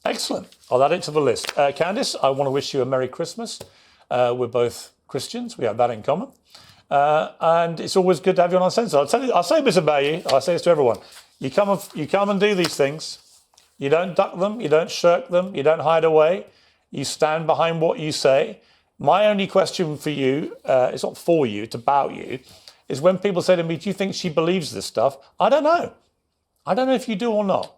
Excellent. I'll add it to the list. Candace, I want to wish you a Merry Christmas. We're both Christians. We have that in common. And it's always good to have you on Uncensored. I'll say this about you. I'll say this to everyone. You come and do these things. You don't duck them. You don't shirk them. You don't hide away. You stand behind what you say. My only question for you, it's not for you, it's about you, is when people say to me, do you think she believes this stuff? I don't know. I don't know if you do or not.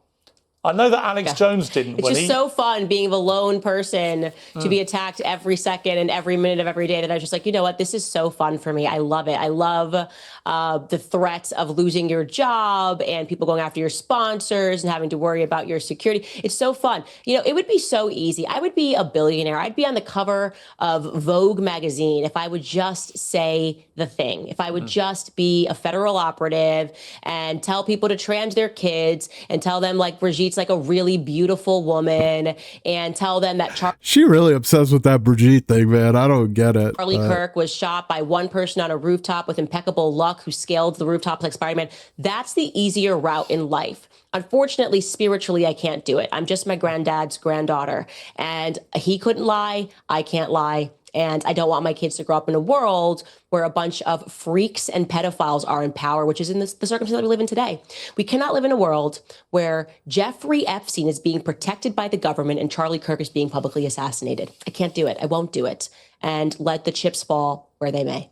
I know that Alex Jones didn't. It's just so fun being the lone person to be attacked every second and every minute of every day that I was just like, you know what? This is so fun for me. I love it. I love the threat of losing your job and people going after your sponsors and having to worry about your security. It's so fun. It would be so easy. I would be a billionaire. I'd be on the cover of Vogue magazine if I would just say the thing. If I would just be a federal operative and tell people to trans their kids and tell them like Brigitte's like a really beautiful woman and tell them that she really obsessed with that Brigitte thing, man. I don't get it. Charlie Kirk was shot by one person on a rooftop with impeccable luck who scaled the rooftop like Spider-Man. That's the easier route in life. Unfortunately, spiritually, I can't do it. I'm just my granddad's granddaughter. And he couldn't lie. I can't lie. And I don't want my kids to grow up in a world where a bunch of freaks and pedophiles are in power, which is in the circumstance that we live in today. We cannot live in a world where Jeffrey Epstein is being protected by the government and Charlie Kirk is being publicly assassinated. I can't do it. I won't do it. And let the chips fall where they may.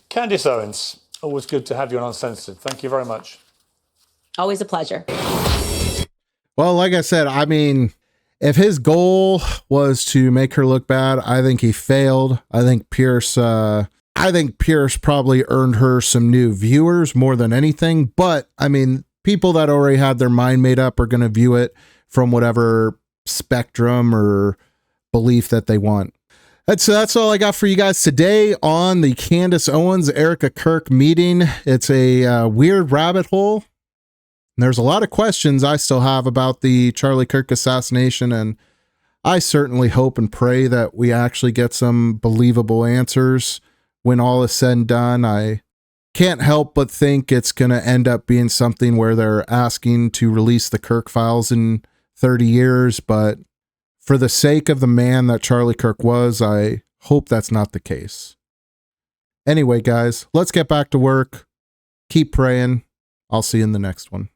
Candace Owens, always good to have you on Uncensored. Thank you very much. Always a pleasure. Well, like I said, I mean, if his goal was to make her look bad, I think he failed. I think Piers probably earned her some new viewers more than anything. But I mean, people that already had their mind made up are going to view it from whatever spectrum or belief that they want. That's all I got for you guys today on the Candace Owens, Erica Kirk meeting. It's a weird rabbit hole. There's a lot of questions I still have about the Charlie Kirk assassination, and I certainly hope and pray that we actually get some believable answers when all is said and done. I can't help but think it's going to end up being something where they're asking to release the Kirk files in 30 years, but for the sake of the man that Charlie Kirk was, I hope that's not the case. Anyway, guys, let's get back to work. Keep praying. I'll see you in the next one.